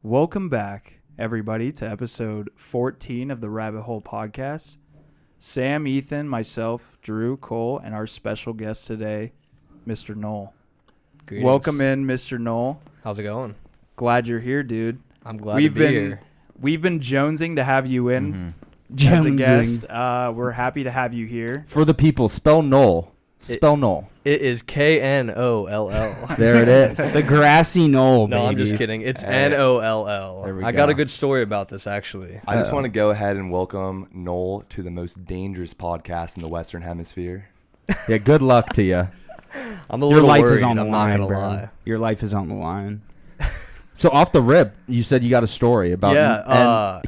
Welcome back, everybody, to episode 14 of the Rabbit Hole Podcast. Sam, Ethan, myself, Drew, Cole, and our special guest today, Mr. Noll. Greetings. Welcome in, Mr. Noll. How's it going? Glad you're here, dude. I'm glad to be here. We've been jonesing to have you in as a guest. We're happy to have you here. For the people, spell Noll. Spell Noll. It is K-N-O-L-L. There it is. The grassy knoll, baby. No, I'm just kidding. It's N-O-L-L. There we I got a go. good story about this, actually. I just want to go ahead and welcome Noll to the most dangerous podcast in the Western Hemisphere. Yeah, good luck to you. I'm a Your little life worried. is on the I'm line, not bro. gonna lie. Your life is on the line. So off the rip, you said you got a story about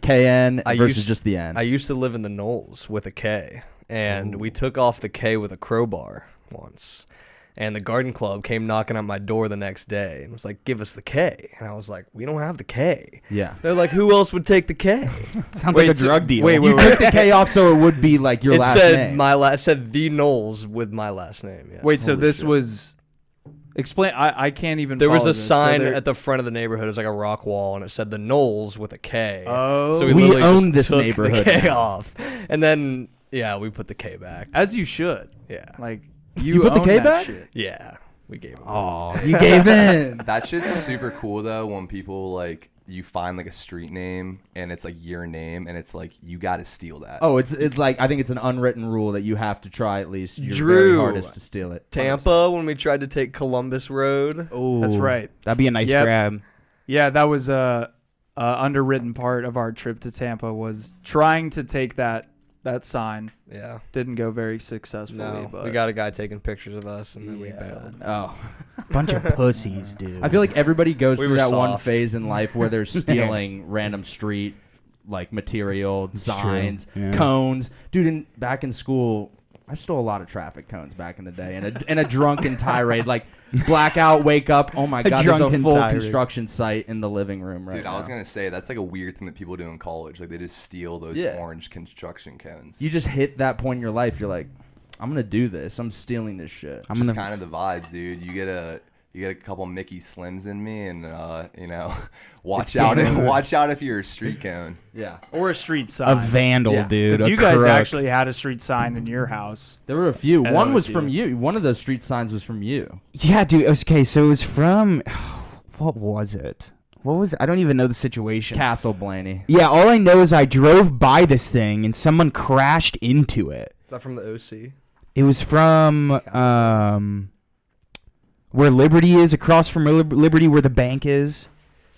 KN versus just the N. I used to live in the Knolls with a K, and we took off the K with a crowbar once. And the garden club came knocking on my door the next day and was like, give us the K. And I was like, we don't have the K. Yeah. They're like, who else would take the K? Sounds like a drug deal. You took the K off so it would be like your last name. It said the Knolls with my last name. Yes. Wait, so Holy this shit. was... Explain. I can't even There was follow a this. sign So there- at the front of the neighborhood. It was like a rock wall, and it said the Knolls with a K. Oh. So We literally own just this took neighborhood the K now. off. And then, yeah, we put the K back. As you should. Yeah. Like, You put the own K that back? shit. Yeah. We gave it. Oh, you gave in. That shit's super cool though when people like you find like a street name and it's like your name and it's like you got to steal that. Oh, it's like I think it's an unwritten rule that you have to try at least your Drew. very hardest to steal it. Tampa, when we tried to take Columbus Road. Oh, That's right. That'd be a nice Yep. grab. Yeah, that was a underwritten part of our trip to Tampa was trying to take that sign. Yeah. Didn't go very successfully. No, but we got a guy taking pictures of us, and then we bailed. Oh. Bunch of pussies, dude. I feel like everybody goes We through were that one soft. phase in life where they're stealing random street like material, signs, true. Yeah. cones. Dude, back in school, I stole a lot of traffic cones back in the day in a drunken tirade, like blackout, wake up. Oh my God, there's a drunken full tirade. construction site in the living room right Dude, now. I was gonna say that's like a weird thing that people do in college. Like they just steal those Yeah. orange construction cones. You just hit that point in your life. You're like, I'm gonna do this. I'm stealing this shit. I'm just gonna. kind of the vibes, dude. You get a couple Mickey Slims in me, and watch out if you're a street cone. Yeah, or a street A sign. vandal, Yeah. dude. Because A you guys crook. actually had a street sign in your house. there were a few. And One that was was from you. One of those street signs was from you. Yeah, dude. Okay, so it was from. What was it? I don't even know the situation. Castle Blaney. Yeah, all I know is I drove by this thing and someone crashed into it. Is that from the OC? It was from where Liberty is, across from Liberty, where the bank is.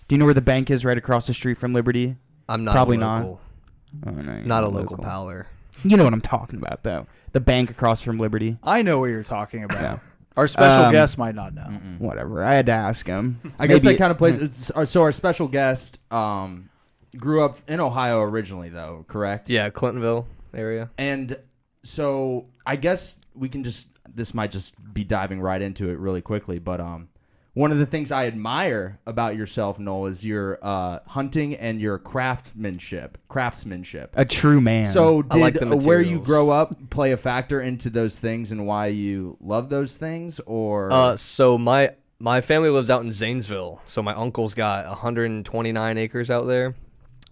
Do you know where the bank is? Right across the street from Liberty. I'm not Probably a not. local. Oh, no, you're Not a local powler. You know what I'm talking about, though. The bank across from Liberty. I know what you're talking about. Yeah. Our special Um, guest might not know. Whatever. I had to ask him. I guess Maybe- that kind of plays. So our special guest grew up in Ohio originally, though, correct? Yeah, Clintonville area. And so I guess we can this might just be diving right into it really quickly, but one of the things I admire about yourself, Noll, is your hunting and your craftsmanship. A true man. So I like did the where you materials. grow up play a factor into those things and why you love those things, or So my family lives out in Zanesville. So my uncle's got 129 acres out there.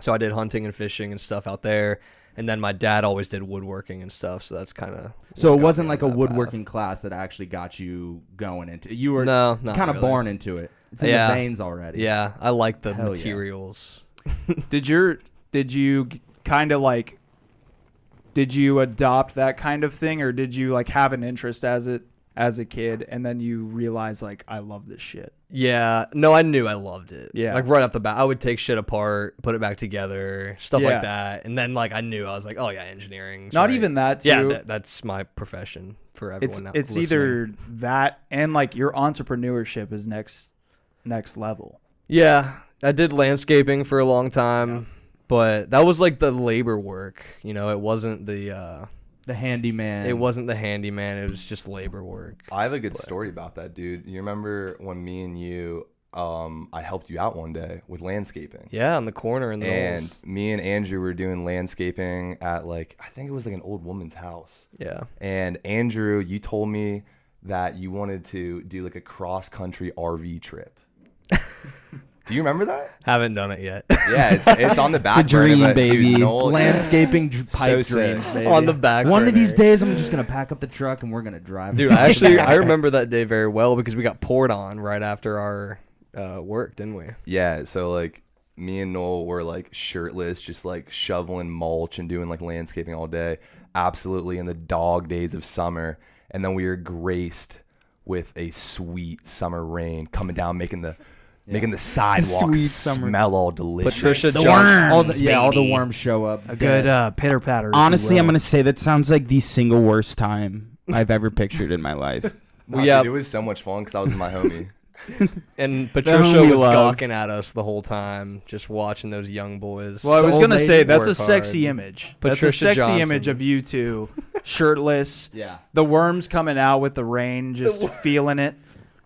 So I did hunting and fishing and stuff out there. And then my dad always did woodworking and stuff. So that's kind of. so it wasn't like a woodworking class that actually got you going into. You were No, not kind of really. born into it. It's in Yeah. the veins already. Yeah, I like the Hell yeah. materials. Did you kind of like? Did you adopt that kind of thing, or did you like have an interest as a kid, and then you realize like I love this shit? Yeah, no, I knew I loved it. Yeah. Like right off the bat, I would take shit apart, put it back together, stuff Yeah. like that. And then like I knew, I was like, oh yeah, engineering. Not even that too. Yeah, that's my profession for everyone. It's listening. either that and like your entrepreneurship is next level. Yeah, I did landscaping for a long time, but that was like the labor work. You know, it wasn't the handyman. it wasn't the handyman. It was just labor work. I have a good story about that, dude. You remember when me and you, I helped you out one day with landscaping. Yeah, on the corner in the And Knolls. me and Andrew were doing landscaping at I think it was like an old woman's house. Yeah. And Andrew, you told me that you wanted to do like a cross country RV trip. Do you remember that? Haven't done it yet. Yeah, it's on the back. It's a dream, burner, but, baby. Dude, Noll, Landscaping So pipe sick. dreams, baby. On the back One of burner. these days, I'm just gonna pack up the truck and we're gonna drive. Dude, I remember that day very well because we got poured on right after our work, didn't we? Yeah, so like me and Noll were like shirtless, just like shoveling mulch and doing like landscaping all day, absolutely in the dog days of summer. And then we were graced with a sweet summer rain coming down, making the sidewalks Sweet summer. smell all delicious. Patricia The Johnson. worms, all the baby. worms show up. A good pitter patter. Honestly, I'm gonna say that sounds like the single worst time I've ever pictured in my life. Nah, Yeah. dude, it was so much fun because I was with my homie. And whom Patricia we was love. gawking at us the whole time, just watching those young boys. Well, I was old gonna lady say that's a work sexy hard. image. Patricia that's a sexy Johnson. image of you two, shirtless. Yeah. The worms coming out with the rain, just feeling it.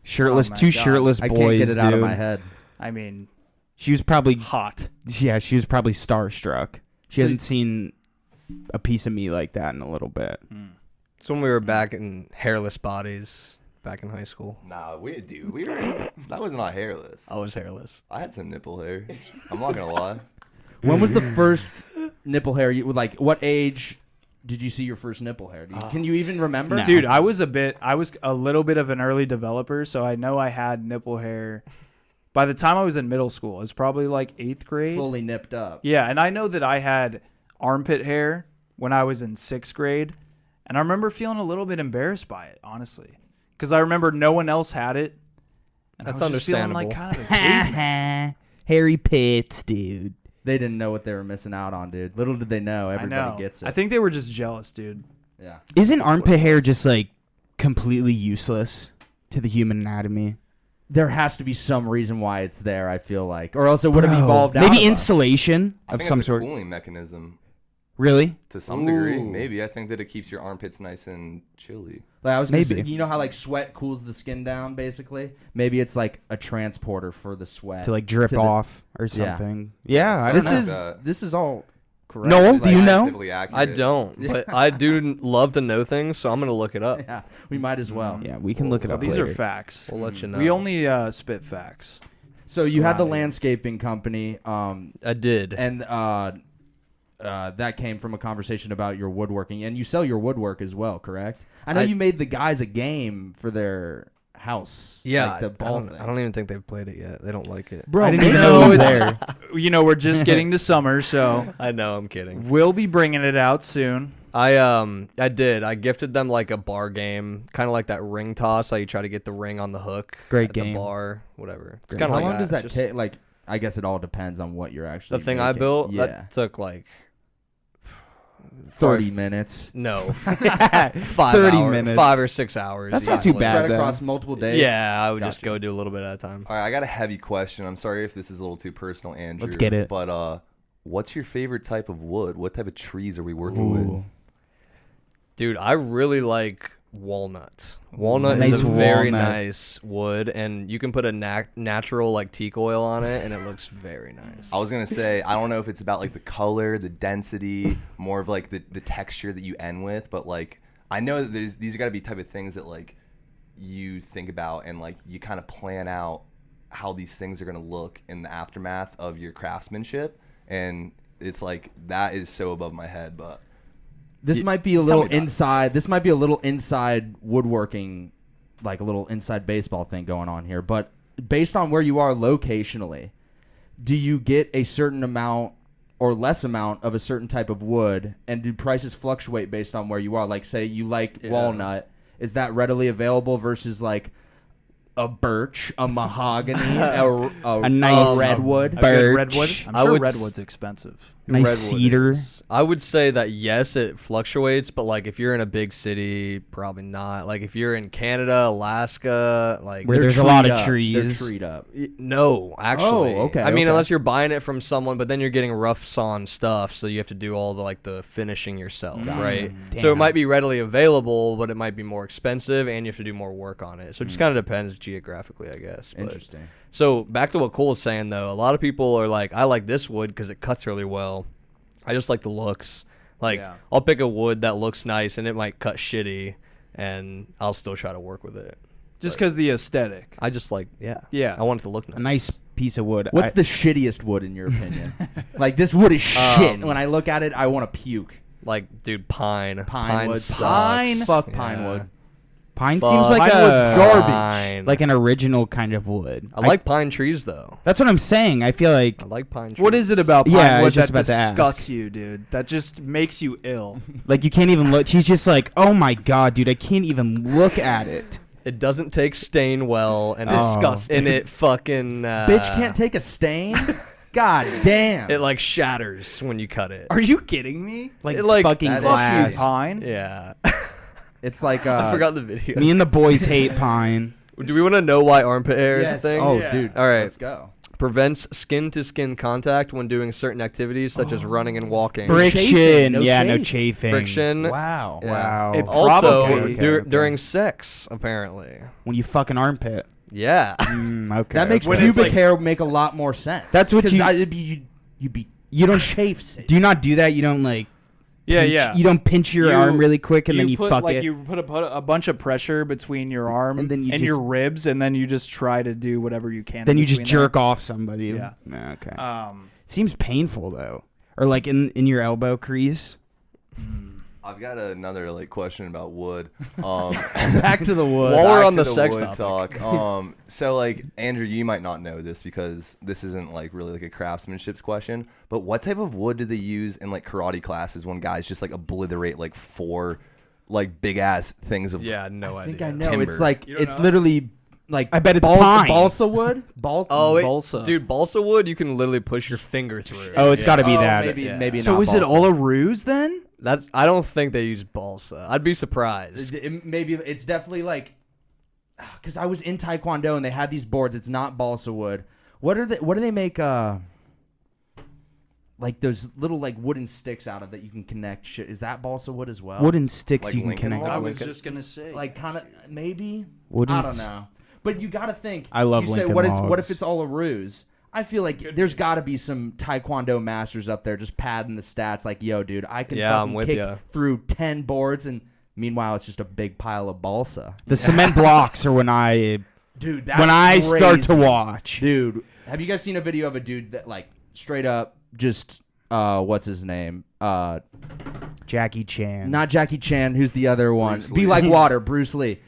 Shirtless, Oh my two God. shirtless I boys. can't get it out of dude. my head. I mean, She was probably, hot. yeah, she was probably starstruck. She So- hasn't seen a piece of me like that in a little bit. It's when we were back in hairless bodies back in high school. Nah, we were that was not hairless. I was hairless. I had some nipple hair. I'm not gonna lie. When was the first nipple hair? You like what age did you see your first nipple hair? Can you even remember? No. Dude, I was a little bit of an early developer, so I know I had nipple hair. By the time I was in middle school, it was probably like 8th grade. Fully nipped up. Yeah, and I know that I had armpit hair when I was in 6th grade, and I remember feeling a little bit embarrassed by it, honestly, because I remember no one else had it. And That's I was just feeling like understandable. kind of a caveman. Harry Pitts, dude. They didn't know what they were missing out on, dude. Little did they know. I Everybody know. gets it. I think they were just jealous, dude. Yeah. Isn't armpit hair just like completely useless to the human anatomy? There has to be some reason why it's there, I feel like. Or else it would have Bro, evolved out maybe of us. insulation I of think some it's sort. a cooling mechanism Really? to some degree. Ooh. Maybe I think that it keeps your armpits nice and chilly. Like I was gonna Maybe. say, you know how like sweat cools the skin down, basically? Maybe it's like a transporter for the sweat. To like drip To the- off or Yeah. something. Yeah, I This don't know. This is that. this is all correct. Noel, It's do you know? scientifically I accurate. don't, but I do love to know things, so I'm gonna look it up. Yeah, we might as well. Yeah, we can look it up These later. are facts. We'll let you know. We only spit facts. So you had the Right. landscaping company, I did. and that came from a conversation about your woodworking, and you sell your woodwork as well, correct? I know you made the guys a game for their house. Yeah, like the ball I thing. don't even think they've played it yet. They don't like it. Bro, I didn't maybe even No, know it was it's- there. You know, we're just getting to summer, so I know, I'm kidding. we'll be bringing it out soon. I did. I gifted them like a bar game, kind of like that ring toss. How you try to get the ring on the hook. Great at game. the bar, whatever. It's Great. kind How of long like does that Just- take? Like, I guess it all depends on what you're actually. The thing I making. built Yeah, that took like 30 minutes. no 5 30 hours, minutes. 5 or 6 hours. That's not easily. too bad, Spread though. across multiple days. Yeah, I would just Gotcha. go do a little bit at a time. All right, I got a heavy question. I'm sorry if this is a little too personal, Andrew. Let's get it. But what's your favorite type of wood? What type of trees are we working with? Dude, I really like walnut. Walnut Nice is a very walnut. nice wood, and you can put a natural like teak oil on it, and it looks very nice. I was gonna say I don't know if it's about like the color, the density, more of like the texture that you end with, but like I know that these are gotta be type of things that like you think about and like you kind of plan out how these things are gonna look in the aftermath of your craftsmanship, and it's like that is so above my head, but. This might be a tell little me about it. inside. This might be a little inside woodworking, like a little inside baseball thing going on here. But based on where you are locationally, do you get a certain amount or less amount of a certain type of wood, and do prices fluctuate based on where you are? Like, say you like walnut, is that readily available versus like a birch, a mahogany, a nice redwood? A good Birch. redwood. I'm I sure would redwood's expensive. Nice Redwood cedar. is. I would say that yes, it fluctuates, but like if you're in a big city, probably not. Like if you're in Canada, Alaska, like Where They're there's a lot treed of up. trees. They're treed up. no, actually. Oh, okay, I mean, okay. unless you're buying it from someone, but then you're getting rough sawn stuff, so you have to do all the like the finishing yourself, Gotcha. right? So Damn. it might be readily available, but it might be more expensive, and you have to do more work on it. So it just kind of depends geographically, I guess. But- Interesting. So back to what Cole was saying though, a lot of people are like, I like this wood because it cuts really well. I just like the looks. Like Yeah. I'll pick a wood that looks nice and it might cut shitty, and I'll still try to work with it. Just because the aesthetic. I just like, yeah, Yeah. I want it to look nice. A nice piece of wood. What's the shittiest wood in your opinion? Like, this wood is shit. Um, When I look at it, I want to puke. Like, dude, pine. Pine wood. sucks. Pine? Fuck pine wood. Pine Fuck. seems like Pine wood's a garbage. like an original kind of wood. I like pine trees though. That's what I'm saying. I feel like I like pine trees. What is it about pine Yeah, I wood was just that about to ask. disgusts you, dude? That just makes you ill. like you can't even look. He's just like, oh my god, dude, I can't even look at it. It doesn't take stain well, and Disgusting. and it fucking Bitch can't take a stain? God damn. It like shatters when you cut it. Are you kidding me? Like, It, like, fucking that is- Fuck you, glass. pine. Yeah, It's like I forgot the video. Me and the boys hate pine. Do we want to know why armpit hair yes. is a thing? Oh, Yeah. dude. All right. Let's go. Prevents skin-to-skin contact when doing certain activities such as running and walking. Friction. chafing, no Yeah, no chafe. chafing. Friction. Wow. Yeah. Wow. It Also, probably- during sex, apparently. When you fucking armpit. Yeah. Okay. That makes When it's pubic like- hair make a lot more sense. That's what 'Cause you- it'd be you'd be You don't chafes it. Do you not do that? You don't like. Yeah, pinch- yeah. You don't pinch your You- arm really quick and then you put, fuck like, it. You put a bunch of pressure between your arm And then you your just- ribs, and then you just try to do whatever you can. Then you just between jerk off somebody. Yeah. Okay. there. Seems painful though, or like in your elbow crease. I've got another like question about wood. Back to the wood. While we're Back on to the sex wood topic. talk. So like Andrew, you might not know this because this isn't like really like a craftsmanship question. But what type of wood do they use in like karate classes when guys just like obliterate like 4 like big ass things of Yeah, no I idea. think I know. Timber. It's like You don't it's know? literally like I bet it's pine. balsa wood. Oh, wait, Balsa. dude, balsa wood you can literally push your finger through. Oh, it's got to be that. Maybe Yeah. maybe So not. is it balsa. all a ruse then? I don't think they use balsa. I'd be surprised. Maybe it's definitely like because I was in Taekwondo and they had these boards. It's not balsa wood. What do they make? Like those little like wooden sticks out of that you can connect shit. Is that balsa wood as well? Wooden sticks Like you can Lincoln connect. Logs? I was Lincoln. just gonna say. like kind of maybe. Wooden I don't s- know. But you got to think. I love you say, Lincoln what Logs. if it's all a ruse? I feel like there's got to be some Taekwondo masters up there just padding the stats. Like, yo, dude, I can Yeah, I'm fucking with kick ya. through 10 boards, and meanwhile, it's just a big pile of balsa. The cement blocks are when I Dude, that's start to crazy. watch. Dude, have you guys seen a video of a dude that like straight up just what's his name? Jackie Chan. Not Jackie Chan. Who's the other one? Bruce Be Lee. like water. Bruce Lee.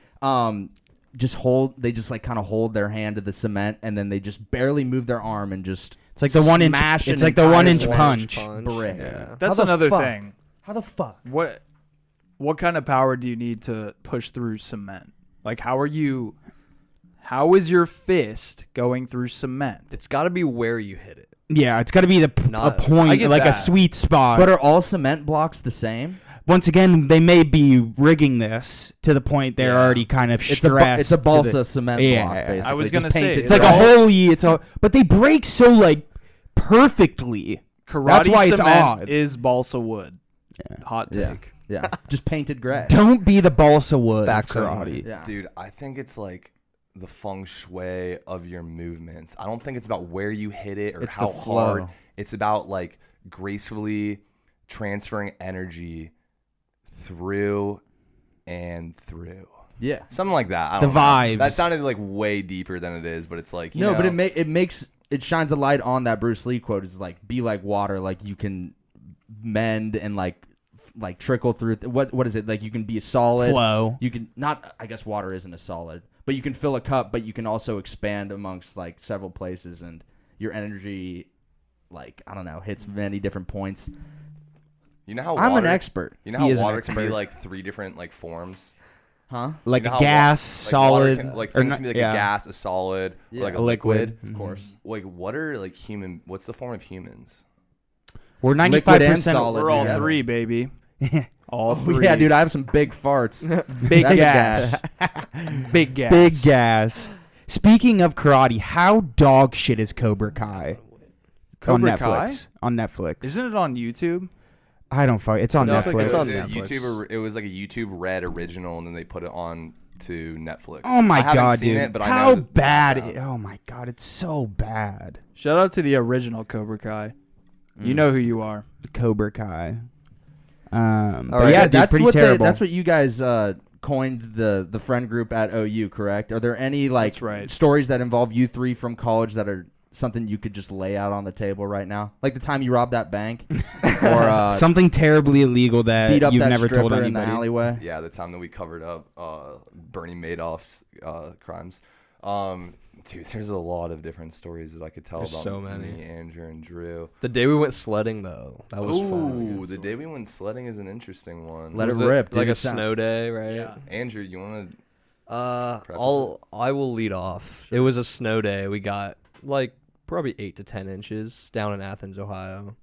They just like kind of hold their hand to the cement and then they just barely move their arm and just It's like the 1 inch. smash It's an like the entire 1 inch square punch. brick. Yeah. That's How the another fuck? thing. How the fuck? What kind of power do you need to push through cement? Like how is your fist going through cement? It's got to be where you hit it. Yeah, it's got to be a Not- I point, get like that. a sweet spot. But are all cement blocks the same? Once again, they may be rigging this to the point they're Yeah. already kind of It's stressed. a to balsa the- cement Yeah. block. Basically. I was Just gonna say, painted It's like a red. holy. But they break so like perfectly. Karate That's why it's cement odd. is balsa wood. Hot Yeah. take. Yeah, just painted gray. Don't be the balsa wood Facts of only. karate. Yeah, Dude, I think it's like the feng shui of your movements. I don't think it's about where you hit it or It's how the flow. hard. It's about like gracefully transferring energy through and through. yeah. Something like that. I The don't know. vibes. That sounded like way deeper than it is, but it's like you No, know, but it shines a light on that Bruce Lee quote. It's like be like water, like you can mend and like trickle through. What is it like? You can be a solid Flow. You can not. I guess water isn't a solid, but you can fill a cup, but you can also expand amongst like several places, and your energy, like I don't know, hits many different points. you know how I'm an water- expert, You know He how is an water can be expert. like 3 different like forms. huh? Like You know a how gas, water solid, can, like or things not- can be like yeah. a gas, a solid, Yeah. or like a a liquid. liquid. Of course. Like what are like human? What's the form of humans? We're Liquid 95%. and solid. We're all together. 3, baby. All Oh, 3. yeah, dude, I have some big farts. Big That's a gas. Big gas. Big gas. Speaking of karate, how dog shit is Cobra Kai? Cobra on Kai? Netflix. On Netflix. Isn't it on YouTube? I don't fuck. It's on No, it's Netflix. like it's on It was a Netflix. it was like a YouTube Red original, and then they put it on to Netflix. Oh my I haven't god, seen dude! it, but I how know that- bad? that- Oh my god, it's so bad. Shout out to the original Cobra Kai. You know who you are. Cobra Kai. But right, yeah, Yeah, dude, that's pretty what terrible. that's what you guys coined the friend group at OU, correct? Are there any like That's right. stories that involve you three from college that are something you could just lay out on the table right now? Like the time you robbed that bank, or something terribly illegal that beat up you've that never told stripper in the anybody. alleyway. Yeah, the time that we covered up Bernie Madoff's crimes. Dude, there's a lot of different stories that I could tell There's about so many. me, Andrew, and Drew. The day we went sledding, though, that was fun. Ooh, the day we went sledding is an interesting one. Let it Was rip, dude. like a It sound- snow day, right? Yeah. Andrew, you want to? I will lead off. It was a snow day. We got like probably 8 to 10 inches down in Athens, Ohio,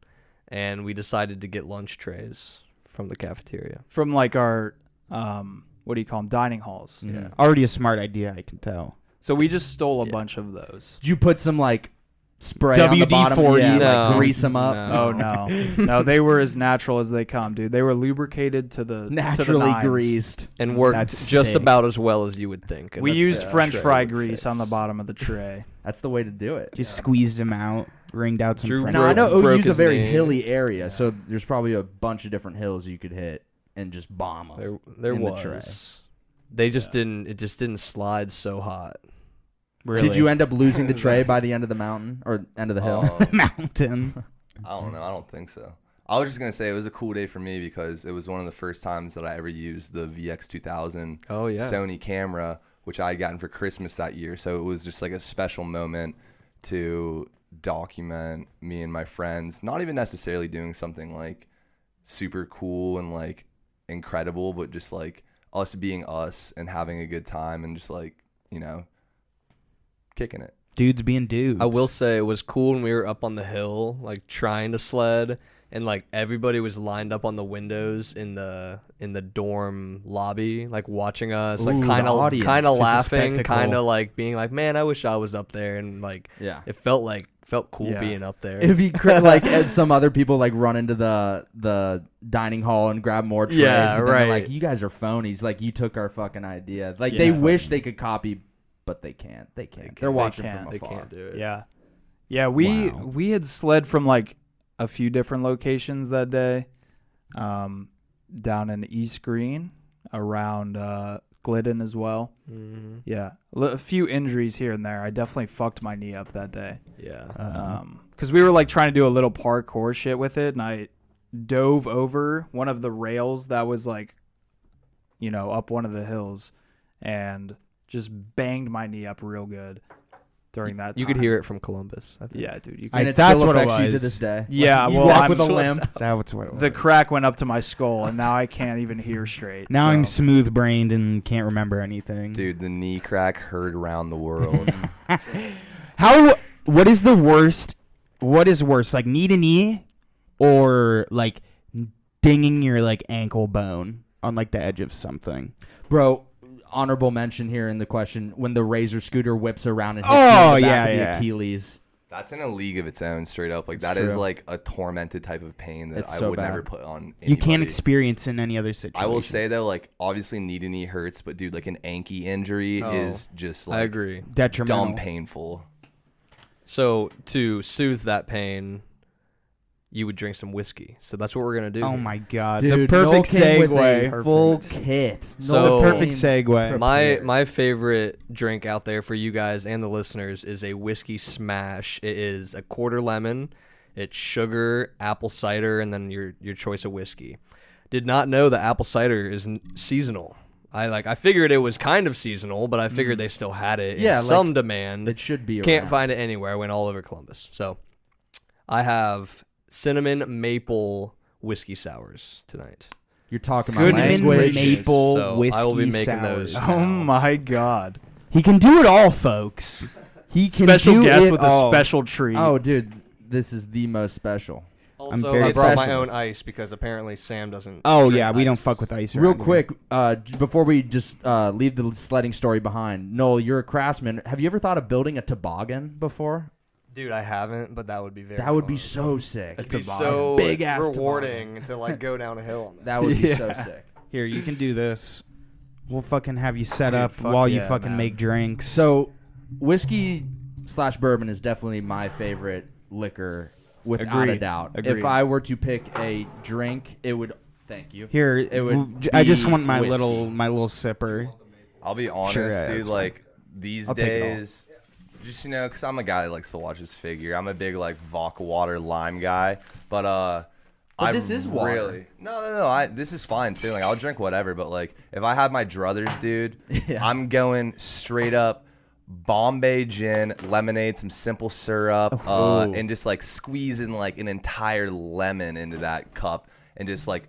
and we decided to get lunch trays from the cafeteria. From like our what do you call them, dining halls. Yeah. Already a smart idea, I can tell. So we just stole a Yeah. bunch of those. Did you put some like spray on the bottom? WD-40? Yeah, No. like grease them up. Oh no, no, they were as natural as they come, dude. They were lubricated to the Naturally to the nines. greased. And worked That's just sick. about as well as you would think. And We that's used what French tray fry would grease fix. on the bottom of the tray. That's the way to do it. Just squeezed him out, ringed out some Drew French No, I know broke OU's a his very name. hilly area, so there's probably a bunch of different hills you could hit and just bomb them. There in the was. tray. They just didn't. It just didn't slide so hot. Really. Did you end up losing the tray by the end of the mountain or end of the hill? mountain? I don't know. I don't think so. I was just gonna say it was a cool day for me because it was one of the first times that I ever used the VX2000 Oh yeah. Sony camera, which I had gotten for Christmas that year. So it was just like a special moment to document me and my friends. Not even necessarily doing something like super cool and like incredible, but just like us being us and having a good time and just like, you know, kicking it. Dudes being dudes. I will say it was cool when we were up on the hill, like trying to sled, and like everybody was lined up on the windows in the dorm lobby, like watching us, like Ooh, kind the of audience. laughing, Just a kind spectacle. of like being like, man, I wish I was up there, and like Yeah. it felt cool Yeah. being up there. It'd be like and some other people like run into the dining hall and grab more trays. Yeah, but then they're right. Like, you guys are phonies. Like, you took our fucking idea. Like, Yeah. they wish they could copy, but they can't. They can't. They're watching can't. from They afar. can't do it. Yeah, yeah. We Wow. we had sled from like a few different locations that day, down in East Green, around Glidden as well. Mhm. Yeah, a few injuries here and there. I definitely fucked my knee up that day. Yeah. Because we were like trying to do a little parkour shit with it, and I dove over one of the rails that was like, you know, up one of the hills, and just banged my knee up real good during that time. You could hear it from Columbus, I think. Yeah, dude. You And could, it That's still what it affects you to was. this day. Yeah, Like, you well, walk I'm with a sure limp. That was what it was. the crack went up to my skull, and now I can't even hear straight. Now so. I'm smooth brained and can't remember anything. Dude, the knee crack heard around the world. What is the worst? What is worse, like knee to knee, or like dinging your like ankle bone on like the edge of something? Bro, honorable mention here in the question when the Razor scooter whips around and hits Oh, you in the back yeah, of the yeah. Achilles. That's in a league of its own, straight up. Like It's that is true. like a tormented type of pain that It's I so would bad. never put on anybody. You can't experience in any other situation. I will say though, like obviously knee to knee hurts, but dude, like an ankle injury Oh, is just like I agree. detrimental. dumb painful. So to soothe that pain, you would drink some whiskey. So that's what we're gonna do. Oh here. my god, Dude, the perfect Noll came with segue. a full kit. So- Noll The perfect came segue. prepared. My favorite drink out there for you guys and the listeners is a whiskey smash. It is a quarter lemon, it's sugar, apple cider, and then your choice of whiskey. Did not know that apple cider is seasonal. I figured it was kind of seasonal, but I figured they still had it Yeah, in like, some demand. It should be. Can't around. find it anywhere. I went all over Columbus. So I have cinnamon maple whiskey sours tonight. You're talking my Goodness Cinnamon language. gracious. maple So whiskey I will be making sours. those. Oh my god! He can do it all, folks. He can Special do guest it with all. a special treat. Oh, dude, this is the most special. Also, very I brought my special. own ice because apparently Sam doesn't. Oh drink yeah, we don't ice. fuck with ice. Real around here. quick, before we just leave the sledding story behind, Noll, you're a craftsman. Have you ever thought of building a toboggan before? Dude, I haven't, but that would be very. That would be fun. so sick. It'd be toboggen. so Big ass rewarding to like go down a hill on that. That would be Yeah. so sick. Here, you can do this. We'll fucking have you set Dude, up fuck while you yeah, fucking man. make drinks. So, whiskey/bourbon is definitely my favorite liquor, without a Agreed. doubt. Agreed. If I were to pick a drink, it would. Thank you. here, it would I just be want my whiskey. little sipper. I'll be honest, Sure, yeah, dude. that's like these I'll take it all. days, Just, because I'm a guy that likes to watch his figure. I'm a big, like, vodka water lime guy. But this is water. Really, no. This is fine, too. Like, I'll drink whatever. But, like, if I have my druthers, dude, I'm going straight up Bombay gin, lemonade, some simple syrup, and just, like, squeezing, like, an entire lemon into that cup and just, like,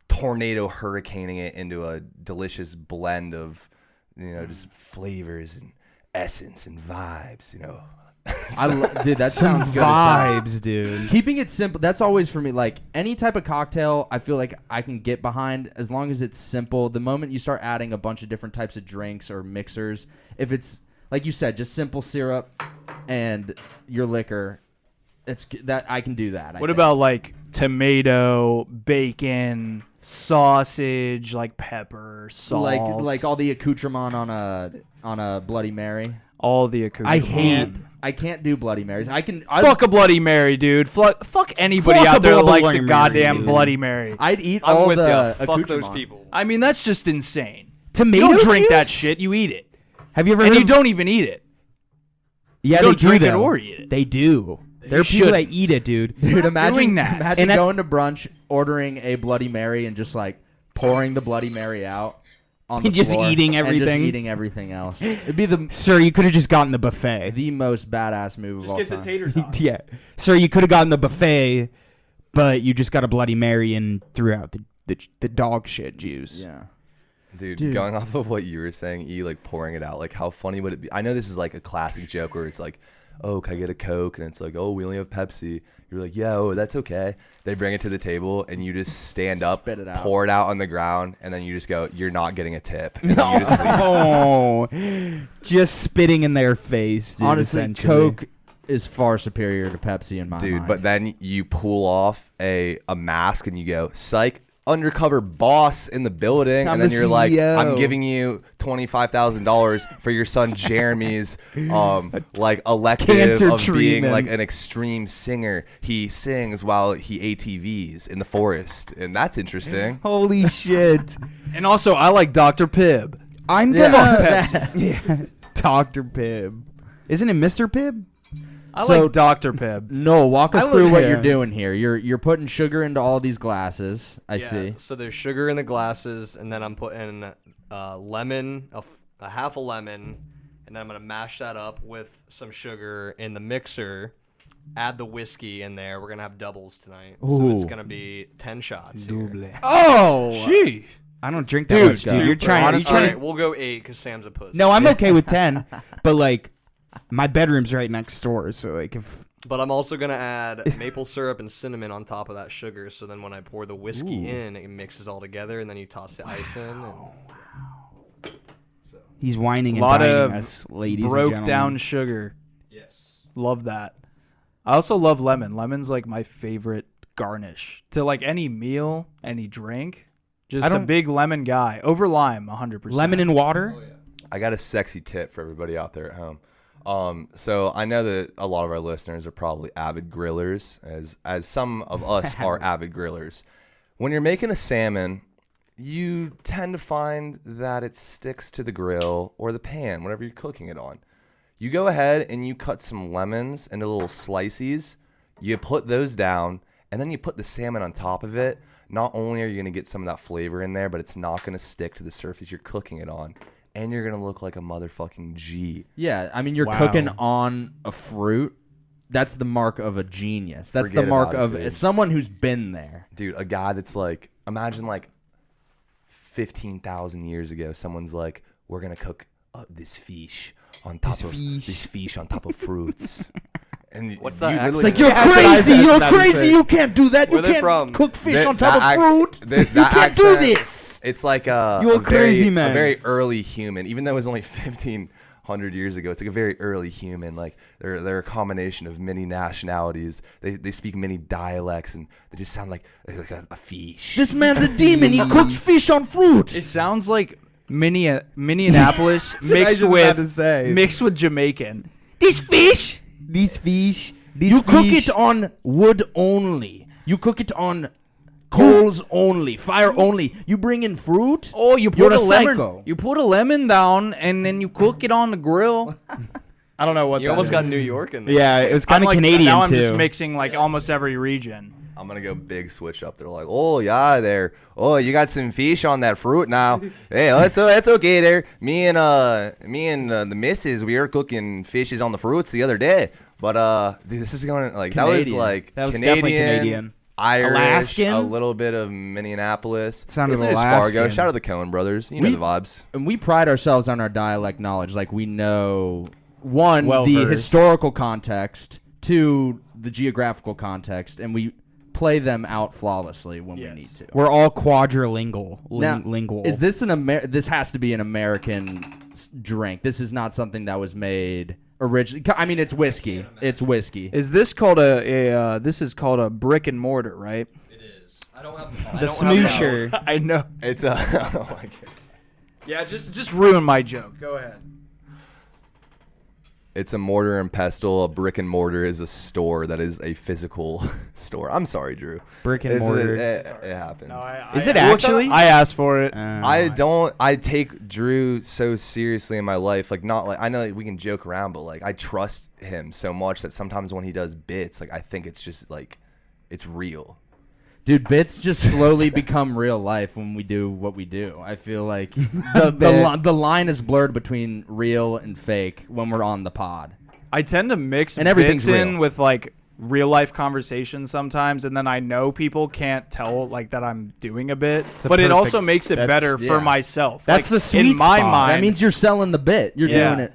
tornado hurricaning it into a delicious blend of, just flavors and essence and vibes, Dude, that sounds good. Vibes, dude. Keeping it simple, that's always for me. Like, any type of cocktail, I feel like I can get behind as long as it's simple. The moment you start adding a bunch of different types of drinks or mixers, if it's, like you said, just simple syrup and your liquor, I can do that. What about, like, tomato, bacon, sausage, like pepper, salt? Like all the accoutrement on a Bloody Mary? All the accoutrement. I can't do Bloody Marys. Fuck a Bloody Mary, dude. Fuck anybody Fuck out a there that likes Bloody a Mary, goddamn dude. Bloody Mary. I'd eat I'm all with the ya. Fuck accoutrement. those people. I mean, that's just insane. Tomato You don't drink juice? that shit. You eat it. Have you ever And heard you of- don't even eat it. Yeah, You they don't do drink it though. or eat it. They do. There are people that eat it, dude. Dude, imagine doing that. Imagine And that- going to brunch, ordering a Bloody Mary, and just like pouring the Bloody Mary out on the And just floor eating and everything? just eating everything else. It'd be Sir, you could have just gotten the buffet. the most badass move of all time. tater tots. Yeah. Sir, you could have gotten the buffet, but you just got a Bloody Mary and threw out the dog shit juice. Yeah. Dude, going off of what you were saying, like pouring it out, like how funny would it be? I know this is like a classic joke where it's like, oh, can I get a Coke? And it's like, oh, we only have Pepsi. You're like, yeah, oh, that's okay. They bring it to the table and you just stand up, Spit it out. pour it out on the ground, and then you just go, you're not getting a tip. And then you just leave. Oh, just spitting in their face, dude, Honestly, essentially. Coke is far superior to Pepsi in my Dude, mind. but then you pull off a mask and you go, psych, undercover boss in the building. I'm And then the you're like, CEO. I'm giving you $25,000 for your son Jeremy's like elective Cancer of being treatment. like an extreme singer. He sings while he ATVs in the forest. And that's interesting. Holy shit. And also, I like Dr. Pibb. I'm Yeah. gonna... Fuck yeah. Dr. Pibb. Isn't it Mr. Pibb? I So- like Dr. Pibb. No, walk us I through look- what yeah. you're doing here. You're putting sugar into all these glasses. I see. So there's sugar in the glasses, and then I'm putting lemon, a half a lemon, and then I'm gonna mash that up with some sugar in the mixer. Add the whiskey in there. We're gonna have doubles tonight, so it's Ooh. gonna be 10 shots. Here. Oh! Sheesh. I don't drink that Dude, much, dude. You're super. trying... Honestly- you're All trying right, we'll go 8 because Sam's a pussy. No, I'm okay with 10. But, like, my bedroom's right next door, so, like, if... But I'm also gonna add maple syrup and cinnamon on top of that sugar. So then when I pour the whiskey in, it mixes all together, and then you toss the ice in. And He's whining and Lot dining of us, ladies and Broke gentlemen. down sugar. yes. Love that. I also love lemon. Lemon's like my favorite garnish to like any meal, any drink. Just I a don't- big lemon guy. Over lime, 100%. Lemon and water? I got a sexy tip for everybody out there at home. So I know that a lot of our listeners are probably avid grillers, as some of us are avid grillers. When you're making a salmon, you tend to find that it sticks to the grill or the pan, whatever you're cooking it on. You go ahead and you cut some lemons into little slices. You put those down, and then you put the salmon on top of it. Not only are you going to get some of that flavor in there, but it's not going to stick to the surface you're cooking it on. And you're going to look like a motherfucking G. Yeah, I mean, you're Wow. cooking on a fruit. That's the mark of a genius. That's Forget the mark about it, of dude. someone who's been there. Dude, a guy that's like, imagine like 15,000 years ago, someone's like, we're going to cook this fish on top of fruits. And What's you that literally- accent? You're That's what I crazy. said. You're That's what I crazy. said. You can't do that. Where You they can't from? cook fish That- on top that of fruit. that You can't do accent, this. It's like a You're a crazy, very, man. A very early human, even though it was only 1,500 years ago. It's like a very early human. Like they're a combination of many nationalities. They speak many dialects, and they just sound like a fish. This man's a demon. He cooks fish on fruit. It sounds like Minneapolis what I was just about to say. mixed with Jamaican. This fish. These fish. You cook it on wood only. You cook it on coals only, fire only. You bring in fruit. Oh, you You're put a a lemon. psycho. You put a lemon down and then you cook it on the grill. I don't know what You that almost got is. New York in there. Yeah, it was I'm kind of like, Canadian now I'm too. just mixing like almost every region. I'm gonna go big switch up. They're like, oh yeah, there. Oh, you got some fish on that fruit now. Hey, that's okay there. Me and the missus, we were cooking fishes on the fruits the other day. But dude, this is going like Canadian. That was Canadian, definitely Canadian. Irish, Alaskan? a little bit of Minneapolis. Sounded This is Fargo. Alaskan. Shout out to the Coen brothers. You know the vibes. And we pride ourselves on our dialect knowledge. Like we know one the Well-versed. historical context, two the geographical context, and we play them out flawlessly when we need to. We're all quadrilingual. Now, Lingual. is this this has to be an American drink? This is not something that was made originally. I mean, it's whiskey. It's whiskey. Is this called this is called a brick and mortar, right? It is. I don't have the smoosher? I know. It's a. Oh my god. Yeah, just ruin my joke. Go ahead. It's a mortar and pestle. A brick and mortar is a store that is a physical store. I'm sorry, Drew. Brick and It's mortar. it happens. Is it I- actually? I asked for it. I take Drew so seriously in my life. Like, not like, I know like, we can joke around, but like I trust him so much that sometimes when he does bits, like I think it's just like it's real. Dude, bits just slowly become real life when we do what we do. I feel like the line is blurred between real and fake when we're on the pod. I tend to mix And everything's bits in real. with like real life conversations sometimes, and then I know people can't tell like that I'm doing a bit, a but it also perfect- makes it that's- better yeah. for myself. That's Like, the sweet in my spot. mind. That means you're selling the bit. You're Yeah. doing it.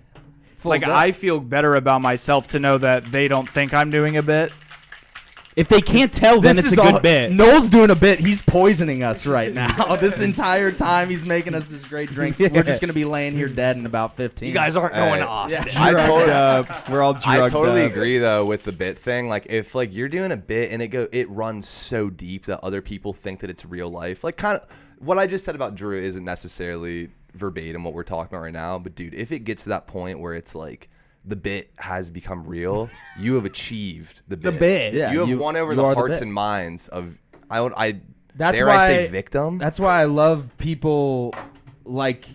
Full like gut. I feel better about myself to know that they don't think I'm doing a bit. If they can't tell, then it's a good bit. Noel's doing a bit. He's poisoning us right now. This entire time he's making us this great drink. We're just gonna be laying here dead in about 15. You guys aren't going to Hey. Austin. I totally, We're all drugged I totally up. agree though with the bit thing. Like if like you're doing a bit and it runs so deep that other people think that it's real life. Like kind of what I just said about Drew isn't necessarily verbatim what we're talking about right now. But dude, if it gets to that point where it's like the bit has become real, you have achieved the bit. The bit. Yeah, you have you- won over you the are the hearts bit. and minds of That's dare why I say victim. That's why I love people like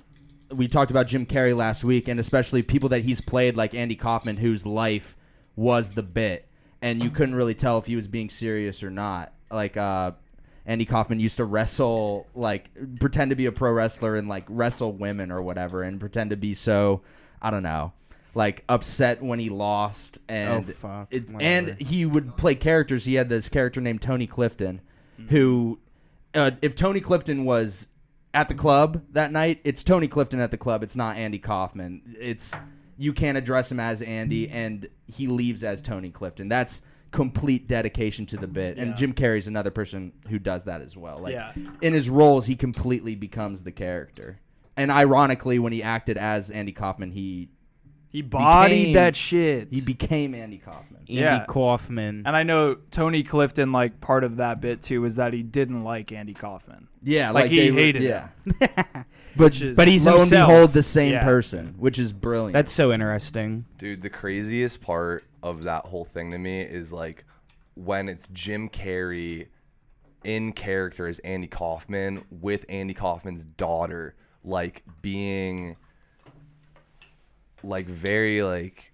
we talked about Jim Carrey last week, and especially people that he's played like Andy Kaufman, whose life was the bit, and you couldn't really tell if he was being serious or not. Like Andy Kaufman used to wrestle, like pretend to be a pro wrestler and like wrestle women or whatever, and pretend to be so, I don't know, like upset when he lost, and fuck, and whatever. he would play characters. He had this character named Tony Clifton, who, if Tony Clifton was at the club that night, it's Tony Clifton at the club. It's not Andy Kaufman. It's you can't address him as Andy, and he leaves as Tony Clifton. That's complete dedication to the bit. And Jim Carrey's another person who does that as well. Like in his roles, he completely becomes the character. And ironically, when he acted as Andy Kaufman, he bodied became- that shit. He became Andy Kaufman. Andy Yeah. Kaufman. And I know Tony Clifton, like part of that bit too, is that he didn't like Andy Kaufman. Yeah, Like, he they were- hated yeah. Which is But he's Lo and himself. behold, the same Yeah. person, which is brilliant. That's so interesting. Dude, the craziest part of that whole thing to me is like when it's Jim Carrey in character as Andy Kaufman with Andy Kaufman's daughter, like being like very like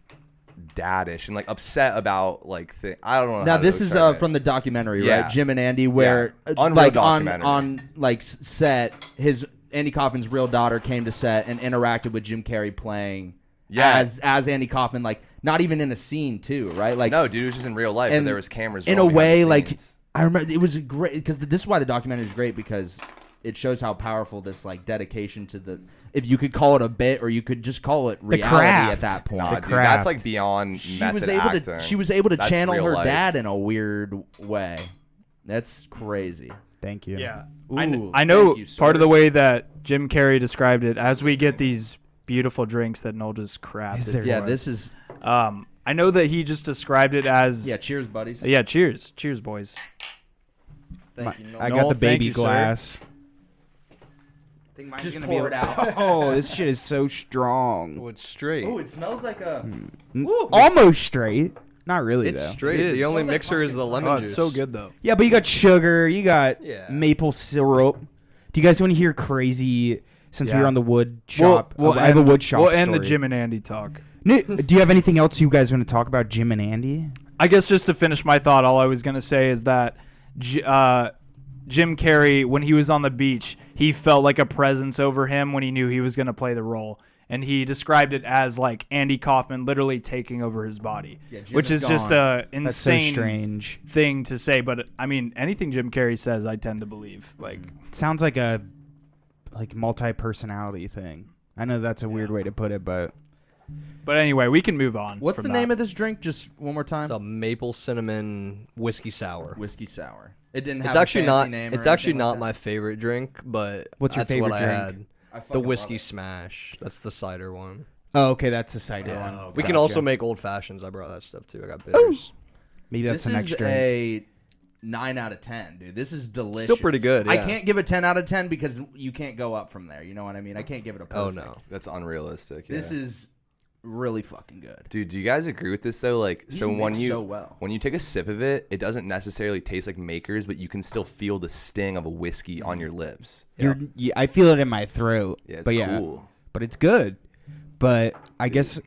daddish and like upset about like I don't know. now how to this is describe it. from the documentary, Yeah. right? Jim and Andy, where Yeah. Unreal like documentary. on like set, his Andy Kaufman's real daughter came to set and interacted with Jim Carrey playing Yeah. as Andy Kaufman, like not even in a scene too, right? Like No, dude, it was just in real life, but and there was cameras in a rolling behind way the like scenes. I remember it was great because this is why the documentary is great, because it shows how powerful this like dedication to the, if you could call it a bit or you could just call it reality craft. at that point. Nah, the dude, craft. that's like beyond she method was able acting. to she was able to That's channel real her life. dad in a weird way. That's crazy. Thank you. Yeah. Ooh, I know thank you, sir. part of the way that Jim Carrey described it, as we get these beautiful drinks that Noll just crafted. Is there- Yeah, for this us. is I know that he just described it as cheers, buddies. yeah. Cheers, cheers, boys. Thank you. I Noel. got the thank baby you, sir. glass. Just pour it out. Oh, this shit is so strong. Oh, it's straight. Ooh, it smells like a. Almost straight. Not really It's though. straight. It is. The only Smells like mixer is the pumpkin. lemon Oh, juice. it's so good though. Yeah, but you got sugar. You got Yeah. maple syrup. Do you guys want to hear crazy? Since we Yeah. were on the wood shop, We'll I have a end- wood shop. We'll end the story. Jim and Andy talk. Do you have anything else you guys want to talk about, Jim and Andy? I guess just to finish my thought, all I was going to say is that Jim Carrey, when he was on the beach, he felt like a presence over him when he knew he was going to play the role. And he described it as like Andy Kaufman literally taking over his body, which is just a insane strange thing to say. But I mean, anything Jim Carrey says, I tend to believe. Like, sounds like a multi-personality thing. I know that's a weird way to put it, but anyway, we can move on. What's the name of this drink? Just one more time. It's a maple cinnamon whiskey sour. Whiskey sour. It didn't have It's actually a not. fancy name. It's or actually anything not like my favorite drink, but What's your that's favorite what drink? I had. I The fucking whiskey love it. smash. That's the cider one. oh, okay, that's a cider Yeah. one. We can Gotcha. also make old fashions. I brought that stuff too. I got bitters. Maybe that's This the next is drink. a 9 out of 10, dude. This is delicious. Still pretty good, I yeah. can't give it 10 out of 10 because you can't go up from there. You know what I mean? I can't give it a perfect. Oh no. That's unrealistic. Yeah. This is really fucking good. Dude, do you guys agree with this though? Like, These so when mix you so well. when you take a sip of it, it doesn't necessarily taste like Makers, but you can still feel the sting of a whiskey on your lips. I feel it in my throat. Yeah, it's but cool. but it's good. But I guess,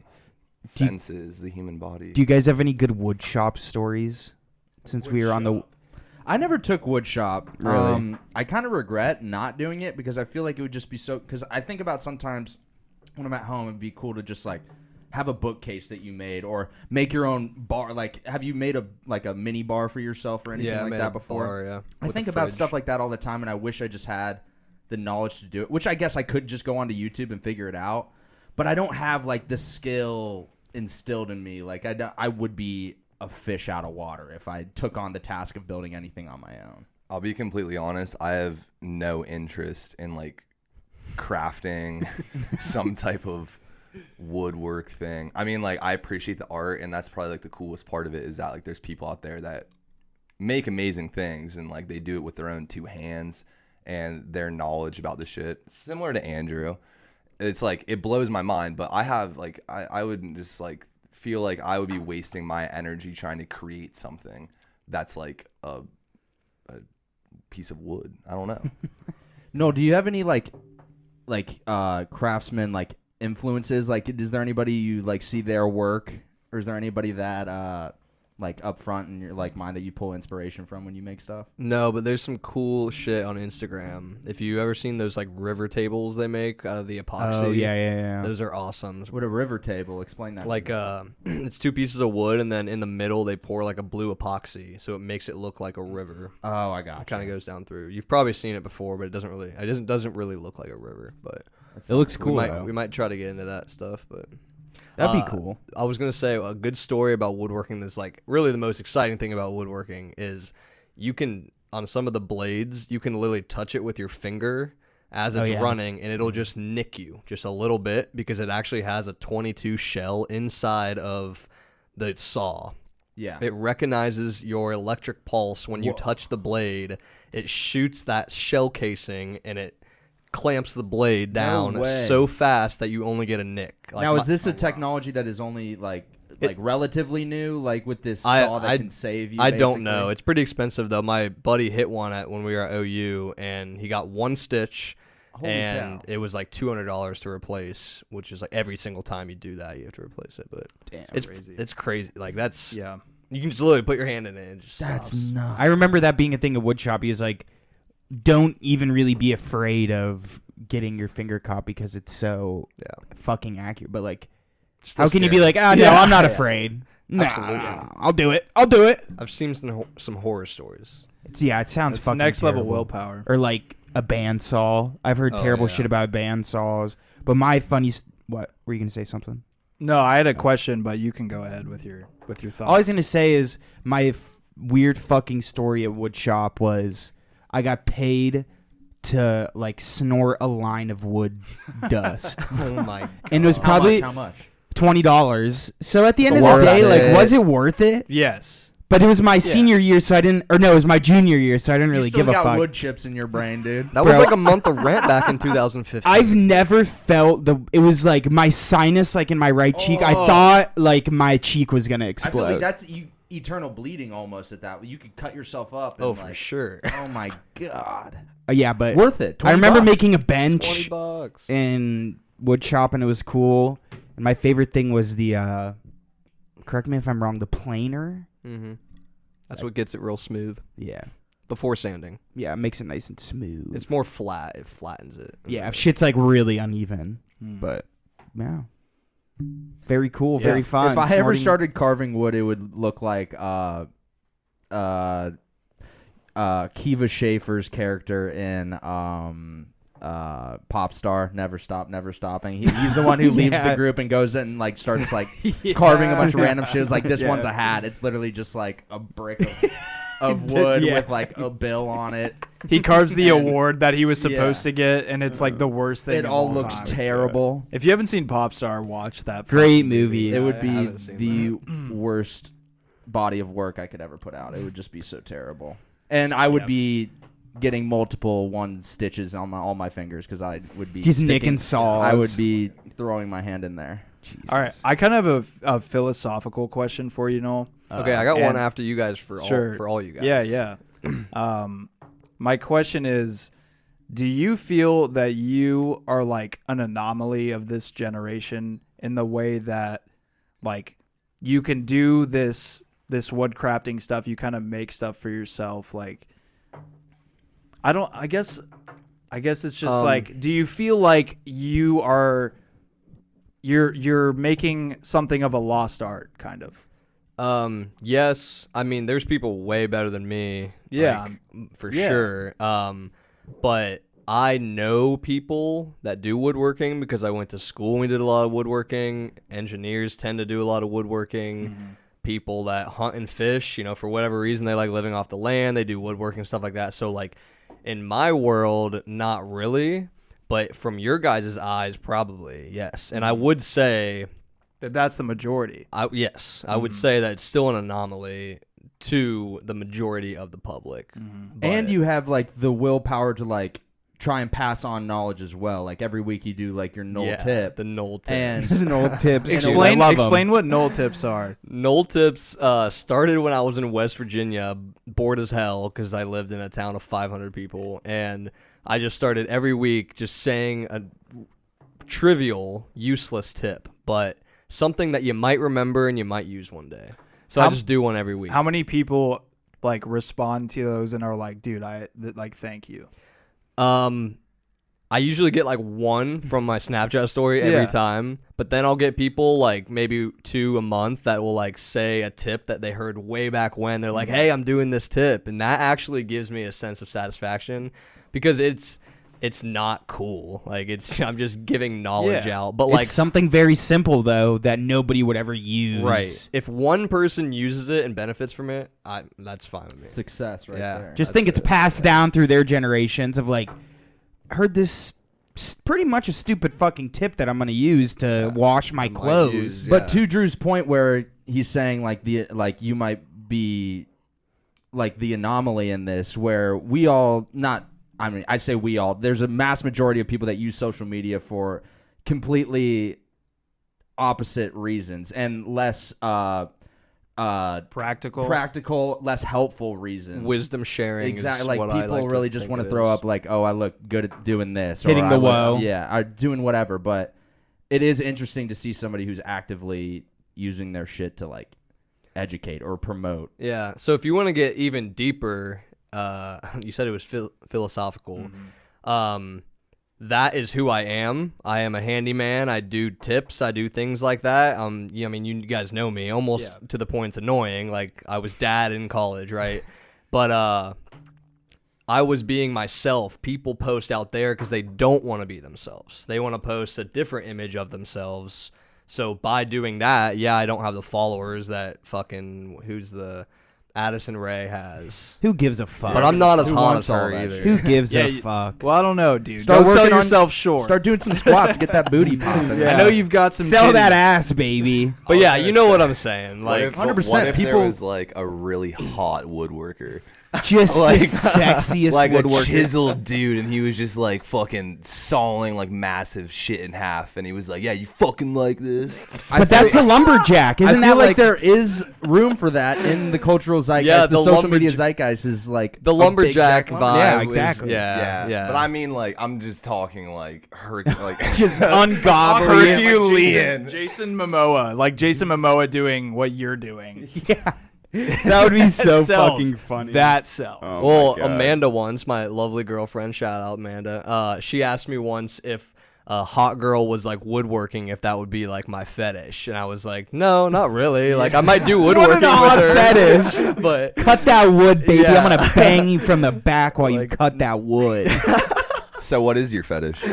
Senses the human body. do you guys have any good wood shop stories? Since we were on the, I never took wood shop. Really? I kind of regret not doing it because I feel like it would just be so. Because I think about sometimes when I'm at home, it'd be cool to just like have a bookcase that you made or make your own bar. Like, have you made a mini bar for yourself or anything Yeah, I like made that a before? bar, yeah, I with think a about fridge. stuff like that all the time, and I wish I just had the knowledge to do it. Which I guess I could just go onto YouTube and figure it out, but I don't have like the skill instilled in me. Like I would be a fish out of water if I took on the task of building anything on my own. I'll be completely honest. I have no interest in like crafting some type of woodwork thing. I mean, like, I appreciate the art, and that's probably like the coolest part of it is that like there's people out there that make amazing things and like they do it with their own two hands and their knowledge about the shit. Similar to Andrew, it's like it blows my mind, but I have like I would just like feel like I would be wasting my energy trying to create something that's like a piece of wood. I don't know. No, do you have any like craftsmen like influences? Like, is there anybody you like see their work, or is there anybody that like up front in your like mind that you pull inspiration from when you make stuff? No, but there's some cool shit on Instagram. If you ever seen those like river tables they make out of the epoxy, oh yeah. those are awesome. What a river table? Explain that. Like it's two pieces of wood, and then in the middle they pour like a blue epoxy, so it makes it look like a river. Oh, I got It kind of goes down through. You've probably seen it before, but it doesn't really look like a river. But It looks cool. we might try to get into that stuff, but That'd be cool. I was gonna say a good story about woodworking. That's like really the most exciting thing about woodworking is you can on some of the blades you can literally touch it with your finger as it's running, and it'll just nick you just a little bit because it actually has a 22 shell inside of the saw. Yeah. It recognizes your electric pulse when you touch the blade. It shoots that shell casing and it clamps the blade down way. so fast that you only get a nick. Like now, is this a technology that is only like relatively new, like with this saw that can save you? I don't basically? know. It's pretty expensive though. My buddy hit one when we were at OU, and he got one stitch, Holy and cow. it was like $200 to replace, which is like every single time you do that, you have to replace it. But Damn. it's crazy. Like that's Yeah. you can just literally put your hand in it and it just That's stops. nuts. I remember that being a thing at wood shop. He was like, don't even really be afraid of getting your finger caught because it's so fucking accurate. But like, Still how can you be scary. like, no, Yeah. I'm not Yeah. afraid. Absolutely. Nah, I'll do it. I've seen some horror stories. It sounds It's fucking next level terrible. willpower. Or like a bandsaw. I've heard Oh, terrible yeah. shit about bandsaws. But my what were you gonna say something? No, I had a question, but you can go ahead with your thought. All I was gonna say is my weird fucking story at wood shop was I got paid to like snort a line of wood dust, Oh my god. and it was probably How much? $20. So at the end It's of the worth day, like, it. was it worth it? Yes. But it was my senior year, so I didn't. Or no, it was my junior year, so I didn't really you still give a got fuck. wood chips in your brain, dude. That was Bro. like a month of rent back in 2015. I've never felt it was like my sinus, like in my right cheek. I Oh. thought like my cheek was gonna I explode. feel like that's eternal bleeding almost at that. You could cut yourself up. And for like, sure. Oh my god. Yeah, but Worth it. I remember $20. making a bench $20. in wood shop, and it was cool. And my favorite thing was the, correct me if I'm wrong, the planer. Mm-hmm. That's what gets it real smooth. Yeah. Before sanding. Yeah, it makes it nice and smooth. It's more flat. It flattens it. Yeah, if shit's like really uneven. But, yeah. Very cool, very fun. If I ever started carving wood, it would look like Kiva Schaefer's character in Pop Star, Never Stop, Never Stopping. He's the one who leaves the group and goes in and like starts like carving a bunch of random shit. It's like this one's a hat. It's literally just like a brick of wood with like a bill on it. He carves the award that he was supposed to get, and it's like the worst thing. It all looks time. terrible. If you haven't seen Popstar, watch that. Great movie. It would be the worst body of work I could ever put out. It would just be so terrible. And I would be getting multiple one stitches on all my fingers because I would be just nicking saws. I would be throwing my hand in there. Jesus. All right, I kind of have a philosophical question for you, Noll. Okay, I got one after you guys for all you guys. Yeah. My question is, do you feel that you are like an anomaly of this generation in the way that like you can do this wood crafting stuff, you kind of make stuff for yourself, like I guess it's just like, do you feel like you're making something of a lost art kind of? Yes. I mean, there's people way better than me. Yeah. For sure. But I know people that do woodworking because I went to school and we did a lot of woodworking. Engineers tend to do a lot of woodworking. Mm-hmm. People that hunt and fish, for whatever reason, they like living off the land. They do woodworking, stuff like that. So, like, in my world, not really. But from your guys' eyes, probably, yes. And I would say that's the majority. I would say that it's still an anomaly to the majority of the public. Mm-hmm. And you have like the willpower to like try and pass on knowledge as well. Like every week you do like your Noll tip. The Noll tips. And the Noll tips. Explain what Noll tips are. Noll tips started when I was in West Virginia, bored as hell because I lived in a town of 500 people. And I just started every week just saying a trivial, useless tip, but something that you might remember and you might use one day. So I just do one every week. How many people like respond to those and are like, dude, thank you? I usually get like one from my Snapchat story every time, but then I'll get people like maybe 2 a month that will like say a tip that they heard way back when. They're like, hey, I'm doing this tip. And that actually gives me a sense of satisfaction because it's not cool. Like I'm just giving knowledge out. But like it's something very simple though that nobody would ever use. Right. If one person uses it and benefits from it, that's fine with me. Success right there. Just think it's passed down through their generations of like, heard this pretty much a stupid fucking tip that I'm going to use to wash my clothes. But to Drew's point where he's saying like you might be like the anomaly in this where we all I say we all. There's a mass majority of people that use social media for completely opposite reasons and less practical, less helpful reasons. Wisdom sharing. Exactly. Like people like really just want to throw up like, oh, I look good at doing this, hitting the woe. Or doing whatever. But it is interesting to see somebody who's actively using their shit to like educate or promote. Yeah. So if you want to get even deeper. You said it was philosophical. Mm-hmm. That is who I am. I am a handyman. I do tips. I do things like that. I mean, you guys know me almost to the point it's annoying. Like I was dad in college, right? But I was being myself. People post out there because they don't want to be themselves. They want to post a different image of themselves. So by doing that, I don't have the followers that fucking who's the Addison Rae has. Who gives a fuck? But I'm not as hot as her either. Who gives a fuck? Well, I don't know, dude. Start don't sell working on yourself short. Start doing some squats. Get that booty popping. I know you've got some. Sell titties. that ass, baby. But you know what I'm saying. Like 100%. People There was like a really hot woodworker. just Like- the sexiest like a woodworker. chiseled dude, and he was just like fucking sawing like massive shit in half, and he was like, "Yeah, you fucking like this." But that's a lumberjack, isn't I feel that like there is room for that in the cultural zeitgeist. Yeah, the the social media lumberj- zeitgeist is like The a big lumberjack jack vibe. Yeah, was- exactly. yeah. But I mean, like, I'm just talking like like just ungodly? Herculean. Jason Momoa, like Jason Momoa doing what you're doing. Yeah. That would be so That sells. fucking funny. That sells. Oh Well, my God. Amanda once, my lovely girlfriend, shout out Amanda. She asked me once if a hot girl was like woodworking, if that would be like my fetish, and I was like, no, not really. Like I might do woodworking with odd her, fetish. but Cut that wood, baby. Yeah. I'm gonna bang you from the back while you Like- cut that wood. So, what is your fetish?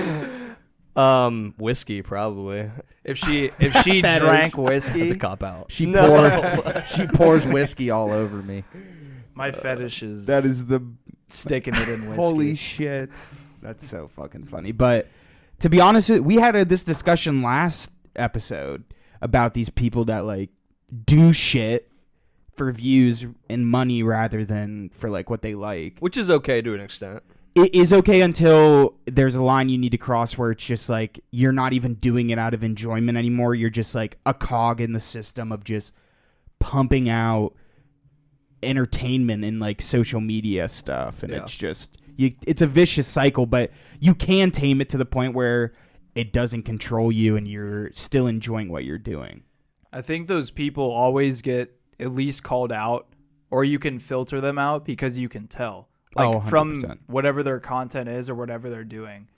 whiskey probably. If she drank That's whiskey, a cop out. She she pours whiskey all over me. my fetish is That is the sticking it in whiskey. holy shit. That's so fucking funny. But to be honest, we had this discussion last episode about these people that like do shit for views and money rather than for like what they like. Which is okay to an extent. It is okay until there's a line you need to cross where it's just like you're not even doing it out of enjoyment anymore. You're just like a cog in the system of just pumping out entertainment and like social media stuff, and Yeah. it's just it's a vicious cycle. But you can tame it to the point where it doesn't control you and you're still enjoying what you're doing. I think those people always get at least called out, or you can filter them out because you can tell. Like from 100%. whatever their content is or whatever they're doing.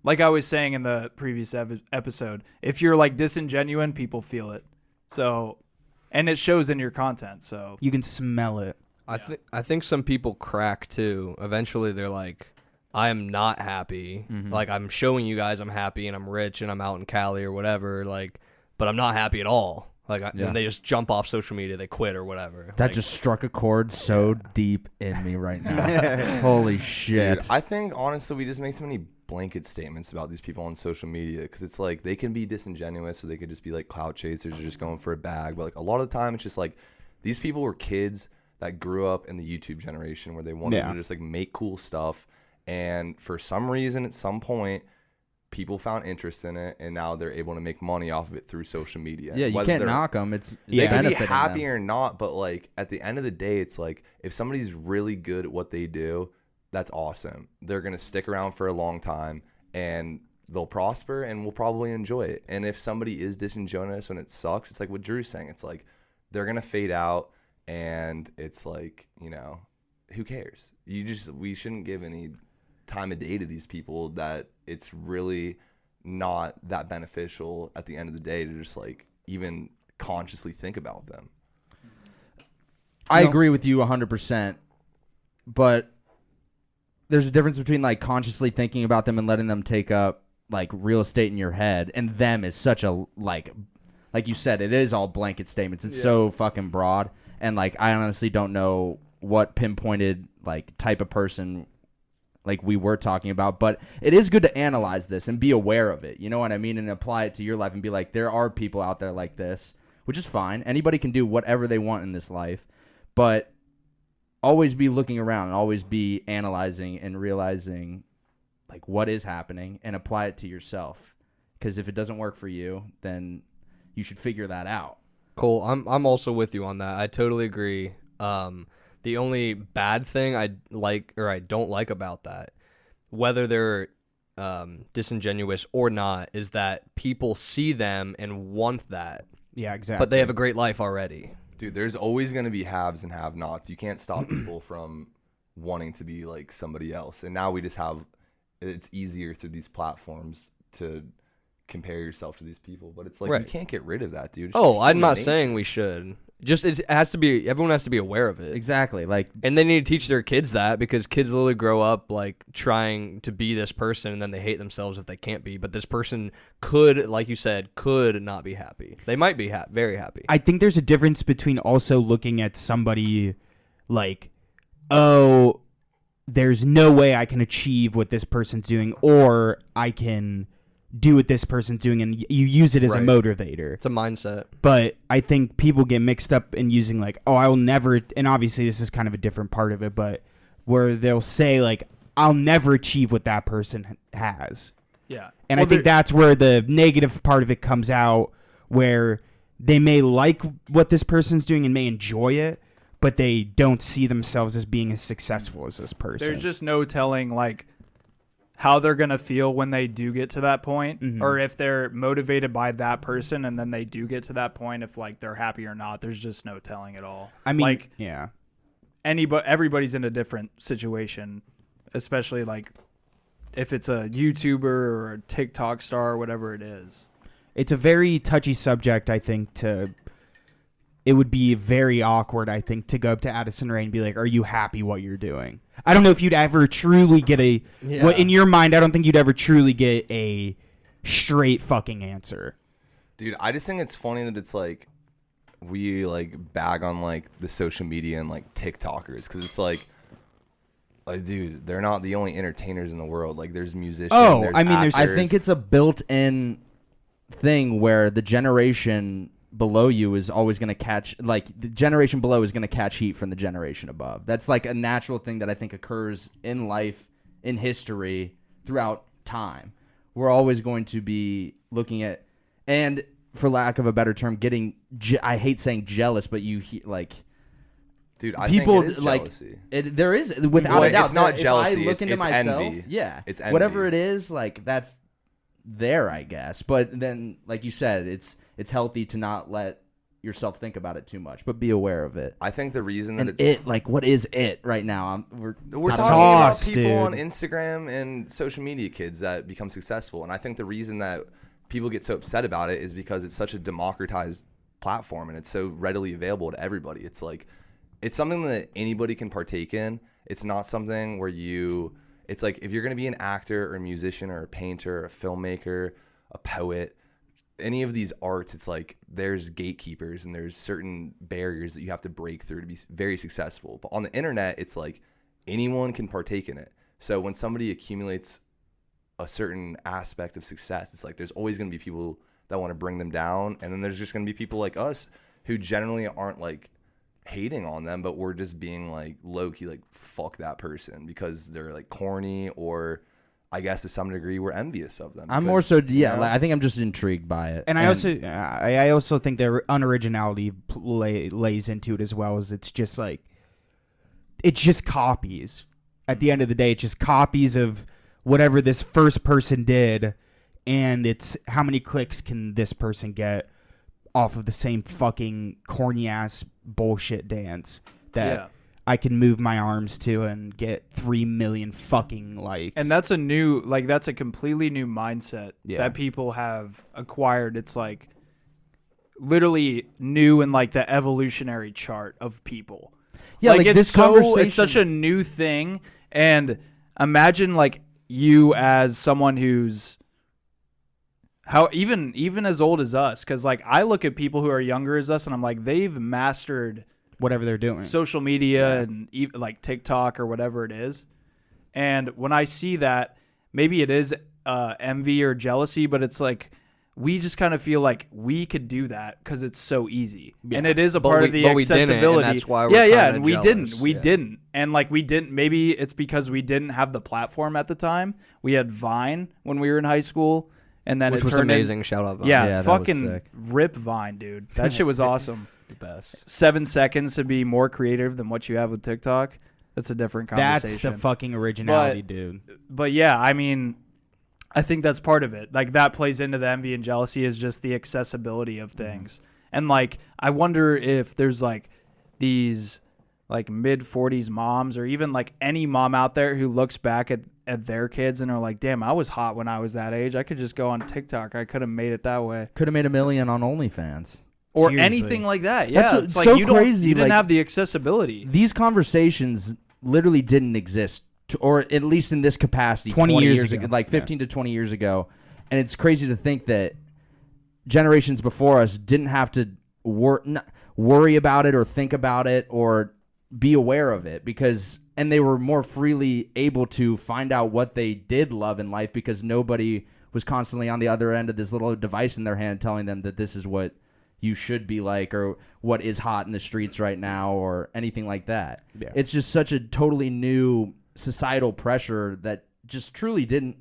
Like I was saying in the previous episode, if you're like disingenuine, people feel it. So, and it shows in your content. So You can smell it. I think some people crack too. Eventually they're like, I am not happy. Like I'm showing you guys I'm happy and I'm rich and I'm out in Cali or whatever, like, but I'm not happy at all. Like and they just jump off social media, they quit or whatever. That Like, just struck a chord so deep in me right now. Holy shit. Dude, I think honestly we just make so many blanket statements about these people on social media because it's like they can be disingenuous or they could just be like clout chasers or just going for a bag. But like a lot of the time it's just like these people were kids that grew up in the YouTube generation where they wanted to just like make cool stuff, and for some reason at some point people found interest in it and now they're able to make money off of it through social media. Yeah, you Whether can't they're- knock them. It's they can be benefiting happy them. or not, but like at the end of the day, it's like if somebody's really good at what they do, that's awesome. They're gonna stick around for a long time and they'll prosper and will probably enjoy it. And if somebody is disingenuous when it sucks, it's like what Drew's saying. It's like they're gonna fade out, and it's like, you know, who cares? We shouldn't give any time of day to these people that it's really not that beneficial at the end of the day to just like even consciously think about them. I agree with you 100%, but there's a difference between like consciously thinking about them and letting them take up like real estate in your head, and them is such a like you said, it is all blanket statements. It's so fucking broad, and like I honestly don't know what pinpointed like type of person like we were talking about, but it is good to analyze this and be aware of it. You know what I mean? And apply it to your life and be like, there are people out there like this, which is fine. Anybody can do whatever they want in this life, but always be looking around and always be analyzing and realizing like what is happening and apply it to yourself. Because if it doesn't work for you, then you should figure that out. Cool. I'm also with you on that. I totally agree. The only bad thing I like or I don't like about that, whether they're disingenuous or not, is that people see them and want that, Yeah, exactly. but they have a great life already. Dude, there's always going to be haves and have-nots. You can't stop people from wanting to be like somebody else. And now we just have, it's easier through these platforms to compare yourself to these people. But it's like, you Right. can't get rid of that, dude. It's Oh, just I'm human not nature. saying we should. Just it has to be. Everyone has to be aware of it, Exactly. Like, and they need to teach their kids that, because kids literally grow up like trying to be this person, and then they hate themselves if they can't be. But this person could, like you said, could not be happy. They might be very happy. I think there's a difference between also looking at somebody like, oh, there's no way I can achieve what this person's doing, or I can do what this person's doing, and you use it as a Right. motivator. It's a mindset. But I think people get mixed up in using like, oh, I will never, and obviously this is kind of a different part of it, but where they'll say like, I'll never achieve what that person has. Yeah. And Well, I think there- that's where the negative part of it comes out, where they may like what this person's doing and may enjoy it, but they don't see themselves as being as successful as this person. there's just no telling like how they're gonna feel when they do get to that point, Mhm. or if they're motivated by that person and then they do get to that point, if like they're happy or not. There's just no telling at all. I mean, like yeah. everybody's in a different situation, especially like if it's a YouTuber or a TikTok star or whatever it is. It's a very touchy subject, I think, it would be very awkward, I think, to go up to Addison Rae and be like, are you happy what you're doing? I don't know if you'd ever truly get well, in your mind, I don't think you'd ever truly get a straight fucking answer. Dude, I just think it's funny that it's like we like bag on like the social media and like TikTokers, because it's like, dude, they're not the only entertainers in the world. Like, there's musicians. Oh, there's I mean, there's- I actors. think it's a built-in thing where the generation below you is always going to catch, like, the generation below is going to catch heat from the generation above. That's like a natural thing that I think occurs in life, in history, throughout time. We're always going to be looking at, and for lack of a better term, getting, I hate saying jealous, but like, dude, I people think it is like jealousy. there is without Well, a doubt. it's not If jealousy, I look into it's myself, envy. yeah, It's envy. whatever it is, like that's there, I guess. But then, like you said, it's healthy to not let yourself think about it too much, but be aware of it. I think the reason that And it's like, what is it right now? We're We're not talking about- Sauce, about people on dude. Instagram and social media, kids that become successful. And I think the reason that people get so upset about it is because it's such a democratized platform and it's so readily available to everybody. It's like, it's something that anybody can partake in. It's not something where it's like, if you're going to be an actor or a musician or a painter, or a filmmaker, a poet, any of these arts, it's like there's gatekeepers and there's certain barriers that you have to break through to be very successful. But on the internet, it's like anyone can partake in it. So when somebody accumulates a certain aspect of success, it's like there's always going to be people that want to bring them down. And then there's just going to be people like us who generally aren't like hating on them, but we're just being like low-key like, fuck that person, because they're like corny, or I guess to some degree we're envious of them. I'm because, more so, you know, like, I think I'm just intrigued by it. And I also think their unoriginality lays into it as well, as it's just like, it's just copies. At the end of the day, it's just copies of whatever this first person did, and it's how many clicks can this person get off of the same fucking corny ass bullshit dance that Yeah. I can move my arms to and get 3 million fucking likes. And that's a completely new mindset Yeah. that people have acquired. It's like literally new in like the evolutionary chart of people. Yeah, like it's this it's such conversation- a new thing. And imagine like you as someone who's even as old as us, because like I look at people who are younger as us and I'm like, they've mastered whatever they're doing. social media and like TikTok or whatever it is. And when I see that, maybe it is envy or jealousy, but it's like we just kind of feel like we could do that because it's so easy, and it is a part of the but we didn't, and accessibility. that's why we're yeah, kinda and we jealous. we Yeah. didn't, and like we didn't. Maybe it's because we didn't have the platform at the time. We had Vine when we were in high school, and then Which it was turned amazing. Shout out. Vine. Yeah, Yeah, that was fucking sick. rip Vine, dude. That shit was awesome. The best. 7 seconds to be more creative than what you have with TikTok. That's a different conversation. That's the fucking originality, But- dude. But yeah, I mean, I think that's part of it. Like that plays into the envy and jealousy, is just the accessibility of things. And like, I wonder if there's like these like mid-40s moms, or even like any mom out there who looks back at their kids and are like, damn, I was hot when I was that age. I could just go on TikTok. I could have made it that way. Could have made $1 million on OnlyFans. Or Seriously. anything like that. Yeah, That's it's so like you crazy, You didn't like- have the accessibility. These conversations literally didn't exist, or at least in this capacity, 20 years ago. like 15 to 20 years ago. And it's crazy to think that generations before us didn't have to worry about it or think about it or be aware of it, and they were more freely able to find out what they did love in life, because nobody was constantly on the other end of this little device in their hand telling them that this is what you should be like or what is hot in the streets right now or anything like that. Yeah. It's just such a totally new societal pressure that just truly didn't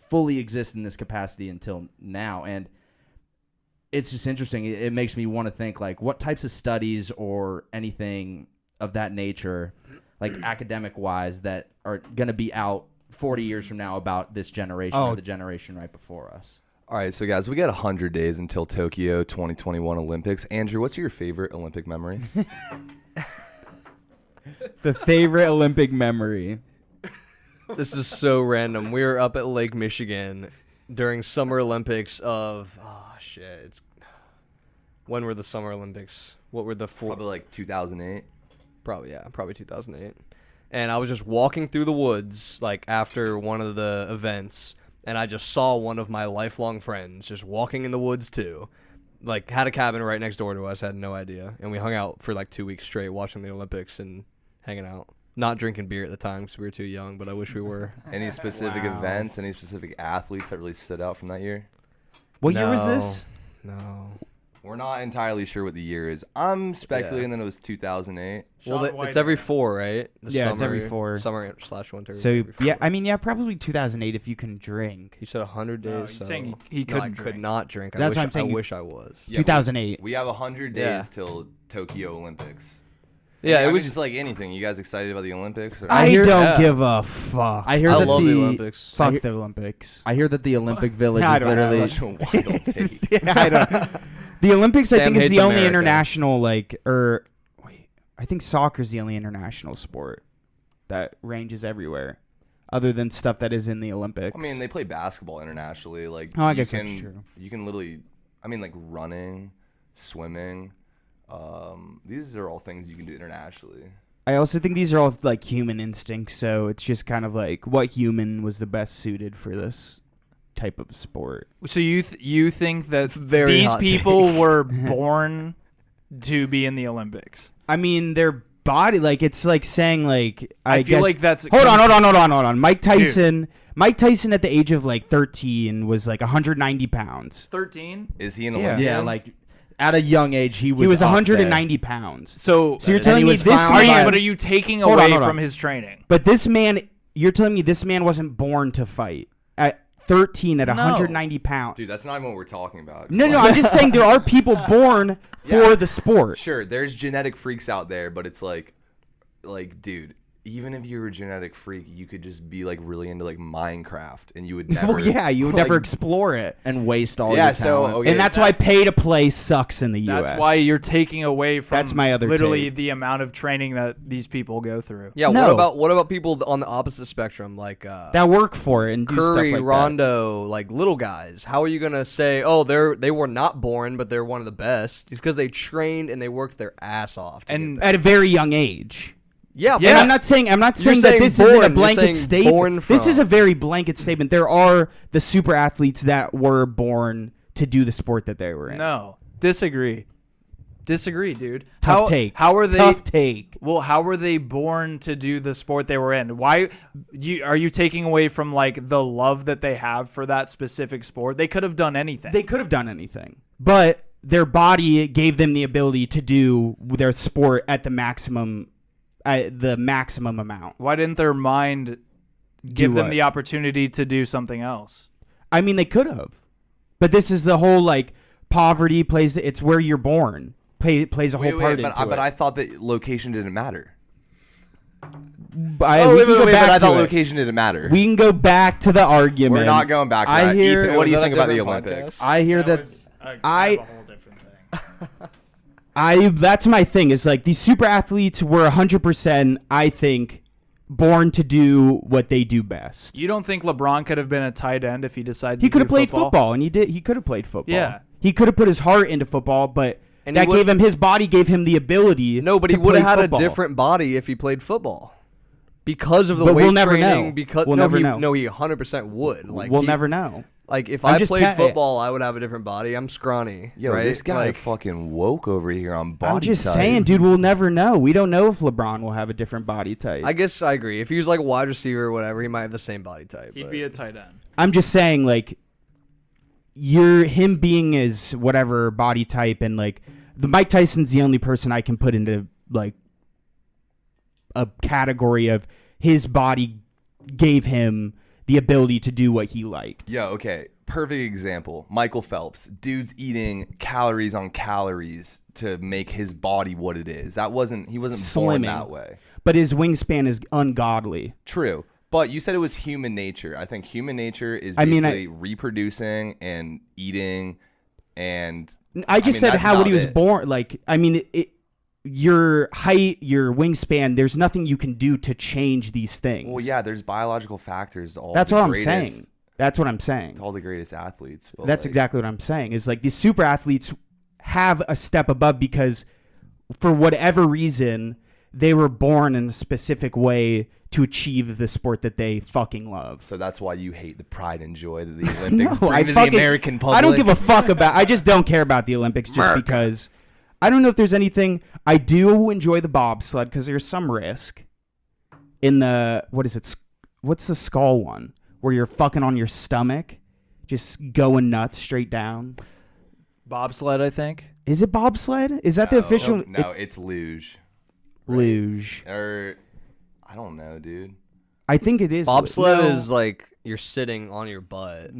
fully exist in this capacity until now. And it's just interesting. It makes me want to think, like, what types of studies or anything of that nature, like academic-wise, that are going to be out 40 years from now about this generation or the generation right before us. All right, so guys, we got 100 days until Tokyo 2021 Olympics. Andrew, what's your favorite Olympic memory? The favorite Olympic memory. This is so random. We were up at Lake Michigan during Summer Olympics of when were the Summer Olympics? What were the four? Probably like 2008. Probably 2008. And I was just walking through the woods like after one of the events, and I just saw one of my lifelong friends just walking in the woods too. Like, had a cabin right next door to us, had no idea. And we hung out for like 2 weeks straight watching the Olympics and hanging out. Not drinking beer at the time because we were too young, but I wish we were. Any specific Wow. events, any specific athletes that really stood out from that year? What year was this? No. We're not entirely sure what the year is. I'm speculating that it was 2008. Well, Sean it's White every again. 4, right? Yeah, it's every 4. Summer/winter. So every 4. yeah, I mean, yeah, probably 2008 if you can drink. He said 100 No, days. he's so saying he No, I couldn't could drink. not drink. That's what I'm saying. I wish I was. Yeah, 2008. We have 100 days Yeah. till Tokyo Olympics. Yeah, I it mean, was just like anything. You guys excited about the Olympics? Or? I hear- don't yeah. give a fuck. I hear I that love the Olympics. Fuck hear- the Olympics. I hear that the Olympic Village I is don't know. literally Such a wild take. Yeah, I don't. The Olympics, I Sam think, is hates the only America. international, like, I think soccer's the only international sport that ranges everywhere, other than stuff that is in the Olympics. I mean, they play basketball internationally. Like, Oh, I you guess can, that's true. You can literally, I mean, like running, swimming. These are all things you can do internationally. I also think these are all like human instincts, so it's just kind of like what human was the best suited for this type of sport. So you think that Very these hot people were born to be in the Olympics? I mean, their body, like, it's like saying, like, I feel guess, like that's hold on. Mike Tyson at the age of like 13 was like 190 pounds. 13. Is he an Yeah. Olympian? yeah, like at a young age he was He was up 190 pounds. So So you're And telling he me was this found are by- you are you taking Hold on, away hold on. from his training? But this man, you're telling me this man wasn't born to fight at 13 at No. 190 pounds. Dude, that's not even what we're talking about. No, It's no, like- I'm just saying there are people born for Yeah. the sport. Sure, there's genetic freaks out there, but it's like, dude, even if you were a genetic freak, you could just be like really into like Minecraft, and you would never. Well, yeah, you would like, never explore it. and waste all Yeah, your so talent. okay, And that's why pay to play sucks in the U.S. That's why you're taking away from That's my other literally take. the amount of training that these people go through. Yeah, No. what about people on the opposite spectrum, like that work for it and do Curry, stuff like Rondo, like little guys? How are you gonna say, oh, they were not born, but they're one of the best? It's because they trained and they worked their ass off. And that at a very young age. yeah, And I'm not saying that saying this isn't born, a you're blanket saying statement. born This is from. a very blanket statement. There are the super athletes that were born to do the sport that they were in. No, disagree, dude. Tough take. How are they? Tough take. Well, how were they born to do the sport they were in? Why are you taking away from like the love that they have for that specific sport? They could have done anything. They could have done anything, but their body gave them the ability to do their sport at the maximum amount. Why didn't their mind give them what? the opportunity to do something else? I mean, they could have, but this is the whole like poverty plays. It's where you're born. Plays a whole part into but it. I thought that location didn't matter. But Wait, can go but back I to thought it. location didn't matter. We can go back to the argument. We're not going back to I that. hear- Ethan, what do you Was that think a about the different Olympics? podcast? I hear that I- a whole different thing. That's my thing. Is like these super athletes were 100%. I think born to do what they do best. You don't think LeBron could have been a tight end if he decided He to could do have played football, and he did. He could have played football. Yeah. He could have put his heart into football, but And he that would- gave him his body gave him the ability. No, but to he would have play had football. a different body if he played football. Because of the But weight we'll never training, know. because We'll no, never he know. no, he 100% would. Like We'll he- never know. Like if I'm I just played ta- football, I would have a different body. I'm scrawny. Yo, right? this guy like, fucking woke over here on body I'm just type. saying, dude. We'll never know. We don't know if LeBron will have a different body type. I guess I agree. If he was like a wide receiver or whatever, he might have the same body type. He'd but- be a tight end. I'm just saying, like, him being his whatever body type, and like the Mike Tyson's the only person I can put into like a category of his body gave him the ability to do what he liked. Yeah, okay. Perfect example. Michael Phelps. Dude's eating calories on calories to make his body what it is. He wasn't born Slimming. that way. But his wingspan is ungodly. True. But you said it was human nature. I think human nature is basically reproducing and eating, and I just said that's how not he was it. born. Like, I mean, your height, your wingspan, there's nothing you can do to change these things. Well, yeah, there's biological factors to all. That's the what I'm greatest, saying. That's what I'm saying. To all the greatest athletes. But That's exactly what I'm saying. Is like these super athletes have a step above because for whatever reason they were born in a specific way to achieve the sport that they fucking love. So that's why you hate the pride and joy that the Olympics No, bring to the American public. I don't give a fuck about. I just don't care about the Olympics just because I don't know if there's anything. I do enjoy the bobsled because there's some risk in the what's the skull one where you're fucking on your stomach, just going nuts straight down. Bobsled, I think. Is it bobsled? Is that the official? No, it's luge. Luge. Or I don't know, dude. I think it is. Bobsled No. is like you're sitting on your butt.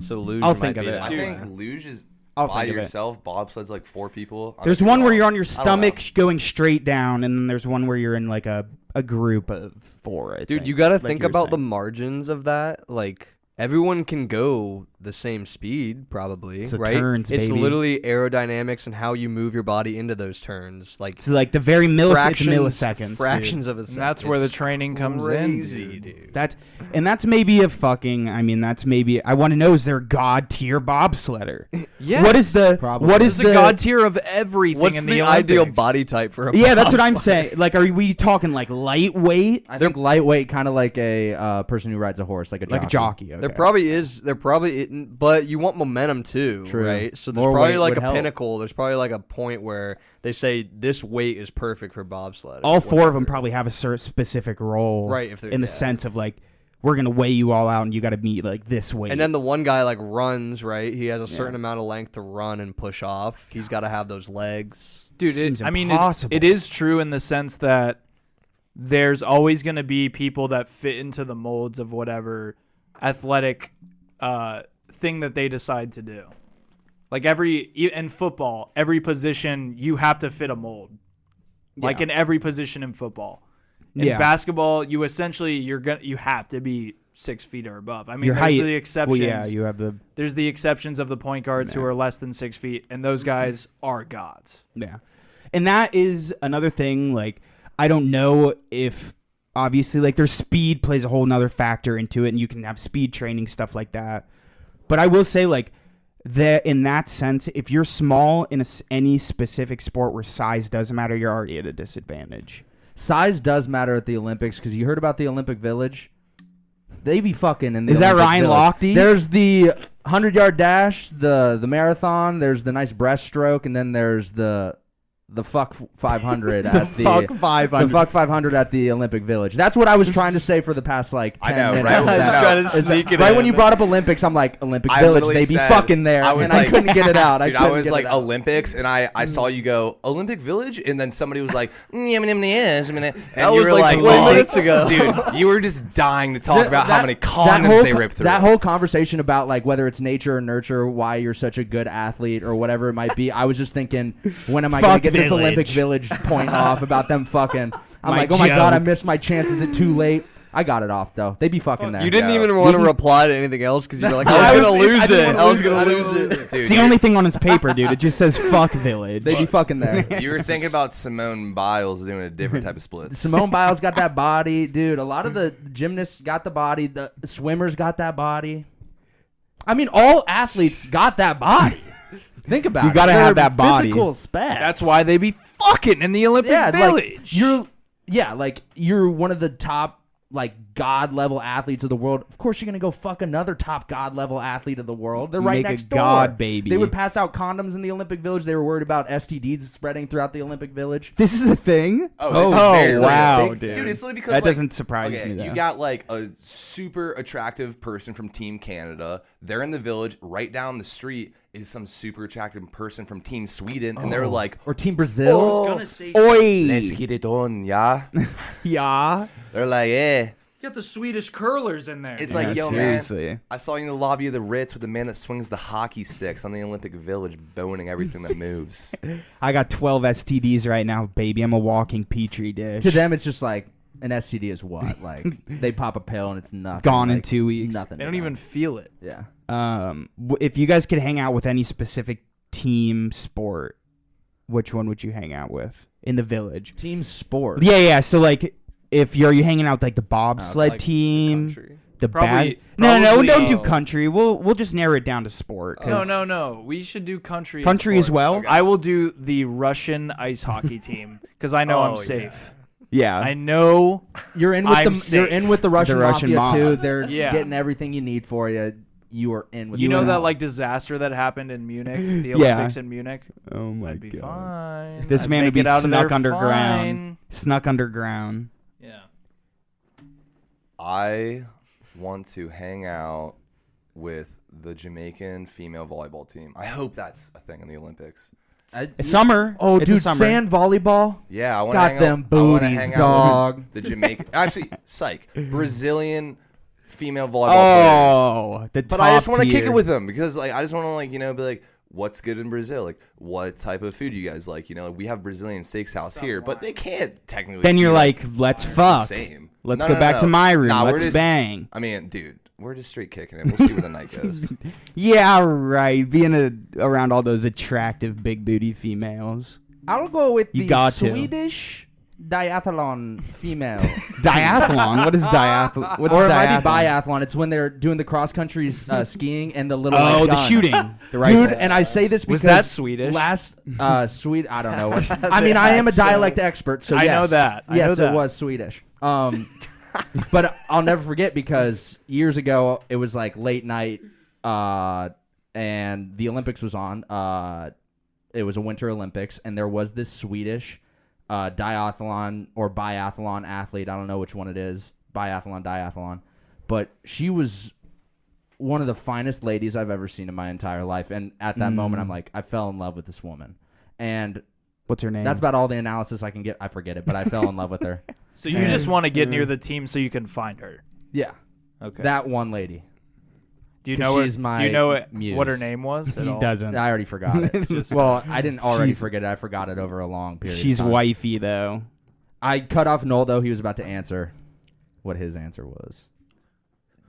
So luge I'll might think be of it. that. I Dude. think luge is I'll by think of it. yourself. Bobsled's like 4 people. I There's might be one where wrong. you're on your I don't know. stomach going straight down, and then there's one where you're in like a group of 4. I Dude, think, you got to like think you were about the saying. margins of that. Like, everyone can go the same speed, probably, It's the right? turns, it's baby. literally aerodynamics and how you move your body into those turns. Like, It's like the very milliseconds. fractions of a second. And that's where the It's training comes crazy, in. dude. That's maybe a fucking. I mean, that's maybe. I want to know: is there a god tier bobsledder? Yes. What is the? Probably. What There's is a the god tier of everything What's in the, the ideal Olympics. body type for a Yeah, that's what I'm bobsled? saying. Like, are we talking like lightweight, I think lightweight, kind of like a person who rides a horse, like a jockey. like a jockey? Okay. There probably is. There probably isn't, but you want momentum too, True. right? So there's More probably weight like would a help. pinnacle. There's probably like a point where they say this weight is perfect for bobsled. All 4 of them probably have a specific role, Right, if they're- in the yeah. sense of like, we're gonna weigh you all out, and you got to meet like this weight. And then the one guy like runs, right? He has a certain amount of length to run and push off. He's got to have those legs. Dude, Seems I mean, impossible. it is true in the sense that there's always going to be people that fit into the molds of whatever athletic thing that they decide to do. Like in football, every position you have to fit a mold. Like Yeah. in every position in football. In Yeah. basketball, you essentially you have to be 6 feet or above. I mean, Your there's height. the exceptions. Well, yeah, you have the There's the exceptions of the point guards who Yeah. are less than 6 feet, and those guys are gods. Yeah. And that is another thing. Like, I don't know if obviously like their speed plays a whole nother factor into it, and you can have speed training, stuff like that. But I will say, like, that in that sense, if you're small in any specific sport where size doesn't matter, you're already at a disadvantage. Size does matter at the Olympics because you heard about the Olympic Village. They be fucking in the Is that Olympic Ryan Village. Lochte? There's the 100-yard dash, the marathon. There's the nice breaststroke, and then there's the fuck 500 at the Fuck 500. The fuck 500 at the Olympic Village. That's what I was trying to say for the past like 10 I know, minutes. right? Is that- Trying to is that- sneak it right in. when you brought up Olympics, I'm like, Olympic I Village, literally they be said- fucking there. I was and like- I couldn't get it out. Dude, I couldn't was get like it out. Olympics, and I saw you go Olympic Village, and then somebody was like, and you That were was like 20 "Oh." minutes ago. Dude, you were just dying to talk about how many that condoms whole, they ripped through. That whole conversation about like whether it's nature or nurture, why you're such a good athlete or whatever it might be. I was just thinking, when am I going to Fuck get this Village. Olympic Village point off about them fucking? I'm My like, oh my god, I joke. missed my chance. Is it too late? I got it off though. They be fucking there. You didn't Yeah. even want to reply to anything else because you were like, I I was was- gonna I lose didn't it. wanna I was lose it. gonna I didn't lose wanna it. lose it. Dude, It's the only thing on his paper, dude. It just says "fuck Village." They be fucking there. you were thinking about Simone Biles doing a different type of splits. Simone Biles got that body, dude. A lot of the gymnasts got the body. The swimmers got that body. I mean, all athletes got that body. Think about it. You gotta They're have that body. Physical specs. That's why they be fucking in the Olympic yeah, Village. like you're one of the top like god level athletes of the world. Of course, you're gonna go fuck another top god level athlete of the world. They're right Make a next door. god baby. They would pass out condoms in the Olympic Village. They were worried about STDs spreading throughout the Olympic Village. This is a thing. This is Oh, very wow, big. dude. It's literally because That like, doesn't surprise okay, me, though. You got like a super attractive person from Team Canada. They're in the village. Right down the street is some super attractive person from Team Sweden, and they're like, Or Team Brazil. "Oh, Gonna say Oi. let's get it on, yeah." Yeah. They're like, "Yeah." Get the Swedish curlers in there. It's Yeah, like, yo, seriously. man, I saw you in the lobby of the Ritz with the man that swings the hockey sticks on the Olympic Village, boning everything that moves. I got 12 STDs right now, baby. I'm a walking petri dish. To them, it's just like an STD is what? Like they pop a pill and it's nothing. Gone in like, 2 weeks. Nothing. They to don't them. even feel it. Yeah. If you guys could hang out with any specific team sport, which one would you hang out with in the village? Team sport. Yeah. So like, if you're hanging out with, like the bobsled like the team, Country. the Probably- bad. No, probably- don't do country. We'll just narrow it down to sport. 'cause No. We should do country. and Country as sport. well. Okay. I will do the Russian ice hockey team because I know I'm Oh, safe. Yeah. I know. You're in with I'm the you're safe. in with the Russian, Russian mafia mob. too. They're Yeah. getting everything you need for you. You are in with. You them. know that like disaster that happened in Munich, the Yeah. Olympics in Munich. Oh my I'd be god. fine. This I'd man would make be it out of snuck there underground. fine. Snuck underground. Yeah. I want to hang out with the Jamaican female volleyball team. I hope that's a thing in the Olympics. It's summer. Oh, It's a dude, summer. sand volleyball. Yeah, I want to Got hang them out. I wanna booties, hang out dog. with the Jamaican, actually, psych, Brazilian female volleyball players. Oh, the But I just want want to kick it with them because, like, I just want to, like, you know, be like, what's good in Brazil? Like, what type of food do you guys like? You know, we have Brazilian steakhouse here, but they can't technically. Then you're be, like, let's the fuck. same. Let's No, go no, back no. to my room. Nah, we're Let's just- bang. I mean, dude, we're just straight kicking it. We'll see where the night goes. Yeah, right. Being around all those attractive big booty females. I'll go with You the got to. Swedish diathlon female. Diathlon. What is diathlon? What's Or it diathlon? might be biathlon. It's when they're doing the cross country skiing and the little Oh, like, the guns. shooting. The Dude, rifle. and I say this because Was that Swedish? Last Swede, I don't know. I mean, I am a dialect expert, so I know yes. that. I Yes, know that. it was Swedish. But I'll never forget because years ago it was like late night, and the Olympics was on. It was a Winter Olympics, and there was this Swedish diathlon or biathlon athlete. I don't know which one it is. Biathlon. But she was one of the finest ladies I've ever seen in my entire life. And at that moment, I'm like, I fell in love with this woman. And What's her name? that's about all the analysis I can get. I forget it, but I fell in love with her. So you just want to get near the team so you can find her. Yeah. Okay. That one lady. do you 'cause know? she's my do you know what muse. her name was? At He all? doesn't. I already forgot it. Well, I didn't already forget it. I forgot it over a long period. She's of time. wifey though. I cut off Noll, though. He was about to answer what his answer was.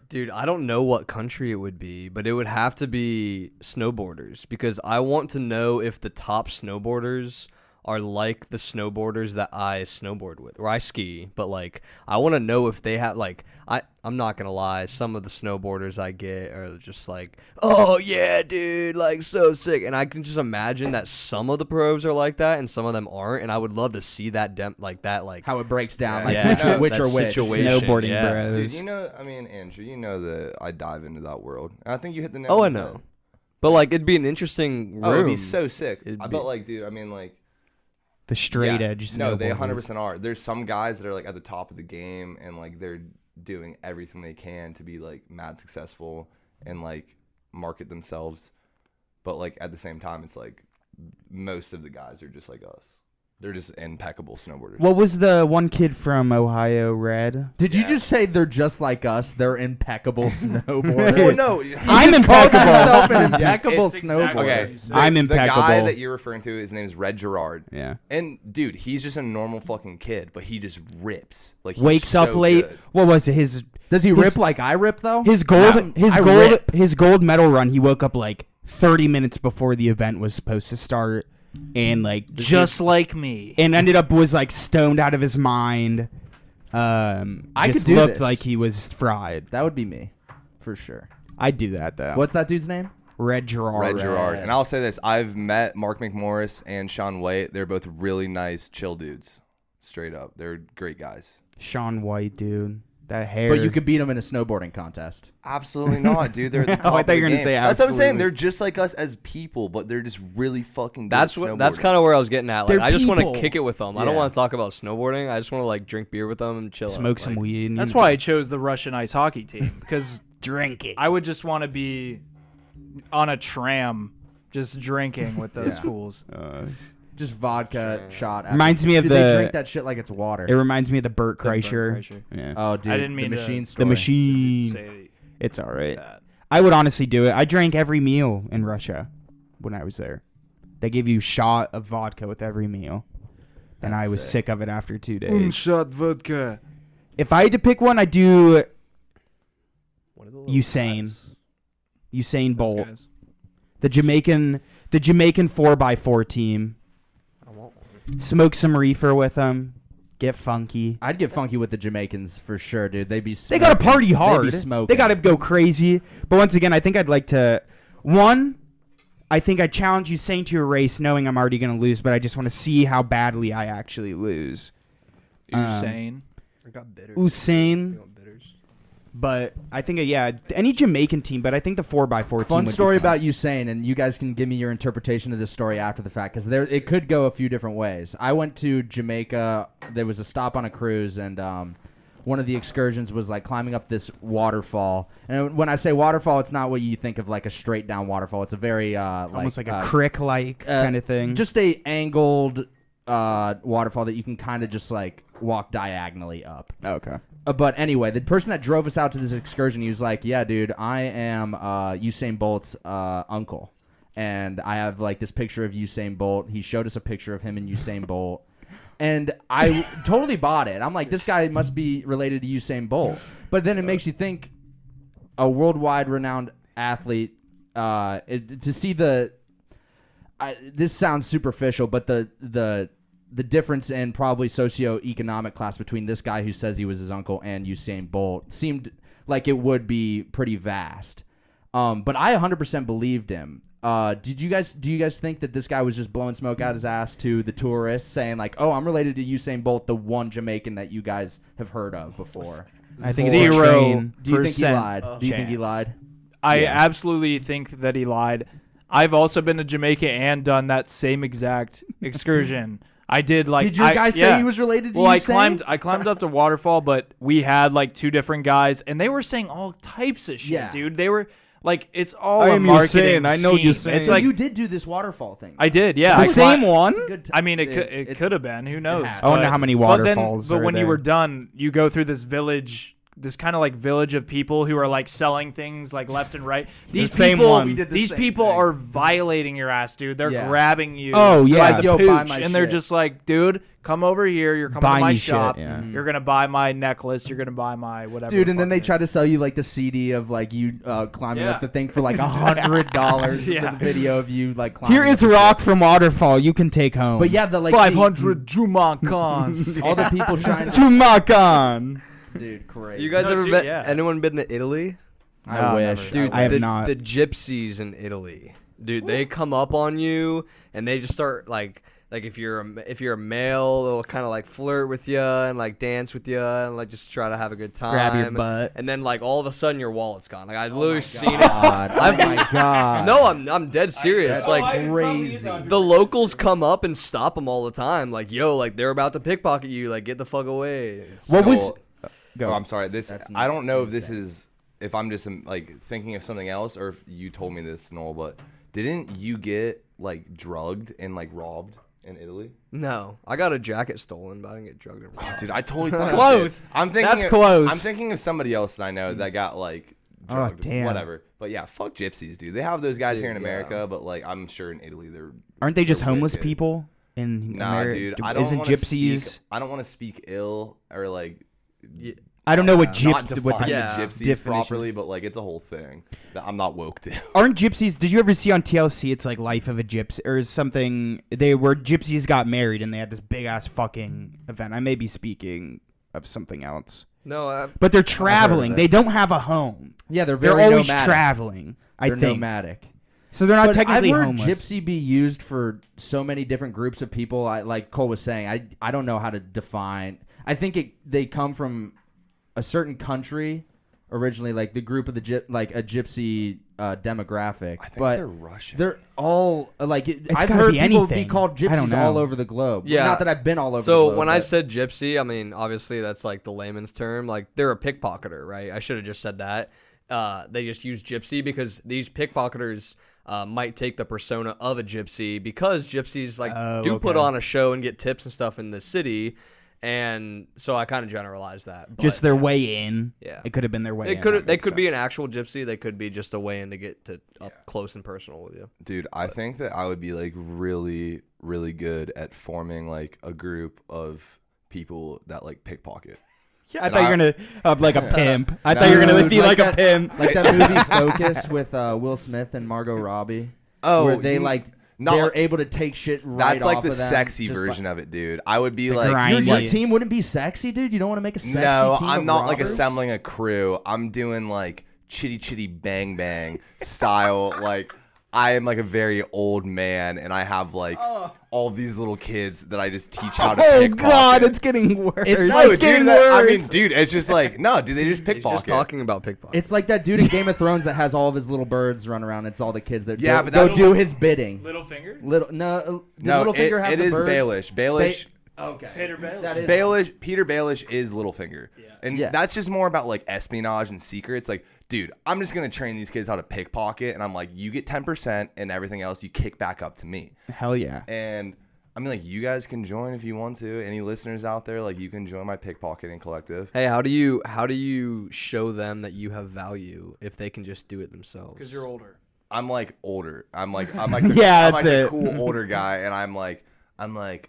Dude, I don't know what country it would be, but it would have to be snowboarders because I want to know if the top snowboarders are like the snowboarders that I snowboard with, or I ski, but like I want to know if they have like I'm not gonna lie, some of the snowboarders I get are just like, oh yeah, dude, like so sick, and I can just imagine that some of the pros are like that and some of them aren't, and I would love to see that How it breaks down, like Yeah, which that are which. situation. Snowboarding yeah. bros. Dude, you know, I mean, Andrew, you know that I dive into that world. And I think you hit the nail Oh, I on the know. head. But like it'd be an interesting room. Oh, it'd be so sick. It'd I be- bet, like, dude, I mean, like, The straight yeah. edge. No, they snowboarders. 100% are. There's some guys that are like at the top of the game and like they're doing everything they can to be like mad successful and like market themselves. But like at the same time, it's like most of the guys are just like us. They're just impeccable snowboarders. What was the one kid from Ohio, Red? Did you Yeah. just say they're just like us? They're impeccable snowboarders. Well, no, I'm Just called impeccable. himself an impeccable It's exactly snowboarder. okay. you said. I'm The guy impeccable. that you're referring to, his name is Red Gerard. Yeah. And dude, he's just a normal fucking kid, but he just rips. Like he's Wakes so up late. good. What was it? His Does he rip like I rip though? his gold I rip. his gold medal run. He woke up like 30 minutes before the event was supposed to start, and like Just like me. and ended up was like stoned out of his mind. I Just could do looked this. like he was fried. That would be me, for sure. I'd do that though. What's that dude's name? Red Gerard? Red Gerard. And I'll say this: I've met Mark McMorris and Sean White. They're both really nice, chill dudes. Straight up, they're great guys. Sean White, dude. That hair. But you could beat them in a snowboarding contest. Absolutely not, dude. They're at the top I of thought the you were gonna game. say That's what I'm saying. absolutely. They're just like us as people, but they're just really fucking good That's at what. That's snowboarding. kind of where I was getting at. Like, They're I just want people. to kick it with them. I don't Yeah. want to talk about snowboarding. I just want to like drink beer with them and chill. smoke out. some Like, weed. That's why I chose the Russian ice hockey team because drink it. I would just want to be on a tram just drinking with those Yeah. fools. Just vodka shot. After. Reminds me of Dude, the- They drink that shit like it's water. It reminds me of the Burt The Burt Kreischer. Kreischer. Yeah. Oh, dude. I didn't mean the to- machine The story. The machine. Say It's all right. that. I would honestly do it. I drank every meal in Russia when I was there. They give you a shot of vodka with every meal. And That's I was sick. sick of it after 2 days. Shot vodka. If I had to pick one, I'd do what are the little Usain. guys? Usain Those Bolt. guys. The Jamaican 4x4 team. I want one. Smoke some reefer with them. Get funky. I'd get funky with the Jamaicans for sure, dude. They'd be They got to smoking. party They'd hard. be smoking. They got to go crazy. But once again, I think I'd like to. One, I think I challenge Usain to a race knowing I'm already going to lose, but I just want to see how badly I actually lose. Usain. I got bitters. Usain. You want bitters? But I think, yeah, any Jamaican team, but I think the 4x4 team Fun would story be fun. about Usain, and you guys can give me your interpretation of this story after the fact, because it could go a few different ways. I went to Jamaica. There was a stop on a cruise, and one of the excursions was like climbing up this waterfall. And when I say waterfall, it's not what you think of like a straight down waterfall. It's a very Almost like a crick-like kind of thing. just a angled waterfall that you can kind of just like walk diagonally up. Okay. But anyway, the person that drove us out to this excursion, he was like, "Yeah, dude, I am Usain Bolt's uncle, and I have like this picture of Usain Bolt." He showed us a picture of him and Usain Bolt, and I totally bought it. I'm like, this guy must be related to Usain Bolt. But then it makes you think, a worldwide renowned athlete, to see the. This sounds superficial, but the difference in probably socioeconomic class between this guy who says he was his uncle and Usain Bolt seemed like it would be pretty vast. But I 100% believed him. Do you guys think that this guy was just blowing smoke out his ass to the tourists, saying like, "Oh, I'm related to Usain Bolt, the one Jamaican that you guys have heard of before"? I think it's a 0%. train. Do you think he lied? Do you think he chance. lied? I Yeah. absolutely think that he lied. I've also been to Jamaica and done that same exact excursion. I did like. Did your guy say he was related to Well, Usain? I climbed up the waterfall, but we had like two different guys, and they were saying all types of shit, Yeah. dude. They were like, it's all I a am marketing Usain. I know scheme. Usain. It's So like you did do this waterfall thing. I did, yeah. The I same cli- one? It's a good t- I mean, it it's- could have been. Who knows? has. I don't know how many waterfalls But are when you there. were done, you go through this village. This kind of like village of people who are like selling things like left and right. These same people, one. We did the these same people thing. are violating your ass, dude. They're Yeah. grabbing you. Oh, yeah. by Like, the yo, buy pooch, my and they're shit. just like, dude, come over here. You're coming Buy to my me shit, shop. yeah. You're gonna buy my necklace. You're gonna buy my whatever. Dude, the and then fuck they it try is. to sell you like the CD of like you climbing Yeah. up the thing for like $100 Yeah. for the video of you like climbing. Here is up a the rock shit. from Waterfall you can take home. But yeah, the like 500 Jumancons. all the people trying to Tumakan. dude, crazy. You guys No, ever see, been? yeah. Anyone been to Italy? I No, wish, never. Dude, I have the, not. the gypsies in Italy, dude, they come up on you and they just start like if you're a male, they'll kind of like flirt with you and like dance with you and like just try to have a good time. Grab your butt. and then like all of a sudden your wallet's gone. Like I've literally seen it. God. Oh my god. No, I'm dead serious. That's Like crazy. the locals come up and stop them all the time. Like yo, like they're about to pickpocket you. Like get the fuck away. It's- What was... Oh, Go. I'm sorry. This That's I don't know if this insane. is if I'm just like thinking of something else or if you told me this, Noll. But didn't you get like drugged and like robbed in Italy? No, I got a jacket stolen, but I didn't get drugged and robbed. Dude, I totally thought Close. I'm thinking That's of, close. I'm thinking of somebody else that I know that got like drugged, damn. whatever. But yeah, fuck gypsies, dude. They have those guys here in Dude, America, yeah. but like I'm sure in Italy they're Aren't they just they're homeless wicked. people in Nah, America? dude. I don't Isn't wanna gypsies... Speak, I don't want to speak ill or like. I don't know what not gyp... What define Yeah. the gypsies definition. properly, but like it's a whole thing that I'm not woke to. Aren't gypsies? Did you ever see on TLC? It's like Life of a Gypsy or something. They were gypsies got married and they had this big ass fucking event. I may be speaking of something else, No, but they're traveling. They don't have a home. Yeah, they're They're very always nomadic. traveling. I They're think nomadic. so. They're not But technically I've heard homeless. gypsy be used for so many different groups of people. Like Cole was saying, I don't know how to define. I think they come from a certain country originally, like the group of the like a gypsy demographic. I think but they're Russian. they're all like I've gotta heard be people anything. be called I don't gypsies all know. over the globe. Yeah. Not that I've been all over. the So globe, when I but- said gypsy, I mean obviously that's like the layman's term. Like they're a pickpocketer, right? I should have just said that. They just use gypsy because these pickpocketers might take the persona of a gypsy because gypsies do put on a show and get tips and stuff in the city. And so I kind of generalized that. But Just their way in. Yeah. It could have been their way in. They could be an actual gypsy. They could be just a way in to get to up close and personal with you. Dude, I think that I would be like really, really good at forming like a group of people that like pickpocket. I thought you were gonna like a pimp. I thought you were gonna Dude, be like a that, pimp. like that movie Focus with Will Smith and Margot Robbie. Oh, where they you- like not- they're able to take shit right That's like off the of them sexy just version by- of it, dude. I would be The like, grind. Your Like- team wouldn't be sexy, dude. You don't want to make a sexy no, team. I'm of not like robbers? assembling a crew. I'm doing like chitty chitty bang bang style. Like I am like a very old man, and I have like all these little kids that I just teach how to Oh pickpocket. God, it's getting worse. It's No, like- dude, getting that- I worse. mean, dude, it's just like no, dude. They just He's pickpocket. just talking about pickpocket. It's like that dude in Game of Thrones that has all of his little birds run around. It's all the kids that Yeah, go, but go that's- do his bidding. Littlefinger? Little no, did No, Littlefinger have it the is birds? Baelish. Baelish. Okay, Peter Baelish. That is Baelish, Peter Baelish is Littlefinger. Yeah. And Yeah. that's just more about like espionage and secrets. Like, dude, I'm just going to train these kids how to pickpocket. And I'm like, you get 10% and everything else you kick back up to me. Hell yeah. And I mean, like, you guys can join if you want to. Any listeners out there, like, you can join my pickpocketing collective. Hey, how do you show them that you have value if they can just do it themselves? Because you're older. I'm like older. I'm like the, Yeah, I'm that's like the it. cool older guy. And I'm like,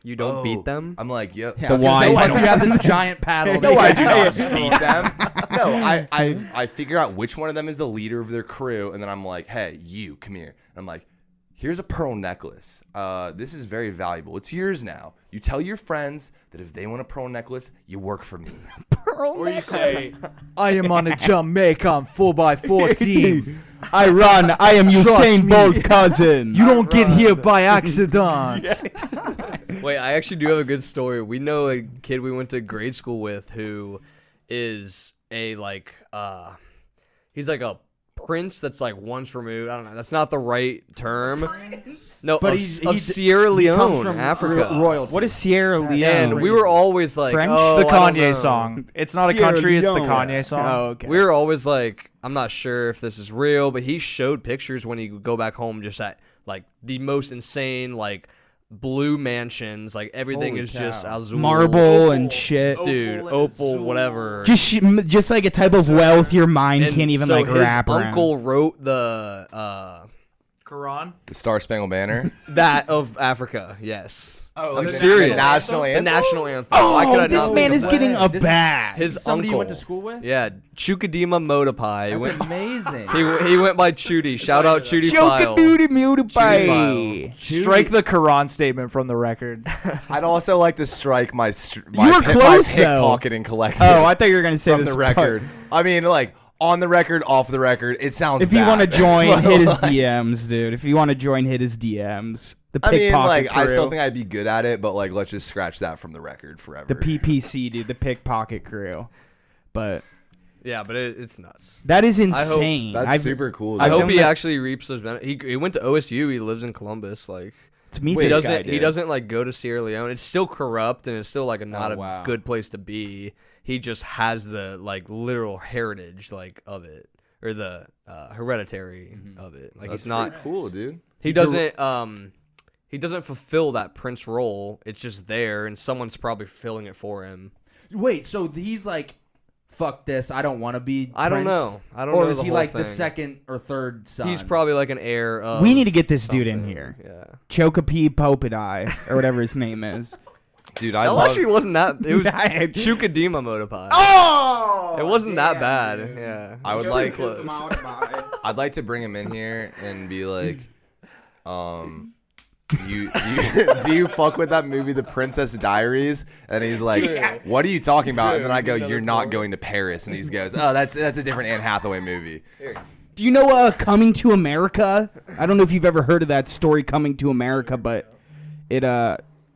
You don't beat them? I'm like, yep. Yeah, I was gonna say, wise- once you have this giant paddle, No, I do that- not beat them. No, I figure out which one of them is the leader of their crew, and then I'm like, hey, you, come here. And I'm like, here's a pearl necklace. This is very valuable. It's yours now. You tell your friends that if they want a pearl necklace, you work for me. Or you say, I am on a Jamaican 4x4 team. I run. I am Trust Usain me. Bolt cousin. You don't get here by accident. Wait, I actually do have a good story. We know a kid we went to grade school with who is a he's like a prince that's like once removed. I don't know. That's not the right term. No, But of, he's- of he- Sierra he comes Leone, from Africa. royalty. What is Sierra Leone? And we were always like, French? oh, The I don't know. Kanye song. It's not a Sierra country, it's the Leone. Kanye song. Oh, okay. We were always like, I'm not sure if this is real, but he showed pictures when he would go back home just at like the most insane like blue mansions, like everything Holy is just cow. azul, marble and shit. dude, Opal and opal, azul. whatever. Just like a type of wealth your mind And can't even so like his wrap around. uncle wrote the Quran? The Star Spangled Banner. that of Africa. Yes. Oh, like the serious. national The anthem? national anthem. Why could I Oh, this not man think is of getting that? a This- bag. His somebody uncle. you went to school with? Yeah, Chukadima Motopai. He That's went, amazing. he went by Chudy. Shout out Chudy File. Choka-doody muty File. Strike the Quran statement from the record. I'd also like to strike my You were close, my though. pickpocketing collective Oh, I thought you were gonna say from this the record. I mean, like, on the record, off the record, it sounds If you bad. want to join, hit his Like, DMs, dude. If you want to join, hit his DMs. The I mean, pickpocket like, crew. I still think I'd be good at it, but, like, let's just scratch that from the record forever. the PPC, dude. The pickpocket crew. But Yeah, but it's nuts. that is hope insane. That's I've- super cool. I though. hope he met- actually reaps those benefits. He went to OSU. He lives in Columbus. Like to meet he this doesn't guy, dude. he doesn't like go to Sierra Leone. It's still corrupt and it's still like not a wow. good place to be. He just has the like literal heritage like of it or the hereditary of it. Like That's he's not. pretty cool, dude. He doesn't fulfill that prince role. It's just there, and someone's probably fulfilling it for him. Wait, so he's like, fuck this, I don't want to be I don't Prince? know. I don't or know is the he whole like the thing. second or third son? He's probably like an heir of. We need to get this dude in something. here. Yeah. Choka-P Popedai, or whatever his name is. Dude, I That love... actually wasn't that. It was Nice. Chukadima Motopai. Oh! It wasn't that bad. Yeah. I would Very like- close. I'd like to bring him in here and be like, you do you fuck with that movie, The Princess Diaries? And he's like, what are you talking about? And then I go, you're not going to Paris. And he goes, oh, that's a different Anne Hathaway movie. Do you know Coming to America? I don't know if you've ever heard of that story, Coming to America, but it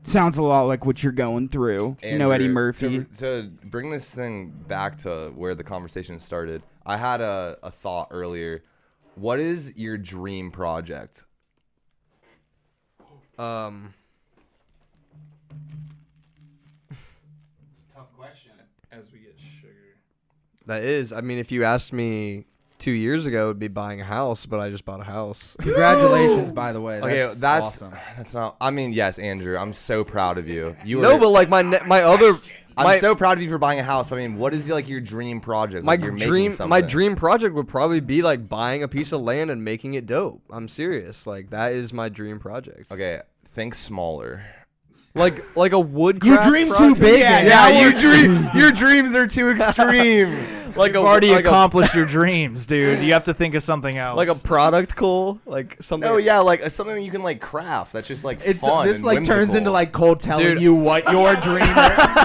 sounds a lot like what you're going through. Andrew, Eddie Murphy. To bring this thing back to where the conversation started, I had a thought earlier. What is your dream project? It's a tough question. As we get sugar. That is, I mean, if you asked me 2 years ago, it would be buying a house, but I just bought a house. Congratulations, by the way. That's awesome. That's not. I mean, yes, Andrew, I'm so proud of you. No, but like I'm so proud of you for buying a house. I mean, what is like your dream project? my Like you're making something. my dream project would probably be like buying a piece of land and making it dope. I'm serious. Like that is my dream project. Okay, think smaller. Like a woodcraft. You dream too project? big. Your dreams are too extreme. Like You've already accomplished your dreams, dude. You have to think of something else. like a product goal, like something. Oh yeah, like something you can like craft. That's just like fun. This and like turns whimsical. into like Cole telling Dude. you what your dream is.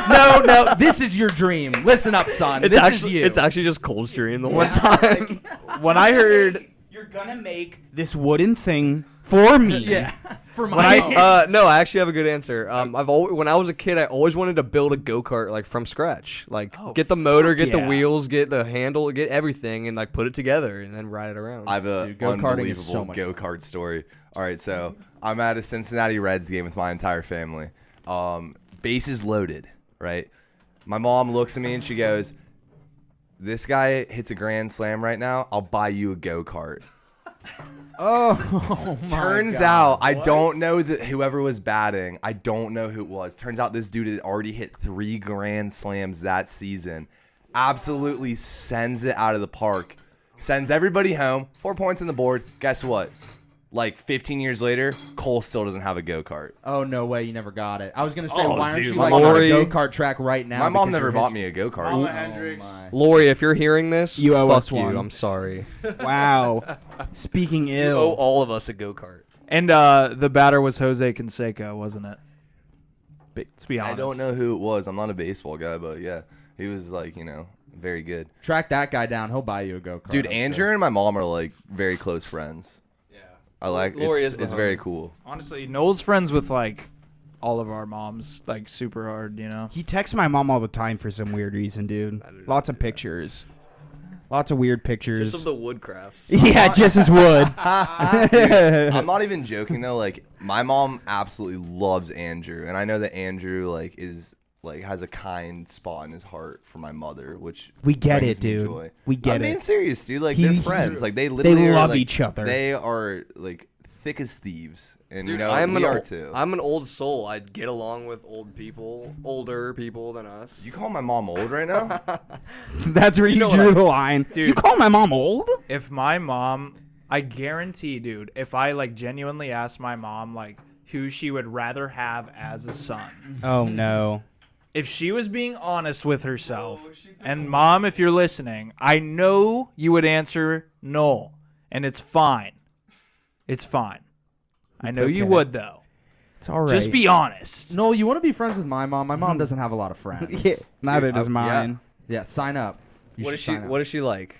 No, this is your dream. Listen up, son. It's this actually is you. it's actually just Cole's dream the one time. when I heard You're gonna make this wooden thing for me. yeah. For When my I- No, I actually have a good answer. When I was a kid, I always wanted to build a go-kart like from scratch. Like get the motor, get the yeah. wheels, get the handle, get everything, and like put it together and then ride it around. I have a Dude, go-karting is so unbelievable much go-kart story. All right, so I'm at a Cincinnati Reds game with my entire family. Bases loaded, right? My mom looks at me and she goes, "This guy hits a grand slam right now. I'll buy you a go-kart." oh my Turns God. out I don't know that whoever was batting. I don't know who it was. Turns out this dude had already hit 3 grand slams that season. Absolutely sends it out of the park. Sends everybody home. 4 points on the board. Guess what? Like 15 years later, Cole still doesn't have a go-kart. Oh no way! You never got it. I was gonna say, Oh, why aren't dude, you my like on a Lori- go-kart track right now? My mom because never you're bought his- me a go-kart. Mama Oh Hendrix. my. Lori, if you're hearing this, You owe fuck us you. one. I'm sorry. Wow. Speaking You ill. owe all of us a go-kart. and the batter was Jose Canseco, wasn't it? Let's be I honest. don't know who it was. I'm not a baseball guy, but yeah, he was like, very good. Track that guy down. He'll buy you a go-kart. Dude, I'm Andrew sure. and my mom are like very close friends. Yeah. I like Lori it's is the it's very homie. cool. Honestly, Noel's friends with like all of our moms, like super hard, you know. He texts my mom all the time for some weird reason, dude. Lots of pictures. Lots of weird pictures. Just of the woodcrafts. Yeah, just as wood. I'm not even joking though. Like my mom absolutely loves Andrew, and I know that Andrew has a kind spot in his heart for my mother, which We get brings it, me dude. joy. We get I'm being it. serious, dude. Like He- they're friends. Like they literally love are, like, each other. They are like thick as thieves, and Dude, we I'm are too. I'm an old soul. I'd get along with older people than us. You call my mom old right now? That's where you know drew what the line. Dude. You call my mom old? If my mom, I guarantee, dude, if I like genuinely asked my mom like who she would rather have as a son, Oh, no. if she was being honest with herself, and mom, if you're listening, I know you would answer Noll, and it's fine. It's fine. I know you okay. would though. It's all right. Just be honest. Noel, you want to be friends with my mom? My mom doesn't have a lot of friends. Yeah, neither does mine. Yeah, sign up. You What should is she? sign up. What is she like?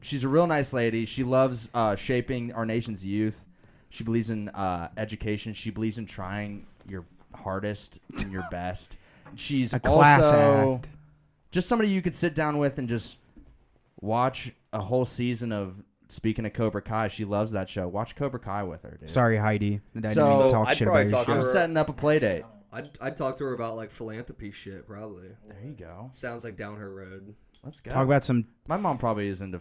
She's a real nice lady. She loves shaping our nation's youth. She believes in education. She believes in trying your hardest and your best. She's A class also act. just somebody you could sit down with and just watch a whole season of. Speaking of Cobra Kai, she loves that show. Watch Cobra Kai with her, dude. Sorry, Heidi. I didn't So, mean to talk I'd shit probably about your talk to I'm show. her. setting up a play date. I'd talk to her about like philanthropy shit probably. There you go. Sounds like down her road. Let's go. Talk about some. My mom probably is into.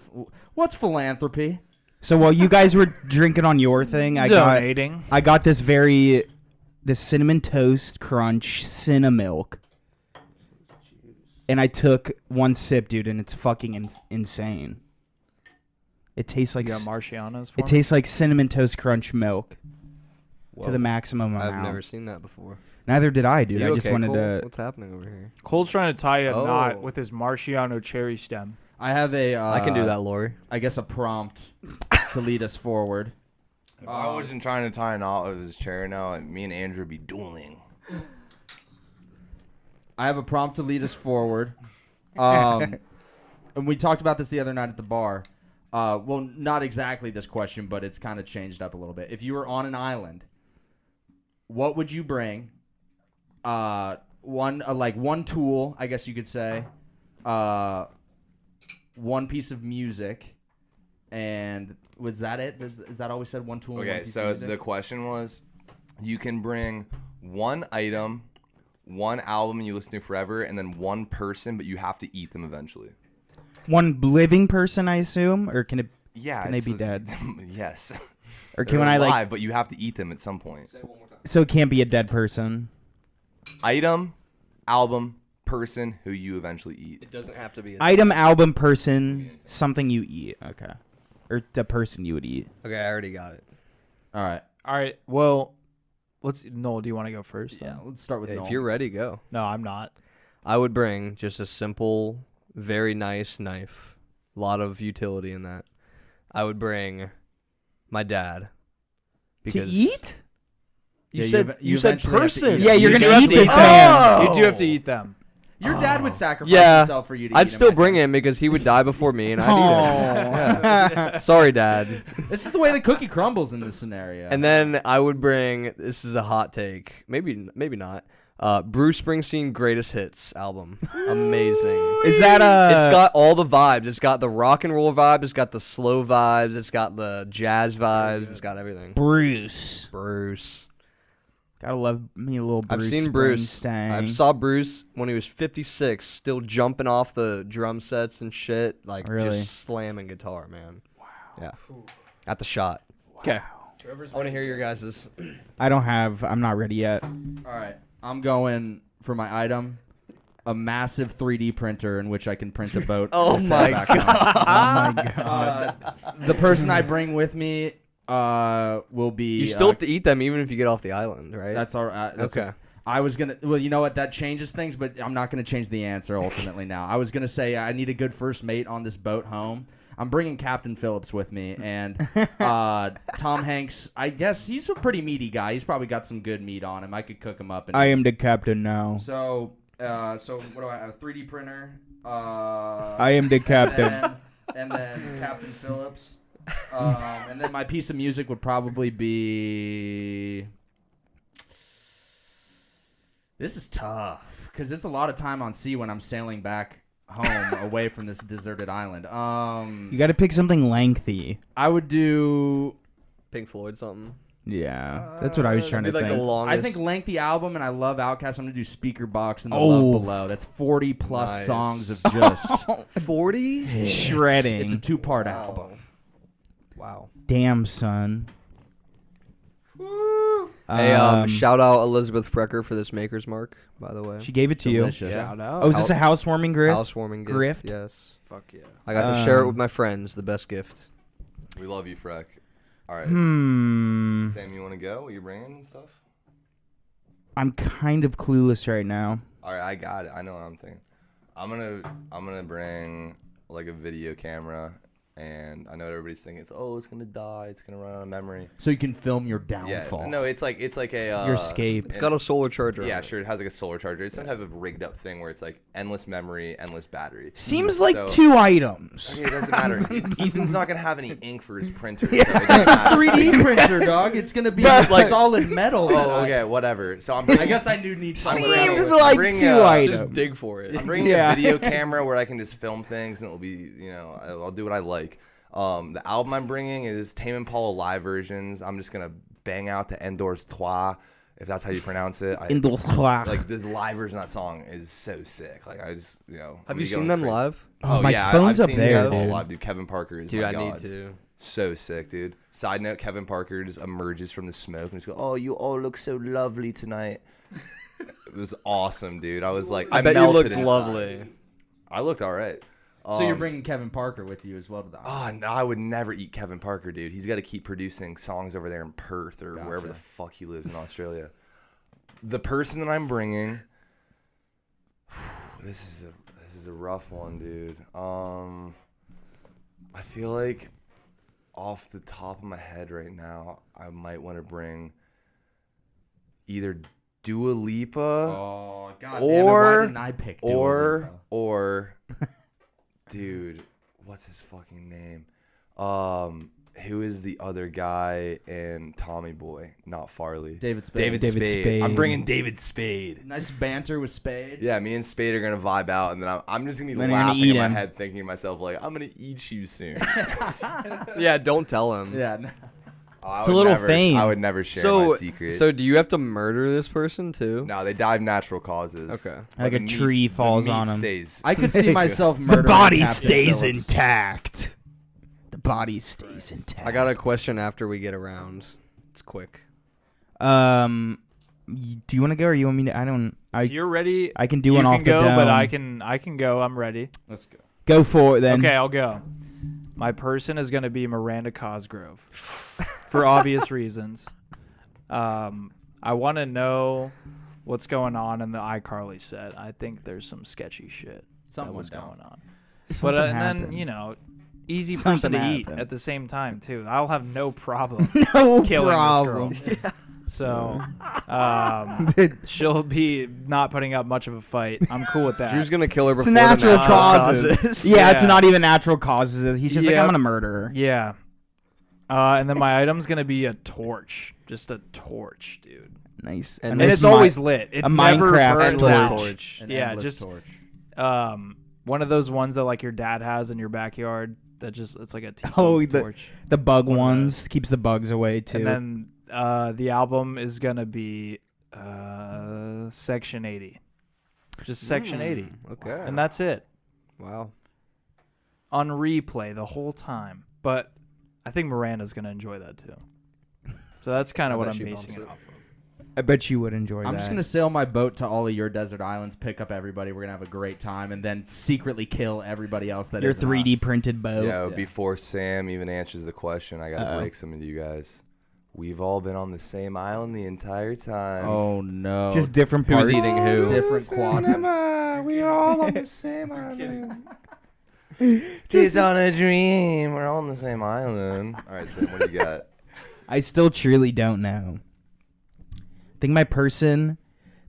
What's philanthropy? So while you guys were drinking on your thing, I Donating. got this cinnamon toast crunch Cinnamilk. And I took one sip, dude, and it's fucking insane. It tastes like You got Marciano's for it me? tastes like cinnamon toast crunch milk Whoa. to the maximum amount. I've never seen that before. Neither did I, dude. You I just okay, wanted Cole? to. What's happening over here? Cole's trying to tie a Oh. knot with his Marciano cherry stem. I have a. I can do that, Lori. I guess a prompt to lead us forward. If I wasn't trying to tie a knot with his chair now, me and Andrew would be dueling. I have a prompt to lead us forward. And we talked about this the other night at the bar. Well, not exactly this question, but it's kind of changed up a little bit. If you were on an island, what would you bring one tool, I guess you could say, one piece of music, and was that it? Is that all we said? One tool. And one Okay, piece so of music? the question was, you can bring one item, one album you listen to forever, and then one person, but you have to eat them eventually. One living person, I assume, or can it? Yeah, Can they be dead? Yes. Or They're can I alive, like? but you have to eat them at some point. So it can't be a dead person. Item, album, person who you eventually eat. It doesn't have to be. Item, album, person, something you eat. Okay, or the person you would eat. Okay, I already got it. All right. All right. Well, Noel, do you want to go first? Yeah, then? let's start with Noll. If you're ready, go. No, I'm not. I would bring just a simple, very nice knife. A lot of utility in that. I would bring my dad. To eat? You Yeah, said you said eventually have to person. eat Yeah, them. you're You gonna do have eat to this eat man. them. You do have to eat them. Your dad would sacrifice Yeah, himself for you to eat I'd him, still I bring think. him because he would die before me, and I'd eat him. Yeah. Sorry, Dad. This is the way the cookie crumbles in this scenario. And then I would bring. This is a hot take. Maybe not. Bruce Springsteen Greatest Hits album. Amazing. Is that It's got all the vibes. It's got the rock and roll vibe. It's got the slow vibes. It's got the jazz vibes. It's got everything. Bruce? Bruce. Gotta love me a little Bruce. I've seen Bruce. Springsteen. I saw Bruce when he was 56, still jumping off the drum sets and shit, like Really? just slamming guitar, man. Wow. Yeah. At the shot. Okay. I want to hear your guys's. I'm not ready yet. All right, I'm going for my item, a massive 3D printer in which I can print a boat. Oh to sail my back home. Oh my god. The person I bring with me will be. You still have to eat them even if you get off the island, right? That's all right. That's Okay. I was gonna. Well, you know what? That changes things, but I'm not gonna change the answer ultimately. Now, I was gonna say I need a good first mate on this boat home. I'm bringing Captain Phillips with me, and Tom Hanks. I guess he's a pretty meaty guy. He's probably got some good meat on him. I could cook him up. And I am the captain now. So what do I have? A 3D printer. I am the captain. And then Captain Phillips. And then my piece of music would probably be. This is tough because it's a lot of time on sea when I'm sailing back home away from this deserted island. You got to pick something lengthy. I would do. Pink Floyd something. Yeah, that's what I was trying to Be like think. the longest. I think lengthy album, and I love Outkast. I'm gonna do Speaker Box and The Oh. Love Below. That's 40 plus Nice. songs of just 40. Shredding. It's a 2-part album. Wow. Damn, son. Hey, shout out Elizabeth Frecker for this Maker's Mark, by the way. She gave it to Delicious. Yeah. you. Oh, is this a housewarming grift? Housewarming gift. Grift? Yes. Fuck yeah. I got to share it with my friends. The best gift. We love you, Freck. All right. Hmm. Sam, you want to go? Are you bringing stuff? I'm kind of clueless right now. All right, I got it. I know what I'm thinking. I'm gonna bring like a video camera, and I know what everybody's thinking. It's gonna die. It's gonna run out of memory. So you can film your Yeah. downfall. No, it's like a Your escape. It's got a solar charger. Yeah, on it. sure. It has like a solar charger. It's some type of rigged up thing where it's like endless memory, endless battery. Seems like So- 2 items. Okay, it doesn't matter. Ethan's not gonna have any ink for his printer, so it doesn't matter. 3D printer, dog. It's gonna be But- like solid metal. Oh, okay, whatever. So I'm I bringing, guess I do need some. Seems I'm like bringing, 2 items. Just dig for it. I'm bringing Yeah. a video camera where I can just film things, and it'll be, I'll do what I like. The album I'm bringing is Tame Impala live versions. I'm just gonna bang out the Endors Trois, if that's how you pronounce it. Like the live version of that song is so sick. Like I just, Have you seen them live? Oh, my yeah, phone's I've up seen there, Tame Impala dude. live, dude. Kevin Parker is Dude, my I god. need to. So sick, dude. Side note: Kevin Parker just emerges from the smoke and just goes, "Oh, you all look so lovely tonight." It was awesome, dude. I was like, I bet you melted looked inside. lovely. I looked all right. So you're bringing Kevin Parker with you as well to the Oh, no, I would never eat Kevin Parker, dude. He's got to keep producing songs over there in Perth or wherever the fuck he lives in Australia. The person that I'm bringing, this is a rough one, dude. I feel like off the top of my head right now, I might want to bring either Dua Lipa Oh god damn it, why didn't I pick Dua Lipa? or dude, what's his fucking name? Who is the other guy in Tommy Boy? Not Farley. David Spade. David Spade. Spade. I'm bringing David Spade. Nice banter with Spade. Yeah, me and Spade are gonna vibe out, and then I'm just gonna be Then you're gonna laughing eat in my him. head, thinking to myself like, I'm gonna eat you soon. Yeah, don't tell him. Yeah. No. I It's a would little never, fame. I would never share my secret. So do you have to murder this person too? no, they die of natural causes. Okay. But Like the a meat- tree the falls meat on 'em. Stays. I could see myself The murdering body Captain stays Phillips. intact. The body stays intact. I got a question after we get around. It's quick. Do you want to go or you want me to? If you're ready, I can do you one can off the go, but dome. I can go. I'm ready. Let's go. Go for it then. Okay, I'll go. My person is going to be Miranda Cosgrove for obvious reasons. I want to know what's going on in the iCarly set. I think there's some sketchy shit Something that was went going on. Something But and then, happened. you know, easy Something person to eat happened. at the same time too. I'll have no problem No killing problem. this girl. So she'll be not putting up much of a fight. I'm cool with that. Drew's gonna kill her It's before natural the natural causes. Yeah, it's Yeah. not even natural causes. He's just like, Yep. I'm gonna murder her. Yeah. And then my item's gonna be a torch, just a torch, dude. Nice. And And nice it's always lit. It a never Minecraft burns Endless out. torch. An Yeah, endless just- torch. One of those ones that like your dad has in your backyard. That just it's like a Oh, torch. the bug One of ones keeps the bugs away too. And then the album is gonna be Section 80, just Section 80, Okay. and that's it Wow. on replay the whole time. But I think Miranda's gonna enjoy that too. So that's kind I of what bet I'm she basing bumps it it. off of. I bet you would enjoy that. I'm just gonna sail my boat to all of your desert islands, pick up everybody. We're gonna have a great time, and then secretly kill everybody else that your isn't 3D us. printed boat. Yeah, Yeah. before Sam even answers the question, I gotta Uh-oh. break some to you guys. We've all been on the same island the entire time. Oh no! Just different Who's parts. eating who? different quadrants. We are all on the same island. It's on a dream. We're all on the same island. All right, Sam, what do you got? I still truly don't know. I think my person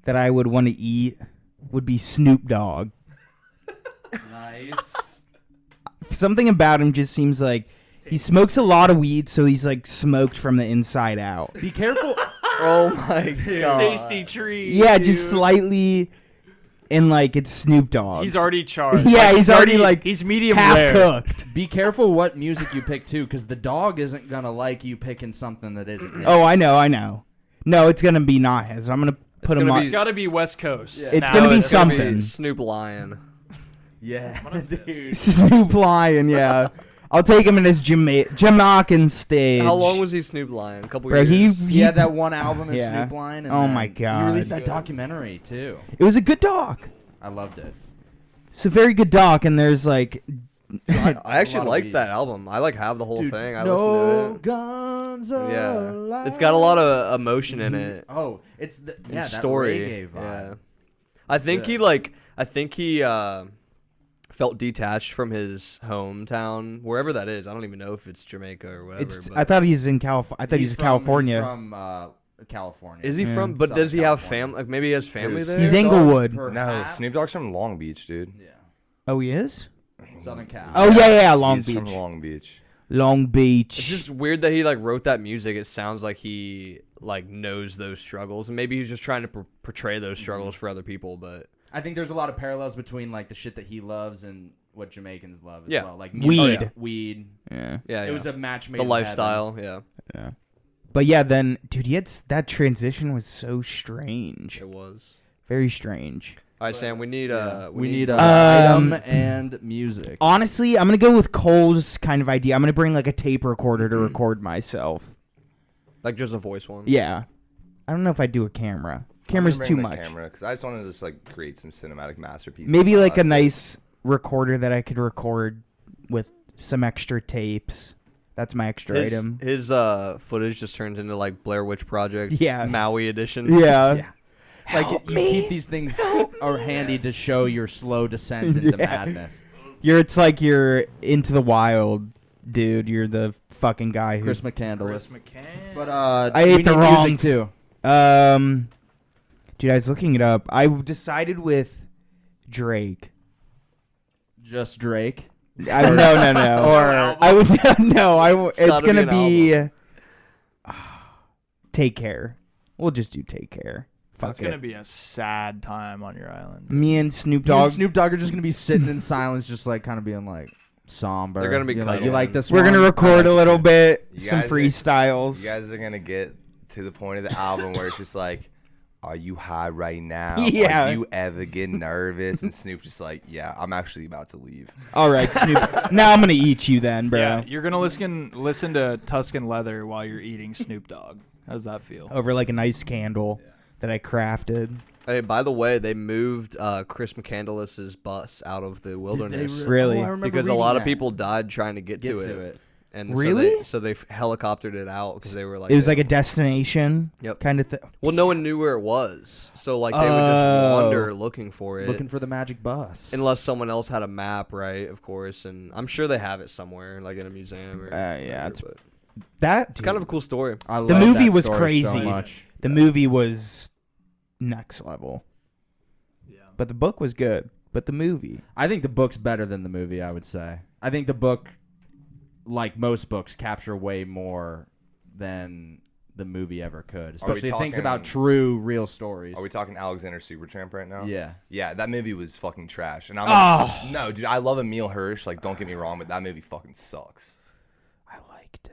that I would want to eat would be Snoop Dogg. Nice. Something about him just seems like he smokes a lot of weed, so he's like smoked from the inside out. Be careful. Oh my god. Tasty tree. Yeah, dude. just slightly, and like it's Snoop Dogg. He's already charged. Yeah, he's already, like, he's medium half rare. cooked. Be careful what music you pick too, because the dog isn't gonna like you picking something that isn't. His. Oh, I know. No, it's gonna be not his. I'm gonna put him gonna on. It's got to be West Coast. Yeah. It's gonna be it's gonna something. Snoop Lion. Yeah, dude. Snoop Lion, yeah. I'll take him in his Jamaican stage. How long was he Snoop Lion? A couple Bro, years. He had that one album as Yeah. Snoop Lion. And Oh then my God. He released that documentary too. It was a good doc. I loved it. It's a very good doc, and there's like, I A actually lot of like weed. that album. I like have the whole Dude, thing. I no listen guns to it. Yeah, allowed. it's got a lot of emotion in it. Oh, it's the And that story. reggae vibe. Yeah, I think good. he felt detached from his hometown, wherever that is. I don't even know if it's Jamaica or whatever. it's. but I thought he's in California. I thought he's, He's California. from California. is he Yeah. from? But Southern does he have California. family? Like maybe he has family Who's- there. He's Inglewood. No, Perhaps. Snoop Dogg's from Long Beach, dude. Yeah, Oh, he is. Southern Cal. Oh yeah, Long He's Beach. from Long Beach. Long Beach. It's just weird that he like wrote that music. It sounds like he like knows those struggles, and maybe he's just trying to portray those struggles for other people. But I think there's a lot of parallels between like the shit that he loves and what Jamaicans love as Yeah. well. Like Weed. music, Oh, yeah. weed. yeah. yeah, It yeah. was a match made the in lifestyle. heaven. Yeah, But yeah, then dude, that transition was so strange. it was. Very strange. All right, Sam. We need Yeah. We need Um, item and music. Honestly, I'm gonna go with Cole's kind of idea. I'm gonna bring like a tape recorder to record myself. like just a voice one. Yeah. I don't know if I do a camera. Camera's too much. Because I just want to just like create some cinematic masterpieces. Maybe like a Last nice recorder that I could record with some extra tapes. That's my extra item. His footage just turns into like Blair Witch Project. Yeah. Maui edition. Yeah. Yeah. Like you keep these things are handy to show your slow descent into madness. It's like you're into the wild, dude. You're the fucking guy who Chris McCandless. Chris McCann. But I ate we the need wrong music too. Dude, I was looking it up. I decided with Drake. Just Drake. No. Or I would no. It's gotta gonna be be. Take Care. We'll just do Take Care. Fuck That's it. gonna be a sad time on your island. Me and Snoop You and Dogg. Snoop Dogg are just gonna be sitting in silence, just like kind of being like somber. They're gonna be You're like, cuddling. you like this We're one? gonna record I a like little it. bit, You some guys are- freestyles. You guys are gonna get to the point of the album where it's just like, are you high right now? Yeah. Are you ever get nervous? And Snoop just like, yeah, I'm actually about to leave. All right, Snoop. Now I'm gonna eat you then, bro. Yeah, you're gonna listen to Tuscan Leather while you're eating Snoop Dogg. How does that feel? Over like a nice candle that I crafted. Hey, by the way, they moved Chris McCandless's bus out of the wilderness Really? Oh, I remember because a reading lot of that. people died trying to get to to it. it. And Really? So they helicoptered it out because they were like, It was like a destination Yep. kind of thing. well, no one knew where it was, so like they would Oh. just wander looking for it, Looking for the magic bus. unless someone else had a map, right? Of course, and I'm sure they have it somewhere, like in a museum or. Yeah, whatever, it's- but That it's kind of a cool story. I the love movie that was story so crazy. much. The movie was next level, Yeah. but the book was good. But the movie, I think the book's better than the movie. I would say. I think the book, like most books, capture way more than the movie ever could, especially things about talking- true, real stories. Are we talking Alexander Supertramp right now? Yeah. Yeah, that movie was fucking trash. And no, dude, I love Emil Hirsch. Like, don't get me wrong, but that movie fucking sucks. I liked it.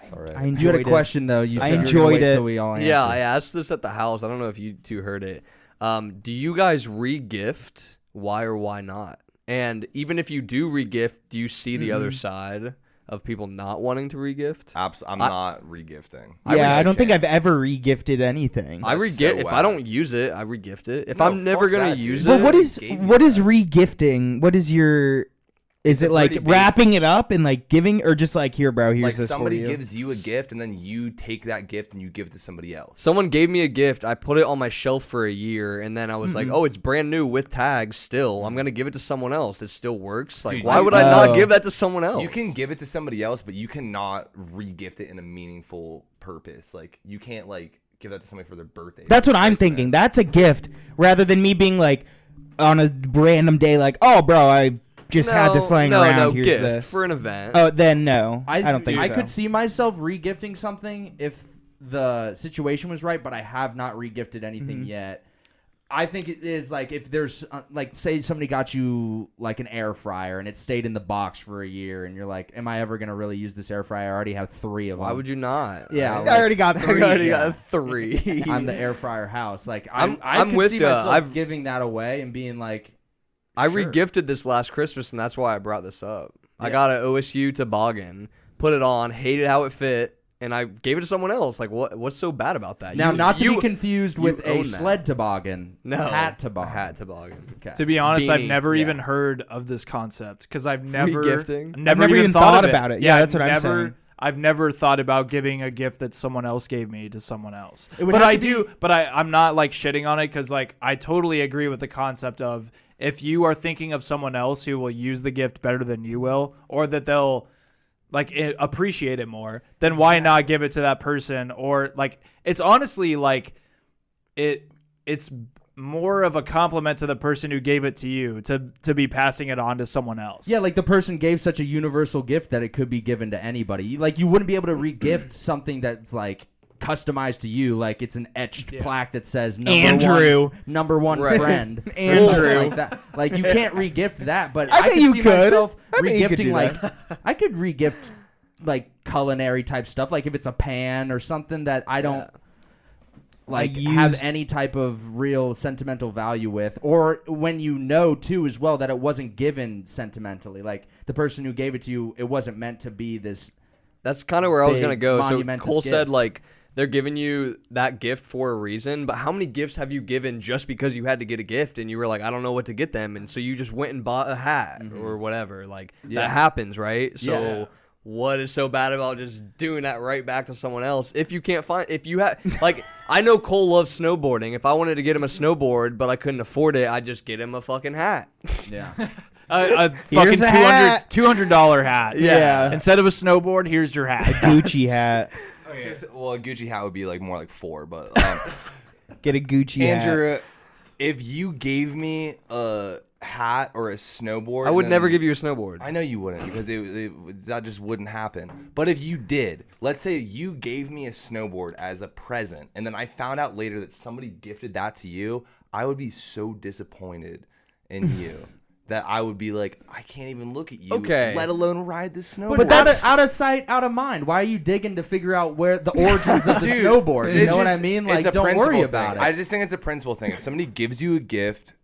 It's all right. I You enjoyed had a it. question though. You I said you were gonna enjoyed wait it. till we all answer. Yeah, I asked this at the house. I don't know if you two heard it. Do you guys re-gift? Why or why not? And even if you do re-gift, do you see the other side of people not wanting to re-gift? I'm not regifting. Yeah, I don't think I've chance. ever re-gifted anything. I That's re-gift so if I whack. don't use it. I re-gift it. If No, I'm never fuck gonna that, dude. use But it, what is gave you what is that. re-gifting? What is your? Is it like pretty basic. wrapping it up and like giving, or just like here, bro? Here's Like this somebody for you. gives you a gift and then you take that gift and you give it to somebody else. someone gave me a gift. I put it on my shelf for a year, and then I was like, "Oh, it's brand new with tags. Still, I'm gonna give it to someone else. It still works. Like, Dude, why you- would I not Oh. give that to someone else? You can give it to somebody else, but you cannot re-gift it in a meaningful purpose. Like you can't like give that to somebody for their birthday. That's what I'm Christmas. thinking. That's a gift rather than me being like on a random day, like, oh, bro, I just had this laying around. No, Here's gift this. for an event. Oh, then no, I don't think I so. could see myself re-gifting something if the situation was right, but I have not re-gifted anything yet. I think it is like if there's like say somebody got you like an air fryer and it stayed in the box for a year and you're like, am I ever gonna really use this air fryer? I already have 3 of them. Why would you not? Yeah, right? I already got I 3. already got 3. I'm the air fryer house. Like I'm could with see ya. myself giving that away and being like, I sure. re-gifted this last Christmas, and that's why I brought this up. I got an OSU toboggan, put it on, hated how it fit, and I gave it to someone else. Like, what's so bad about that? Now, not to you be confused you with a own that. sled toboggan. No, hat toboggan. A hat toboggan. Okay. To be honest, I've Beanie, never yeah. even heard of this concept because I've never, Re-gifting? never, I've never even thought of about it. Yeah, that's what I'm never, saying. I've never thought about giving a gift that someone else gave me to someone else. It would But have I to be- do. But I'm not like shitting on it because like I totally agree with the concept of if you are thinking of someone else who will use the gift better than you will, or that they'll like appreciate it more, then why not give it to that person? Or like it's honestly like it's more of a compliment to the person who gave it to you to be passing it on to someone else. Yeah, like the person gave such a universal gift that it could be given to anybody. Like you wouldn't be able to re-gift something that's like customized to you, like it's an etched plaque that says Andrew. number one Right. friend, or Andrew. something like that. Like you can't re-gift that, but I I bet could you see could. myself I bet you could re-gifting do like I could re-gift like culinary type stuff, like if it's a pan or something that I don't like I have used- any type of real sentimental value with, or when you know too as well that it wasn't given sentimentally, like the person who gave it to you, it wasn't meant to be this. That's kind of where I was Big, gonna go. So monumentous Cole said gift. like they're giving you that gift for a reason, but how many gifts have you given just because you had to get a gift and you were like, I don't know what to get them, and so you just went and bought a hat or whatever? Like that happens, right? So Yeah. what is so bad about just doing that right back to someone else? If you can't find, if you have, like, I know Cole loves snowboarding. If I wanted to get him a snowboard, but I couldn't afford it, I'd just get him a fucking hat. Yeah. A Here's fucking a hat. $200 hat. Yeah. Instead of a snowboard, here's your hat. Gucci hat. Well, a Gucci hat would be like more like 4, but Get a Gucci hat. Andrew, if you gave me a hat or a snowboard. I would and never then- give you a snowboard. I know you wouldn't because that just wouldn't happen. But if you did, let's say you gave me a snowboard as a present, and then I found out later that somebody gifted that to you, I would be so disappointed in you that I would be like, I can't even look at you, Okay. let alone ride this snowboard. But out of sight, out of mind. Why are you digging to figure out where the origins of the Dude, snowboard? You it's know what I just- mean? it's Like, a don't principle worry thing. about it. I just think it's a principle thing. If somebody gives you a gift,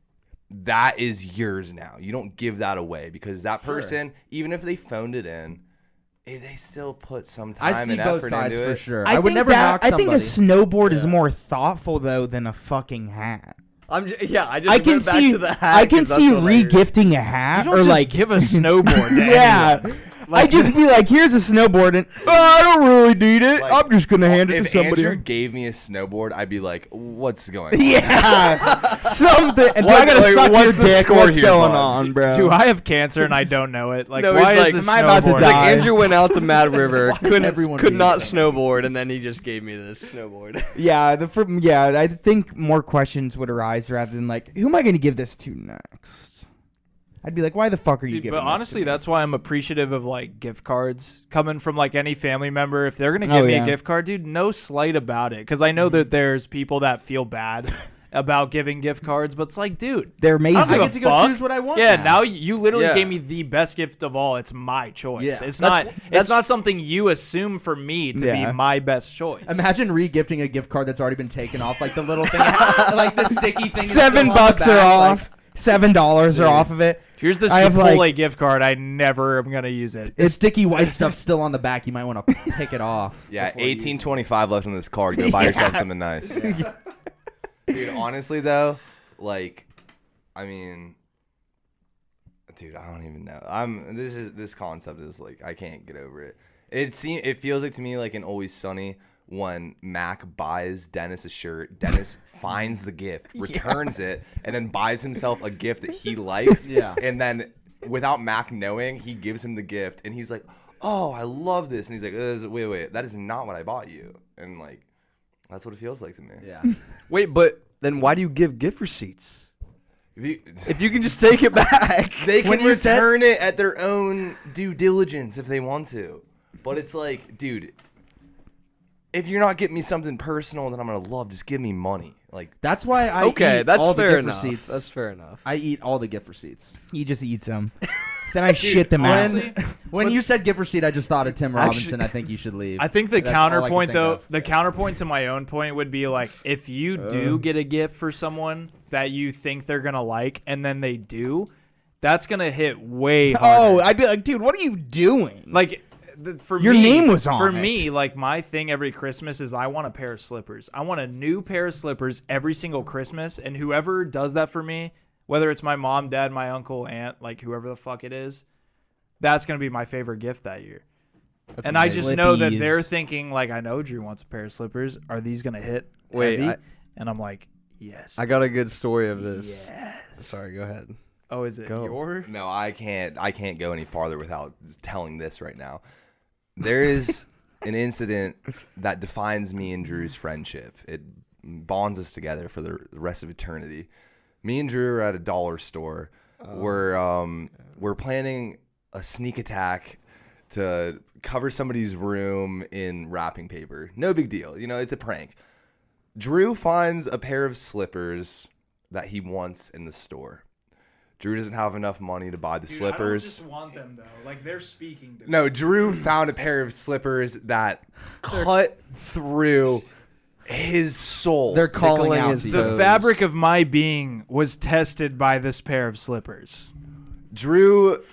that is yours now. You don't give that away because that person, even if they phoned it in, they still put some time I see and both effort sides into for it. sure. I would think never that, knock somebody. I think a snowboard is more thoughtful though than a fucking hat. I just I can went back see to the hat I can 'cause that's see hilarious. regifting a You hat don't or just like give a snowboard to yeah. anyone. I just be like, here's a snowboard, and I don't really need it. Like, I'm just gonna hand it to If somebody. Andrew gave me a snowboard, I'd be like, what's going on? Yeah, something. Do I What- gotta like, suck what's your the dick? score What's here, going bud? on, bro? Do I have cancer and I don't know it? Like, No, why he's is like, this am I about to snowboard- die? Like Andrew went out to Mad River, Why does everyone could do not that? snowboard, and then he just gave me this snowboard. Yeah, I think more questions would arise rather than like, who am I gonna give this to next? I'd be like, why the fuck are you Dude, giving but this honestly, to me? that's why I'm appreciative of like gift cards coming from like any family member. If they're gonna Oh, give me yeah. a gift card, dude, no slight about it. Because I know that there's people that feel bad about giving gift cards, but it's like, dude, They're I amazing. don't give I a get to go fuck. choose what I want Yeah, now. now you literally Yeah. gave me the best gift of all. It's my choice. Yeah. It's That's- not. that's- It's not something you assume for me to Yeah. be my best choice. Imagine re-gifting a gift card that's already been taken off, like the little thing, like the sticky thing. is still $7 on the are back, off. $7 are off of it. Here's the I have, Chipotle like- gift card. I never am gonna use it. The sticky white stuff still on the back. You might want to pick it off. Yeah, before you use it. 1825 left on this card. Go buy yourself something nice. Dude, honestly though, like, I mean, dude, I don't even know. This concept is like I can't get over it. It feels like to me like in Always Sunny when Mac buys Dennis a shirt, Dennis finds the gift, returns it, and then buys himself a gift that he likes. Yeah. And then without Mac knowing, he gives him the gift, and he's like, "Oh, I love this," and he's like, "Wait, that is not what I bought you," and like. That's what it feels like to me. Yeah. Wait, but then why do you give gift receipts? If If you can just take it back. they can When you said- return it at their own due diligence if they want to. But it's like, dude, if you're not getting me something personal that I'm going to love, just give me money. Like, That's why I Okay, eat that's all the fair gift enough. receipts. That's fair enough. I eat all the gift receipts. You just eat some. Then I shit them out. honestly- When you said gift receipt, I just thought of Tim Actually- Robinson. I think you should leave. I think the That's all I can counterpoint, think though, of. the counterpoint to my own point would be like, if you do get a gift for someone that you think they're gonna like, and then they do, that's gonna hit way harder. Oh, I'd be like, dude, what are you doing? Like, for Your me, name was on for it. me, like my thing every Christmas is I want a pair of slippers. I want a new pair of slippers every single Christmas, and whoever does that for me, whether it's my mom, dad, my uncle, aunt, like whoever the fuck it is, that's gonna be my favorite gift that year. And I just know that they're Slippies. thinking like, I know Drew wants a pair of slippers. Are these gonna hit? Wait, heavy? And I'm like, yes. I got a good story of this. Yes. Sorry, go ahead. Oh, is it Go. your? no, I can't go any farther without telling this right now. There is an incident that defines me and Drew's friendship. It bonds us together for the rest of eternity. Me and Drew are at a dollar store. We're planning a sneak attack to cover somebody's room in wrapping paper. No big deal. You know, it's a prank. Drew finds a pair of slippers that he wants in the store. Drew doesn't have enough money to buy the slippers. want them though. Like they're speaking to No, Drew found a pair of slippers that cut through his soul. They're calling Tickling out his to you. The toes. fabric of my being was tested by this pair of slippers. Drew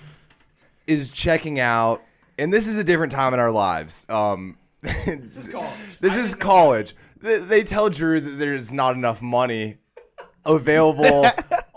is checking out, and this is a different time in our lives. This is college. This is college. They tell Drew that there's not enough money available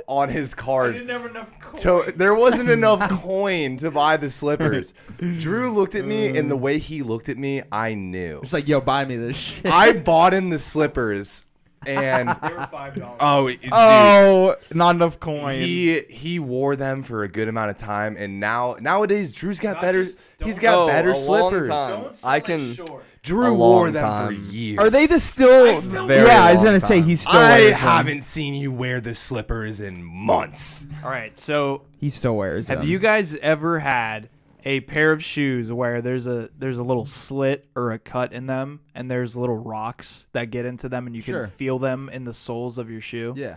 on his card. have enough So there wasn't enough coin to buy the slippers. Drew looked at me, and the way he looked at me, I knew. It's like, yo, buy me this shit. I bought him the slippers, and They were $5. dude, Oh, not enough coin. he wore them for a good amount of time, and nowadays Drew's got Not better. just- He's don't- got better a long slippers. time. I can. Drew a wore long them time. for years. Are they the still? Very Yeah, I was long gonna say time. he still. I wears them. haven't seen you wear the slippers in months. All right, so He still wears them. have you guys ever had a pair of shoes where there's a little slit or a cut in them, and there's little rocks that get into them, and you Sure. can feel them in the soles of your shoe? Yeah.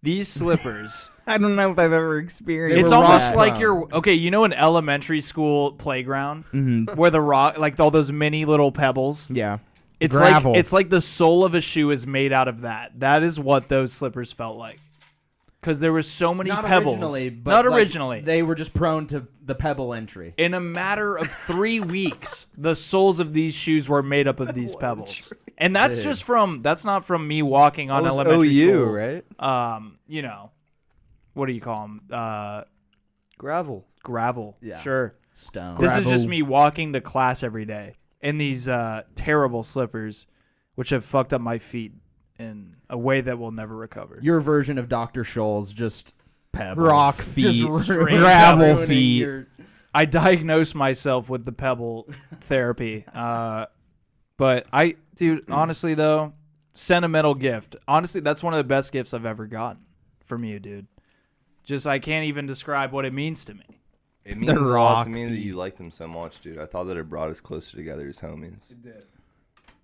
These slippers. I don't know if I've ever experienced. It's were almost rock like prone. your you know, an elementary school playground Mhm. where the rock, like all those mini little pebbles. Yeah. It's Gravel. like the sole of a shoe is made out of that. That is what those slippers felt like. Because there were so many Not pebbles. originally, but Not like, originally. they were just prone to the pebble entry. In a matter of 3 weeks, the soles of these shoes were made up of these pebbles. And that's just that's not from me walking on That was elementary OU, school. right? You know, what do you call them? Gravel. Gravel. Yeah. Sure. Stone. This is just Gravel. me walking to class every day in these terrible slippers, which have fucked up my feet in a way that will never recover. Your version of Dr. Scholl's just pebbles. Rock Just feet, ruining- gravel ruining feet. your- I diagnosed myself with the pebble therapy. But dude, honestly though, sentimental gift. Honestly, that's one of the best gifts I've ever gotten from you, dude. Just I can't even describe what it means to me. It means a lot rock to me that feet. you liked them so much, dude. I thought that it brought us closer together as homies.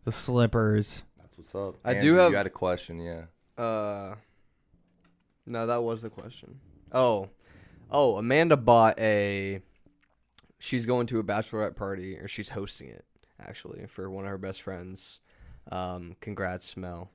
The slippers. That's what's up. I do Andrew, have- You had a question, yeah. No, that was the question. Oh, Amanda bought she's going to a bachelorette party, or she's hosting it, actually, for one of her best friends. Congrats, Mel.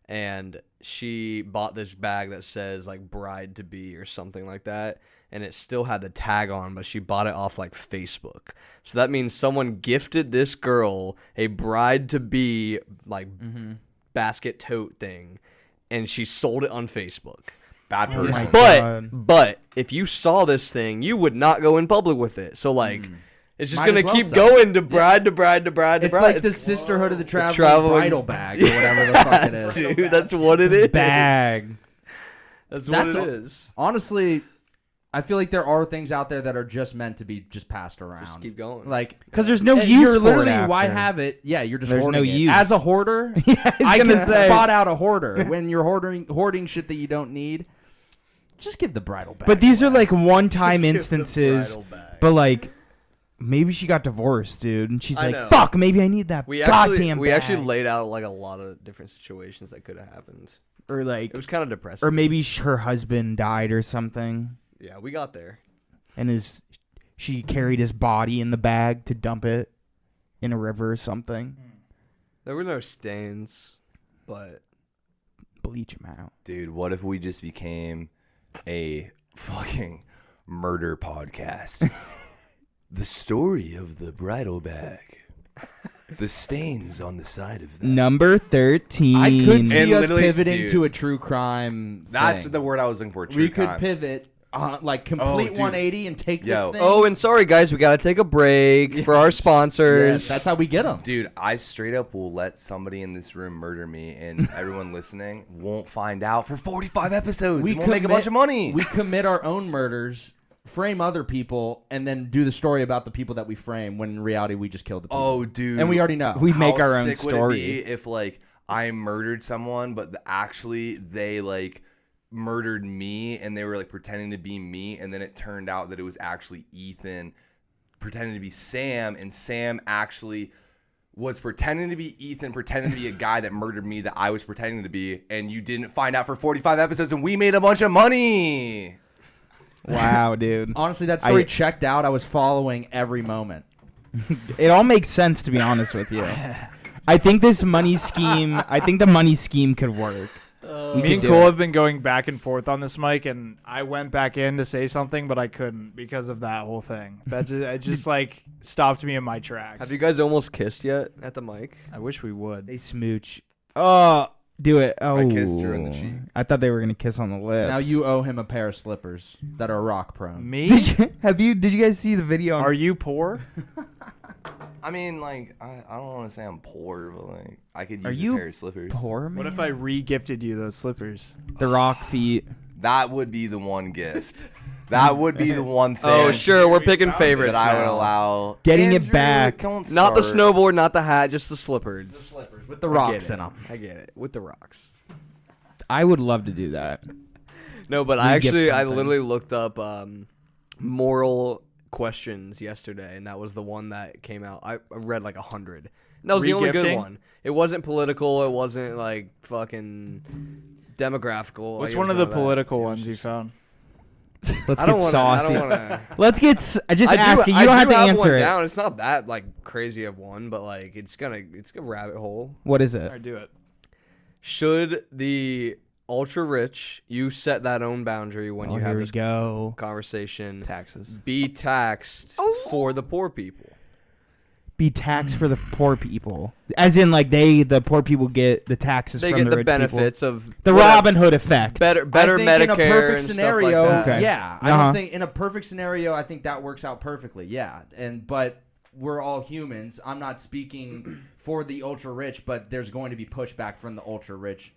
And she bought this bag that says, like, bride to be or something like that. And it still had the tag on, but she bought it off, like, Facebook. So that means someone gifted this girl a bride to be, like, basket tote thing. And she sold it on Facebook. Bad Oh person. my God. But if you saw this thing, you would not go in public with it. So like, it's just Might gonna as well keep sell going to bride to bride to bride to It's bride. like the Sisterhood of the Traveling traveling- Bridal Bag or whatever the fuck it is. dude, that's what it is. Bag. That's That's what it a- is. Honestly, I feel like there are things out there that are just meant to be just passed around. Just keep going. Like, Because there's no and use you're for literally it why after. have it? Yeah, you're just There's hoarding no it. use. As a hoarder, I I was can gonna say. spot out a hoarder when you're hoarding shit that you don't need. Just give the bridal bag. But these are away. like one-time give the instances. bridal bag. But like, maybe she got divorced, dude, and she's I like, know. "Fuck, maybe I need that we goddamn actually bag." laid out like a lot of different situations that could have happened. Or like, It was kind of depressing. or maybe her husband died or something, yeah, we got there. and she carried his body in the bag to dump it in a river or something. There were no stains, but Bleach him out. Dude, what if we just became a fucking murder podcast? The story of the bridal bag. The stains on the side of that. Number 13. I could And see us literally, pivoting dude, to a true crime. That's thing. the word I was looking for. True we could crime. pivot, like complete dude. 180 and take Yo. this thing. oh, and sorry guys, we gotta take a break for our sponsors. Yes, that's how we get them. Dude, I straight up will let somebody in this room murder me, and everyone listening won't find out for 45 episodes. We'll make a bunch of money. We commit our own murders, frame other people, and then do the story about the people that we frame. When in reality, we just killed the people. Oh, dude. and we already know. We How make our own sick would it story. be if, like, I murdered someone, but actually they, like, murdered me, and they were, like, pretending to be me, and then it turned out that it was actually Ethan pretending to be Sam, and Sam actually was pretending to be Ethan, pretending to be a guy that murdered me that I was pretending to be, and you didn't find out for 45 episodes, and we made a bunch of money. Wow, dude. Honestly, that story I- checked out. I was following every moment. It all makes sense, to be honest with you. I think this money scheme. I think the money scheme could work. We Me could and do Cole it. have been going back and forth on this mic, and I went back in to say something, but I couldn't because of that whole thing. That just, it just like stopped me in my tracks. Have you guys almost kissed yet at the mic? I wish we would. They smooch. Oh, do it. Oh, I kissed Drew in the cheek. I thought they were gonna kiss on the lips. Now you owe him a pair of slippers that are rock prone. Me? Did you guys see the video? Are you poor? I mean, like, I don't want to say I'm poor, but, like, I could Are use you a pair of slippers. poor, man? What if I re-gifted you those slippers? The rock feet? That would be the one gift. That would be the one thing. Oh, sure, we're picking favorites that I would now. allow. Getting it Andrew, back. Don't Not the start. snowboard, not the hat, just the slippers. The slippers with the I rocks get in it. them. I get it. With the rocks. I would love to do that. No, but We gift I something. literally looked up moral questions yesterday, and that was the one that came out. I read like 100. And that was the only good Regifting? one. It wasn't political. It wasn't like fucking demographical. What's Like, it one was of the none that. political It was ones you just- found? Let's I get don't wanna, saucy. I don't want to. Let's get. Just ask it. You don't have to answer one it. down. It's not that like crazy of one, but like it's a rabbit hole. What is All it? right, do it. Should the ultra rich, you set that own boundary when you Here have we this go. conversation, Taxes. be taxed for the poor people? Be taxed for the poor people, as in like the poor people get the taxes They from get the the rich benefits people. of The whatever- Robin Hood effect. better I think Medicare in a perfect and scenario, stuff like that. Okay. yeah. I Uh-huh. don't think in a perfect scenario, I think that works out perfectly. Yeah, but we're all humans. I'm not speaking for the ultra rich, but there's going to be pushback from the ultra rich,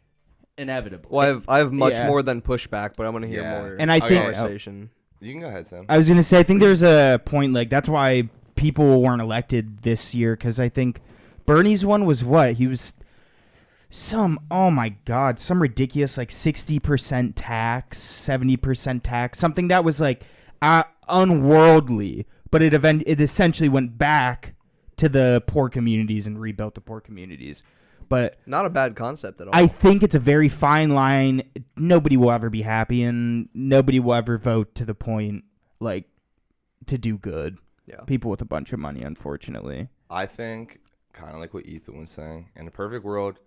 inevitably. Well, I have much Yeah. more than pushback, but I'm gonna hear Yeah. more. And I think- conversation. You can go ahead, Sam. I was gonna say, I think there's a point like that's why people weren't elected this year because I think Bernie's one was what he was some some ridiculous like 60% tax, 70% tax, something that was like unworldly, but it essentially went back to the poor communities and rebuilt the poor communities. But Not a bad concept at all. I think it's a very fine line. Nobody will ever be happy, and nobody will ever vote to the point like to do good. Yeah. People with a bunch of money, unfortunately. I think, kind of like what Ethan was saying, in a perfect world,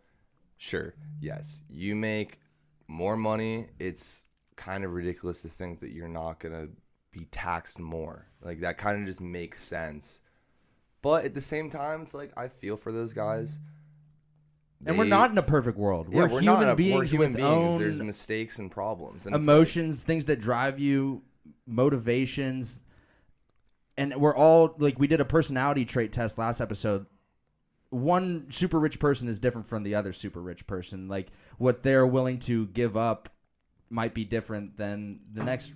sure, yes, you make more money. It's kind of ridiculous to think that you're not going to be taxed more. Like, that kind of just makes sense. But at the same time, it's like, I feel for those guys. And we're not in a perfect world. Yeah, We're human not beings we're human with beings. own There's mistakes and problems. And emotions, things that drive you, motivations. And we're all, like, we did a personality trait test last episode. One super rich person is different from the other super rich person. Like, what they're willing to give up might be different than the next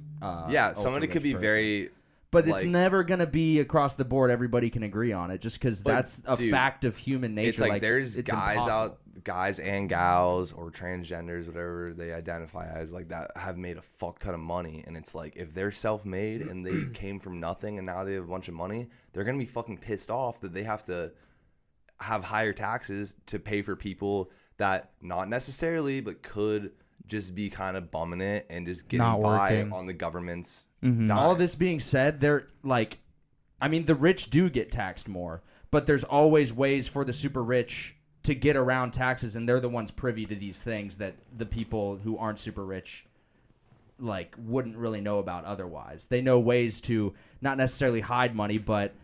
yeah, somebody could be ultra-rich person. very... But like- it's never going to be across the board everybody can agree on it just because But, that's a dude, fact of human nature. It's like there's it's guys impossible. guys and gals or transgenders, whatever they identify as, like that have made a fuck ton of money. And it's like, if they're self-made and they came from nothing and now they have a bunch of money, they're going to be fucking pissed off that they have to have higher taxes to pay for people that not necessarily, but could just be kind of bumming it and just getting Not by working. on the government's Mhm. dime. All this being said, they're like, I mean, the rich do get taxed more, but there's always ways for the super rich to get around taxes, and they're the ones privy to these things that the people who aren't super rich like wouldn't really know about otherwise. They know ways to not necessarily hide money, but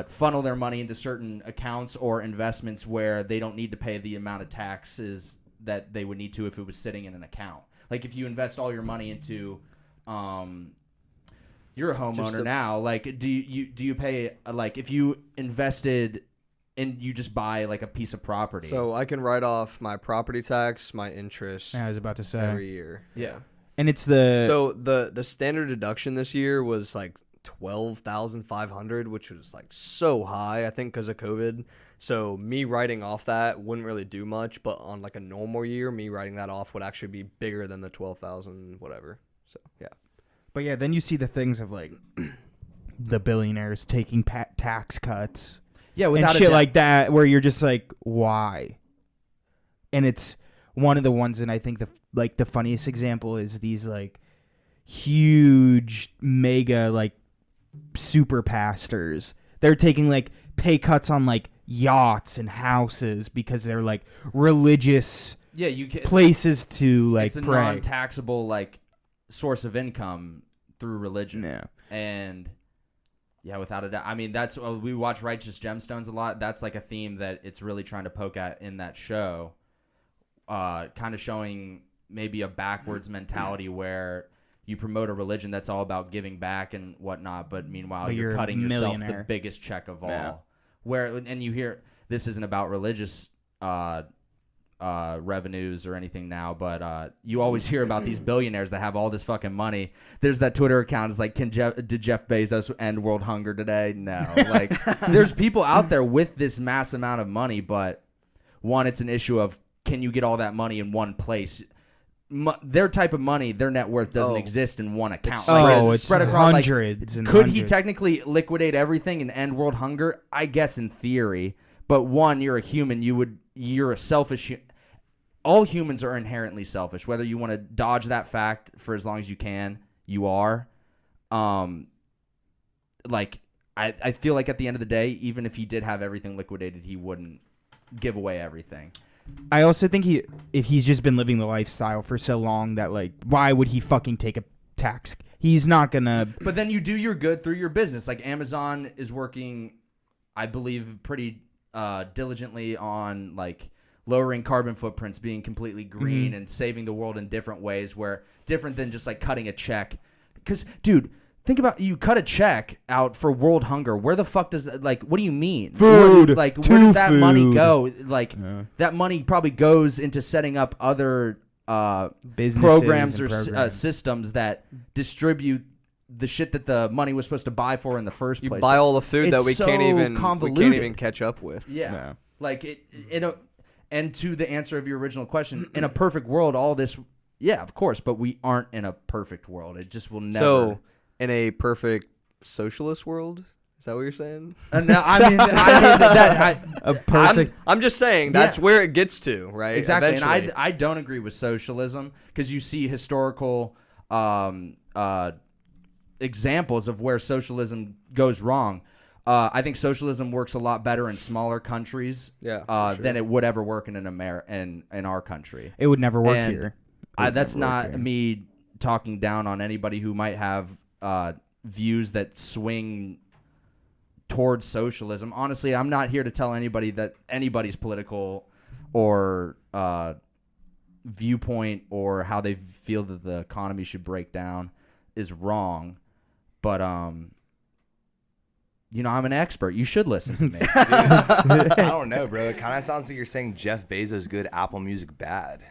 funnel their money into certain accounts or investments where they don't need to pay the amount of taxes that they would need to if it was sitting in an account. Like if you invest all your money into you're a homeowner now. Like, do you pay like if you invested and you just buy like a piece of property? So I can write off my property tax, my interest Yeah, I was about to say. every year. yeah, And it's the So the standard deduction this year was like 12,500, which was like so high, I think, because of COVID. So me writing off that wouldn't really do much, but on like a normal year, me writing that off would actually be bigger than the 12,000 whatever. So yeah. But yeah, then you see the things of like the billionaires taking tax cuts yeah, and without a shit doubt. like that, where you're just like, why? And it's one of the ones, and I think the funniest example is these like huge mega like super pastors. They're taking like pay cuts on like yachts and houses because they're like religious Yeah, you can. places to like It's a pray. non-taxable like source of income through religion. Yeah. And yeah, without a doubt. I mean, that's we watch Righteous Gemstones a lot. That's like a theme that it's really trying to poke at in that show, kind of showing maybe a backwards mentality where you promote a religion that's all about giving back and whatnot, but meanwhile But you're you're a cutting yourself the millionaire. biggest check of all. Yeah. Where and you hear this isn't about religious revenues or anything now, but you always hear about these billionaires that have all this fucking money. There's that Twitter account. It's like, did Jeff Bezos end world hunger today? No. Like, there's people out there with this mass amount of money, but one, it's an issue of, can you get all that money in one place? Their type of money, their net worth doesn't exist in one account. It's spread across hundreds. Like, could he technically liquidate everything and end world hunger? I guess in theory. But one, you're a human. You're a selfish. All humans are inherently selfish. Whether you want to dodge that fact for as long as you can, you are. Like, I feel like at the end of the day, even if he did have everything liquidated, he wouldn't give away everything. I also think if he's just been living the lifestyle for so long that, like, why would he fucking take a tax? He's not gonna. But then you do your good through your business. Like, Amazon is working, I believe, pretty diligently on, like, lowering carbon footprints, being completely green, and saving the world in different ways, where different than just like cutting a check. Because, dude, think about, you cut a check out for world hunger. Where the fuck does, like, what do you mean? Food. Like, where does that money food. go? Like, that money probably goes into setting up other businesses programs and or systems that distribute the shit that the money was supposed to buy for in the first place. You buy all the food that we so can't even convoluted. catch up with. Yeah. No. Like, and to the answer of your original question, in a perfect world, all this, yeah, of course, but we aren't in a perfect world. It just will never. So, in a perfect socialist world, is that what you're saying? No, I mean that A perfect. I'm just saying that's where it gets to, right? Exactly. Eventually. And I don't agree with socialism, because you see historical examples of where socialism goes wrong. I think socialism works a lot better in smaller countries than it would ever work in our country. It would never work And here. That's not me talking down on anybody who might have views that swing towards socialism. Honestly, I'm not here to tell anybody that anybody's political or viewpoint or how they feel that the economy should break down is wrong. But you know, I'm an expert. You should listen to me. Dude, I don't know, bro. It kind of sounds like you're saying Jeff Bezos good, Apple Music bad.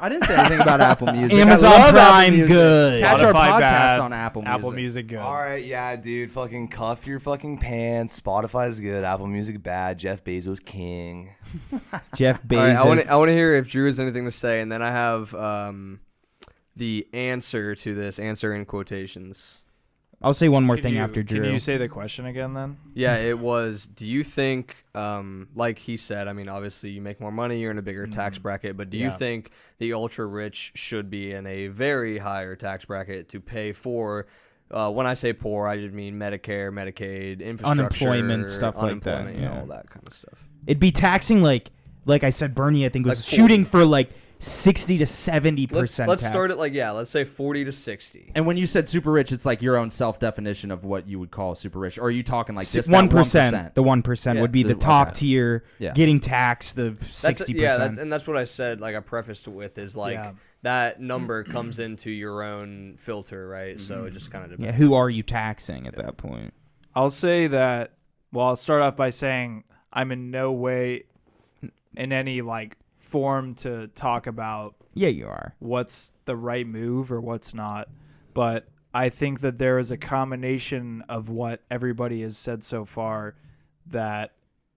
I didn't say anything about Apple Music. Amazon I love Prime Apple Music. good. Catch our Spotify podcast bad. on Apple Music. Apple Music good. All right, yeah, dude. Fucking cuff your fucking pants. Spotify's good. Apple Music bad. Jeff Bezos king. Jeff All right, Bezos. I want to hear if Drew has anything to say, and then I have the answer to this. Answer in quotations. I'll say one more Can thing you- after Drew. Can you say the question again then? Yeah, it was, do you think, like he said, I mean, obviously you make more money, you're in a bigger tax bracket, but do you Yeah. think the ultra rich should be in a very higher tax bracket to pay for, when I say poor, I just mean Medicare, Medicaid, infrastructure, Unemployment, stuff like that, unemployment, you know, yeah. all that kind of stuff. It'd be taxing like I said, Bernie, I think was Like 40. shooting for like 60 to 70%. Let's start it like, let's say 40 to 60. And when you said super rich, it's like your own self-definition of what you would call super rich. Or are you talking like just 1%? The 1% Yeah, would be the top tier Yeah. getting taxed. The 60%. And that's what I said. Like I prefaced it with is like that number comes into your own filter, right? So it just kind of depends. Yeah, who are you taxing at that point? I'll say that. Well, I'll start off by saying I'm in no way in any like form to talk about Yeah, you are. what's the right move or what's not. But I think that there is a combination of what everybody has said so far that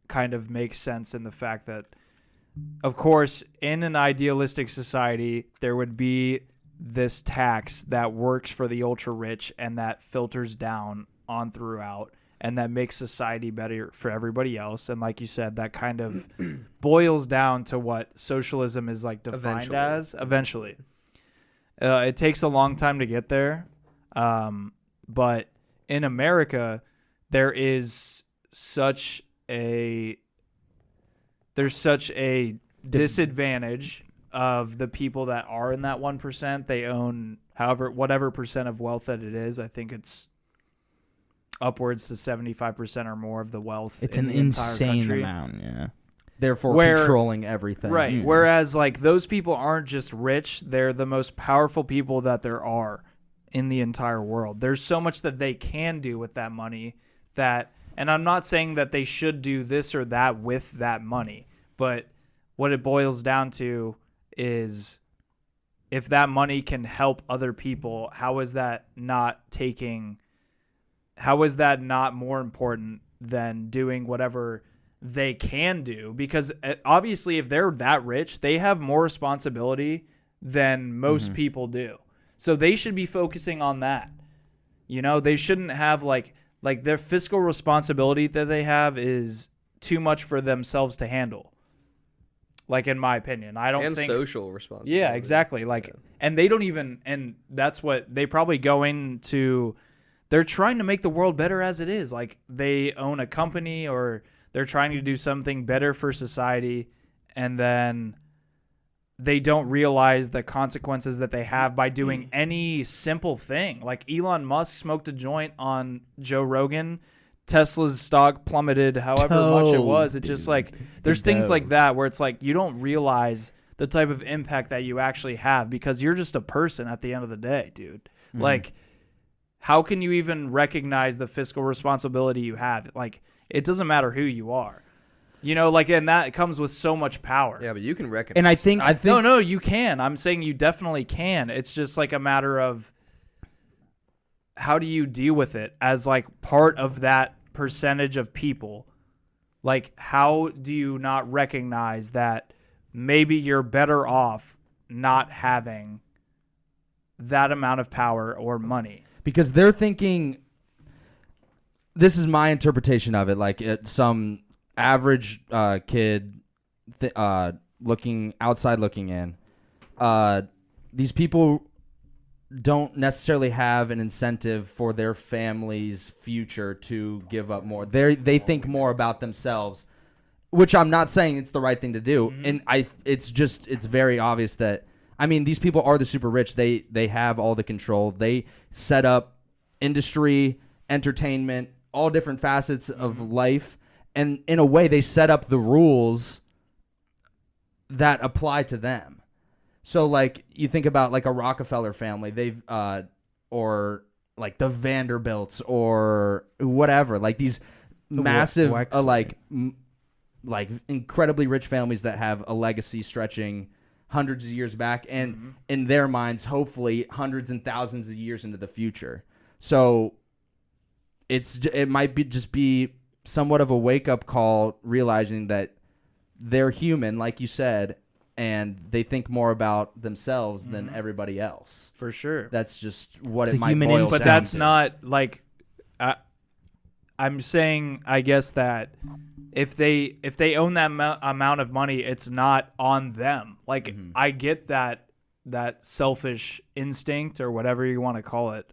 kind of makes sense in the fact that, of course, in an idealistic society, there would be this tax that works for the ultra rich and that filters down on throughout and that makes society better for everybody else. And like you said, that kind of boils down to what socialism is like defined as eventually. It takes a long time to get there. But in America, there's such a disadvantage of the people that are in that 1%. They own whatever percent of wealth that it is. I think it's upwards to 75% or more of the wealth. It's in an the entire insane country. amount, yeah. Therefore, controlling everything. Right. Mm. Whereas, like, those people aren't just rich. They're the most powerful people that there are in the entire world. There's so much that they can do with that money and I'm not saying that they should do this or that with that money, but what it boils down to is if that money can help other people, how is that not more important than doing whatever they can do? Because obviously if they're that rich, they have more responsibility than most people do. So they should be focusing on that. You know, they shouldn't have like their fiscal responsibility that they have is too much for themselves to handle. Like, in my opinion, I don't think social responsibility. Yeah, exactly. Like, and they don't even, and that's what they probably go into. They're trying to make the world better as it is. Like, they own a company or they're trying to do something better for society, and then they don't realize the consequences that they have by doing any simple thing. Like, Elon Musk smoked a joint on Joe Rogan. Tesla's stock plummeted however much it was. It's just like there's things like that where it's like you don't realize the type of impact that you actually have because you're just a person at the end of the day, dude. Like, how can you even recognize the fiscal responsibility you have? Like, it doesn't matter who you are. You know, like, and that comes with so much power. Yeah, but you can recognize. And I think no, you can. I'm saying you definitely can. It's just like a matter of how do you deal with it as like part of that percentage of people. Like, how do you not recognize that maybe you're better off not having that amount of power or money? Because they're thinking, this is my interpretation of it, like some average kid looking in, these people don't necessarily have an incentive for their family's future to give up more. They think more about themselves, which I'm not saying it's the right thing to do. And it's very obvious that, I mean, these people are the super rich. They have all the control. They set up industry, entertainment, all different facets of life. And in a way, they set up the rules that apply to them. So, like, you think about, like, a Rockefeller family, they've, or, like, the Vanderbilts or whatever, like, these massive, like, incredibly rich families that have a legacy stretching hundreds of years back and, in their minds, hopefully hundreds and thousands of years into the future. So, it might be somewhat of a wake-up call, realizing that they're human, like you said, and they think more about themselves than everybody else. For sure. That's just what It's it a might human boil instinct. But down that's to. not like I'm saying, I guess, that if they own that amount of money, it's not on them. Like, I get that selfish instinct or whatever you want to call it,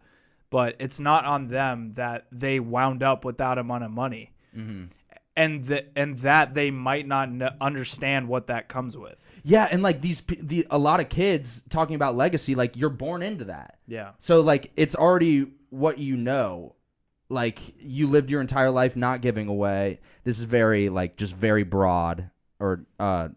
but it's not on them that they wound up with that amount of money. And that they might not understand what that comes with. Yeah, and like a lot of kids talking about legacy, like, you're born into that. Yeah. So, like, it's already what you know. Like, you lived your entire life not giving away. This is very, like, just very broad, or and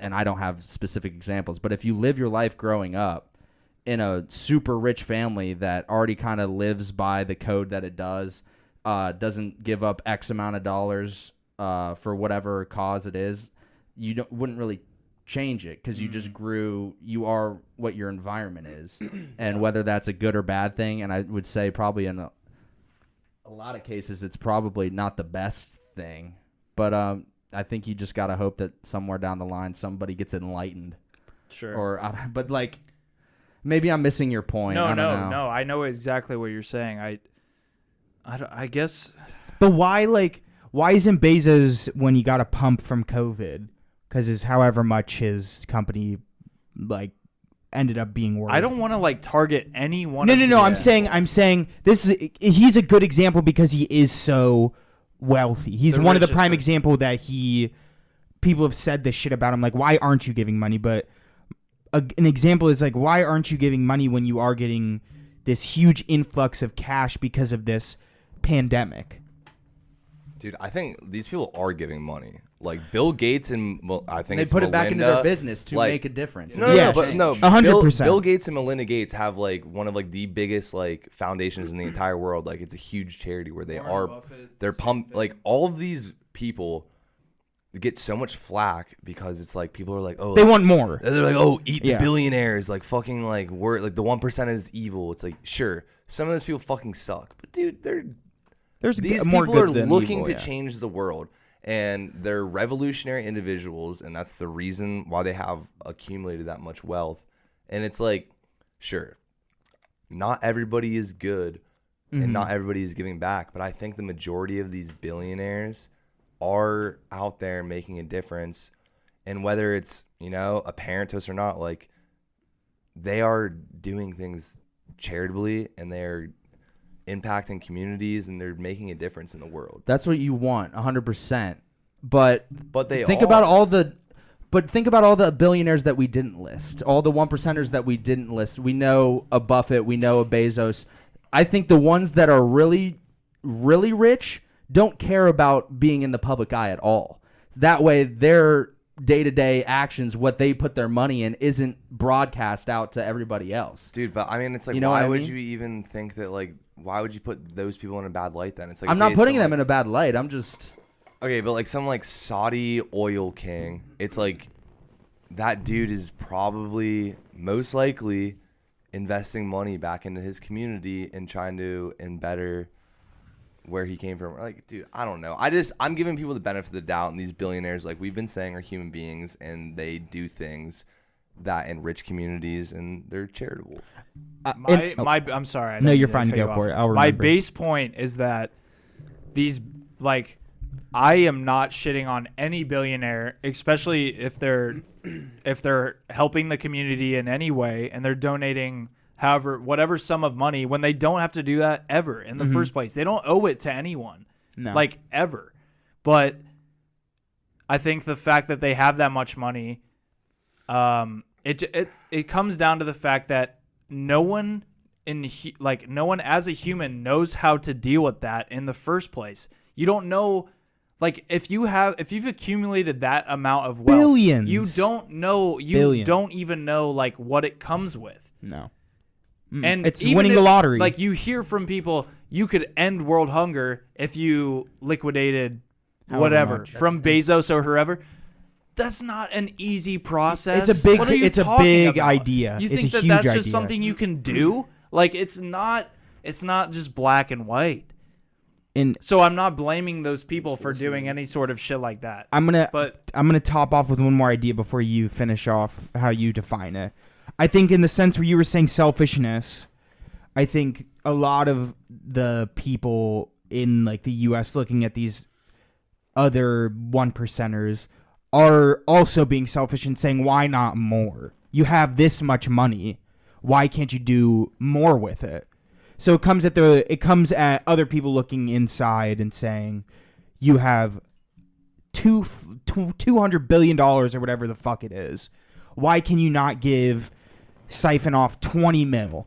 I don't have specific examples, but if you live your life growing up in a super rich family that already kind of lives by the code that it does, doesn't give up X amount of dollars for whatever cause it is, you wouldn't really change it because you just grew. You are what your environment is, and whether that's a good or bad thing. And I would say probably in a lot of cases it's probably not the best thing, but I think you just gotta hope that somewhere down the line somebody gets enlightened. Sure. Or but like, maybe I'm missing your point. No, I don't know. no. I know exactly what you're saying. I guess. But why isn't Bezos when you got a pump from COVID? Because his however much his company like ended up being worth. I don't want to like target anyone. No. I'm saying this is he's a good example because he is so wealthy. He's one of the prime example that people have said this shit about him. Like, why aren't you giving money? But an example is like, why aren't you giving money when you are getting this huge influx of cash because of this pandemic? Dude, I think these people are giving money. Like Bill Gates and I think They it's put it back into their Melinda, business to like- make a difference. No, Yes. but no, 100%. Bill Gates and Melinda Gates have like one of like the biggest like foundations in the entire world. Like, it's a huge charity where they're pumped. Like, all of these people get so much flack because it's like people are like, oh, They want more. they're like, oh, eat the Yeah. billionaires, like fucking like we're like the 1% is evil. It's like, sure, some of those people fucking suck, but dude, There's these more people are good than looking evil, to yeah. change the world, and they're revolutionary individuals, and that's the reason why they have accumulated that much wealth. And it's like, sure, not everybody is good, and not everybody is giving back, but I think the majority of these billionaires are out there making a difference. And whether it's, you know, apparent to us or not, like, they are doing things charitably, and they're impacting communities, and they're making a difference in the world. That's what you want, 100%. But They think are. about all the billionaires that we didn't list, all the 1%ers that we didn't list. We know a Buffett, we know a Bezos. I think the ones that are really, really rich don't care about being in the public eye at all. That way, their day-to-day actions, what they put their money in, isn't broadcast out to everybody else. Dude, but I mean, it's like, You know why what I would mean? you even think that, like, why would you put those people in a bad light then? It's like, I'm not okay, putting some, them like, in a bad light. I'm just... Okay, but like some like Saudi oil king, it's like that dude is probably most likely investing money back into his community and trying to better where he came from. Like, dude, I don't know. I'm giving people the benefit of the doubt, and these billionaires, like we've been saying, are human beings, and they do things that enrich communities, and they're charitable. I'm sorry. I No, didn't you're mean to fine. cut you Go off. for it. I'll My remember. base point is that these, like, I am not shitting on any billionaire, especially if they're helping the community in any way, and they're donating whatever sum of money, when they don't have to do that ever in the first place. They don't owe it to anyone. No. Like, ever. But I think the fact that they have that much money, it comes down to the fact that no one as a human knows how to deal with that in the first place. You don't know, like, if you've accumulated that amount of wealth, Billions. you don't know, Billions. don't even know like what it comes with. No. And It's even winning if, the lottery. Like, you hear from people, you could end world hunger if you liquidated However whatever much. from Bezos or whoever. That's not an easy process. It's a big- What are you it's a talking big about? idea. You It's think a that huge that's just idea. something you can do? Like, it's not just black and white. And So I'm not blaming those people for doing any sort of shit like that. I'm But gonna top off with one more idea before you finish off how you define it. I think in the sense where you were saying selfishness, I think a lot of the people in like the U.S. looking at these other 1%ers are also being selfish and saying, why not more? You have this much money. Why can't you do more with it? So it comes at other people looking inside and saying, you have $200 billion or whatever the fuck it is. Why can you not siphon off 20 mil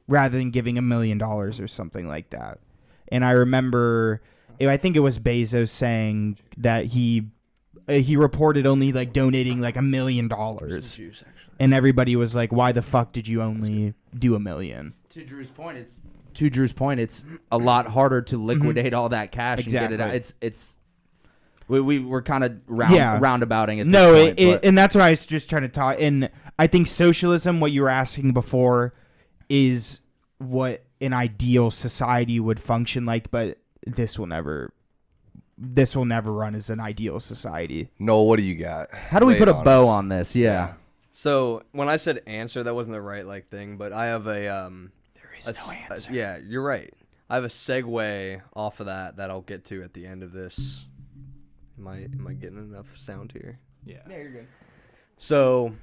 rather than giving $1 million or something like that? And I remember, I think it was Bezos saying that he reported only like donating like $1 million, and everybody was like, "Why the fuck did you only do $1 million?" To Drew's point, it's a lot harder to liquidate all that cash and get it out. Exactly. We're kind of roundabouting it. No, this point, but and that's what I was just trying to talk. And I think socialism, what you were asking before, is what an ideal society would function like. But this will never run as an ideal society. Noel, what do you got? how do we Lay put it a bow us. on this? Yeah. So when I said answer, that wasn't the right like thing, but I have a There is no answer. yeah, you're right. I have a segue off of that I'll get to at the end of this. Am I getting enough sound here? yeah. you're good. So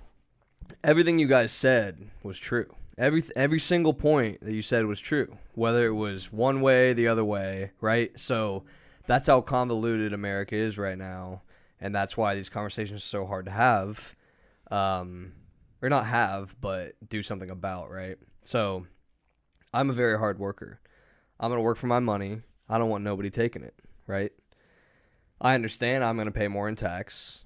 everything you guys said was true. Every single point that you said was true. Whether it was one way, the other way, right? So that's how convoluted America is right now, and that's why these conversations are so hard to have. Or not have, but do something about, right? So I'm a very hard worker. I'm going to work for my money. I don't want nobody taking it, right? I understand I'm going to pay more in tax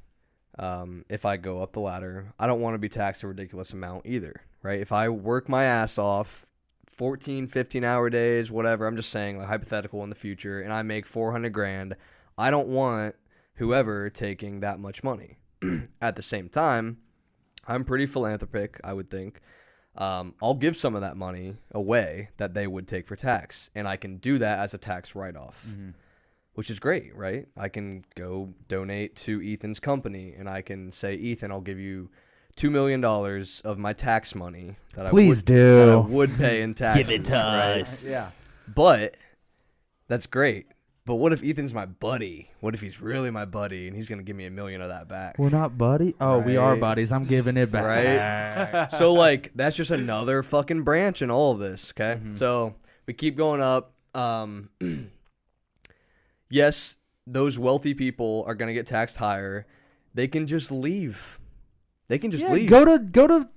if I go up the ladder. I don't want to be taxed a ridiculous amount either, right? If I work my ass off 14, 15-hour days, whatever, I'm just saying, like hypothetical in the future, and I make $400,000, I don't want whoever taking that much money. At the same time, I'm pretty philanthropic, I would think. I'll give some of that money away that they would take for tax, and I can do that as a tax write-off, which is great, right? I can go donate to Ethan's company, and I can say, Ethan, I'll give you $2 million of my tax money that Please that I do. would pay in taxes. Give it to right? us. Yeah. But that's great. But what if Ethan's my buddy? What if he's really my buddy and he's going to give me $1 million of that back? We're not buddy. Oh, we are Right. buddies. I'm giving it back. Right? So, like, that's just another fucking branch in all of this, okay? So, we keep going up. Yes, those wealthy people are going to get taxed higher. They can just leave. They can just leave. Go to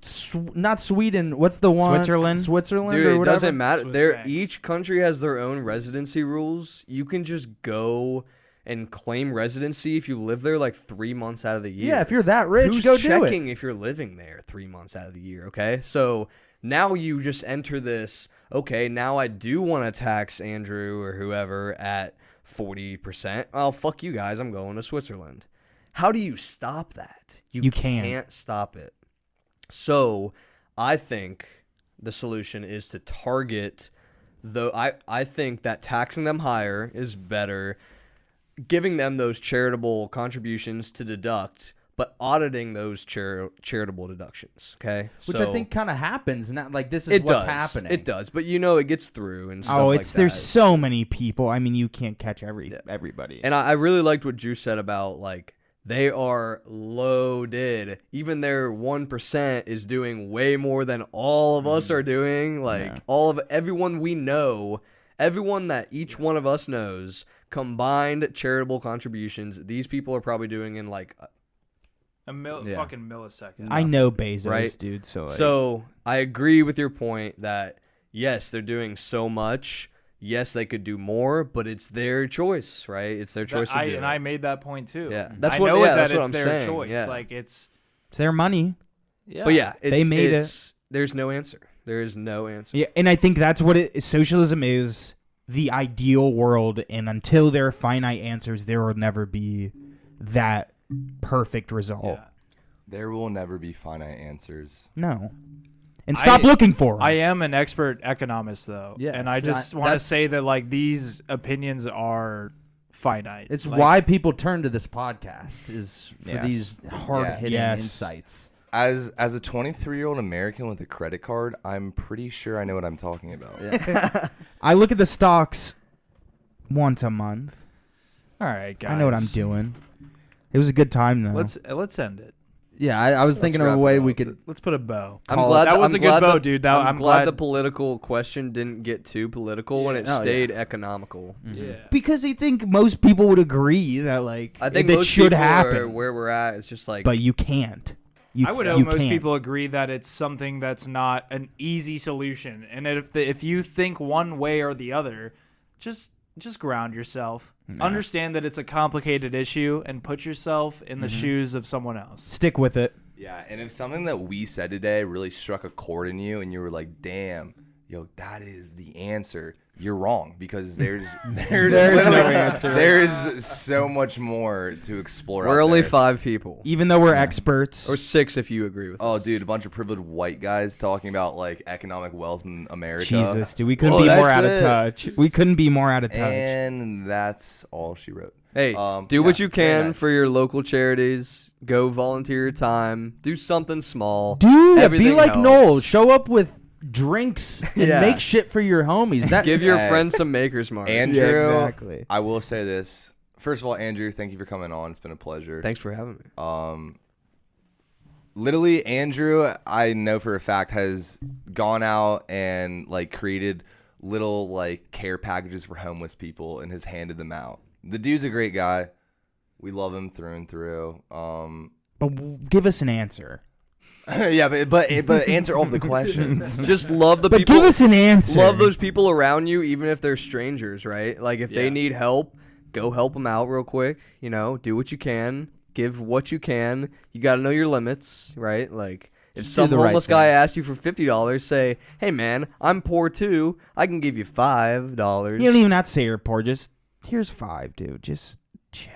not Sweden. What's the one? Switzerland? Switzerland Dude, or it whatever. doesn't matter. Swiss banks. Each country has their own residency rules. You can just go and claim residency if you live there like 3 months out of the year. Yeah, if you're that rich, Who's go do checking it. if you're living there 3 months out of the year, okay? So now you just enter this, okay, now I do want to tax Andrew or whoever at 40%. Oh, fuck you guys, I'm going to Switzerland. How do you stop that? You can't. can't stop it. So I think the solution is to target I think that taxing them higher is better, giving them those charitable contributions to deduct, but auditing those charitable deductions, okay? Which So I think kind of happens. Not like this is what's happening. It does, but it gets through and stuff like that. There's so many people. I mean, you can't catch everybody. And I really liked what Juice said about, like, they are loaded. Even their 1% is doing way more than all of us are doing. Like, everyone we know, everyone that each one of us knows, combined charitable contributions, these people are probably doing in, like, fucking millisecond. I know Bezos, right? dude. So, like, So I agree with your point that, yes, they're doing so much. Yes, they could do more, but it's their choice, right? It's their choice to do And it. I made that point too. Yeah. I know that's that what it's I'm their saying, choice. yeah. Like it's their money. yeah. But yeah, They made there's no answer. There is no answer. Yeah, and I think that's what socialism is. The ideal world, and until there are finite answers, there will never be that perfect result. Yeah. There will never be finite answers. No. And stop looking for them. I am an expert economist though. Yes, And I just want to say that like these opinions are finite. It's Like, why people turn to this podcast is for Yes. these hard-hitting Yes. insights. As a 23-year-old American with a credit card, I'm pretty sure I know what I'm talking about. I look at the stocks once a month. all right, guys. I know what I'm doing. It was a good time though. Let's end it. Yeah, I was thinking of a wrap it way up. we could. Let's put a bow. I'm Call glad that was I'm a good glad bow, the- dude. I'm glad the political question didn't get too political when it Oh, yeah. stayed economical. Yeah. because I think most people would agree that like I think it most should people happen, are where we're at. It's just like but you can't. I would you hope most can't. people agree that it's something that's not an easy solution, and if you think one way or the other, just ground yourself. Understand that it's a complicated issue, and put yourself in the shoes of someone else. Stick with it. Yeah, and if something that we said today really struck a chord in you and you were like, damn, yo, that is the answer, you're wrong, because there's no answer. There's so much more to explore. we're out only there. 5 people, Even though we're experts, or 6 if you agree with. Oh, us. dude, a bunch of privileged white guys talking about like economic wealth in America. Jesus, dude, we couldn't Well, be more that's out of it. touch. We couldn't be more out of touch. And that's all she wrote. Hey, do yeah, what you very can nice. for your local charities. Go volunteer your time. Do something small. Dude, be Everything like helps. Noll. Show up with drinks and Yeah. make shit for your homies. That Give your Hey. friends some Maker's Mark. Andrew, Yeah, exactly. I will say this. First of all, Andrew, thank you for coming on. It's been a pleasure. Thanks for having me. Literally, Andrew, I know for a fact, has gone out and like created little like care packages for homeless people and has handed them out. The dude's a great guy. We love him through and through. Give us an answer. Yeah, but answer all of the questions. Just love the But people. give us an answer. Love those people around you, even if they're strangers, right? Like if they Yeah. need help, go help them out real quick. You know, do what you can, give what you can. You got to know your limits, right? Like if Just do some the right homeless guy thing. asks you for $50, say, "Hey man, I'm poor too. I can give you $5." You don't even have to say you're poor. Just here's $5, dude. Just chill.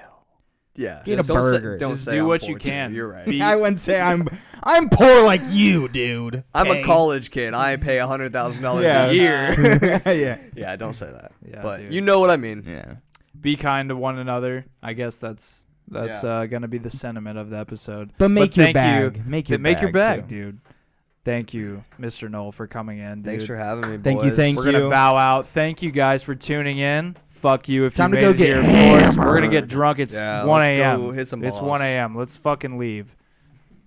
Yeah. Get a Don't say- burger. don't Just say do I'm what poor you too. can. You're right. Be- I wouldn't say I'm poor like you, dude. I'm Okay. a college kid. I pay $100,000 Yeah. a year. Yeah. Yeah, don't say that. Yeah, but dude. you know what I mean. Yeah. Be kind to one another. I guess that's Yeah. gonna be the sentiment of the episode. But make your thank bag. You, Make your make your bag, too. dude. Thank you, Mr. Noll, for coming in. Dude. Thanks for having me, boys. Thank you, thank We're gonna you. bow out. Thank you guys for tuning in. Fuck you if Time you to made go it get here, boys. We're gonna hammered. get drunk. It's Yeah, 1 let's go a.m. hit some It's balls. 1 a.m. Let's fucking leave.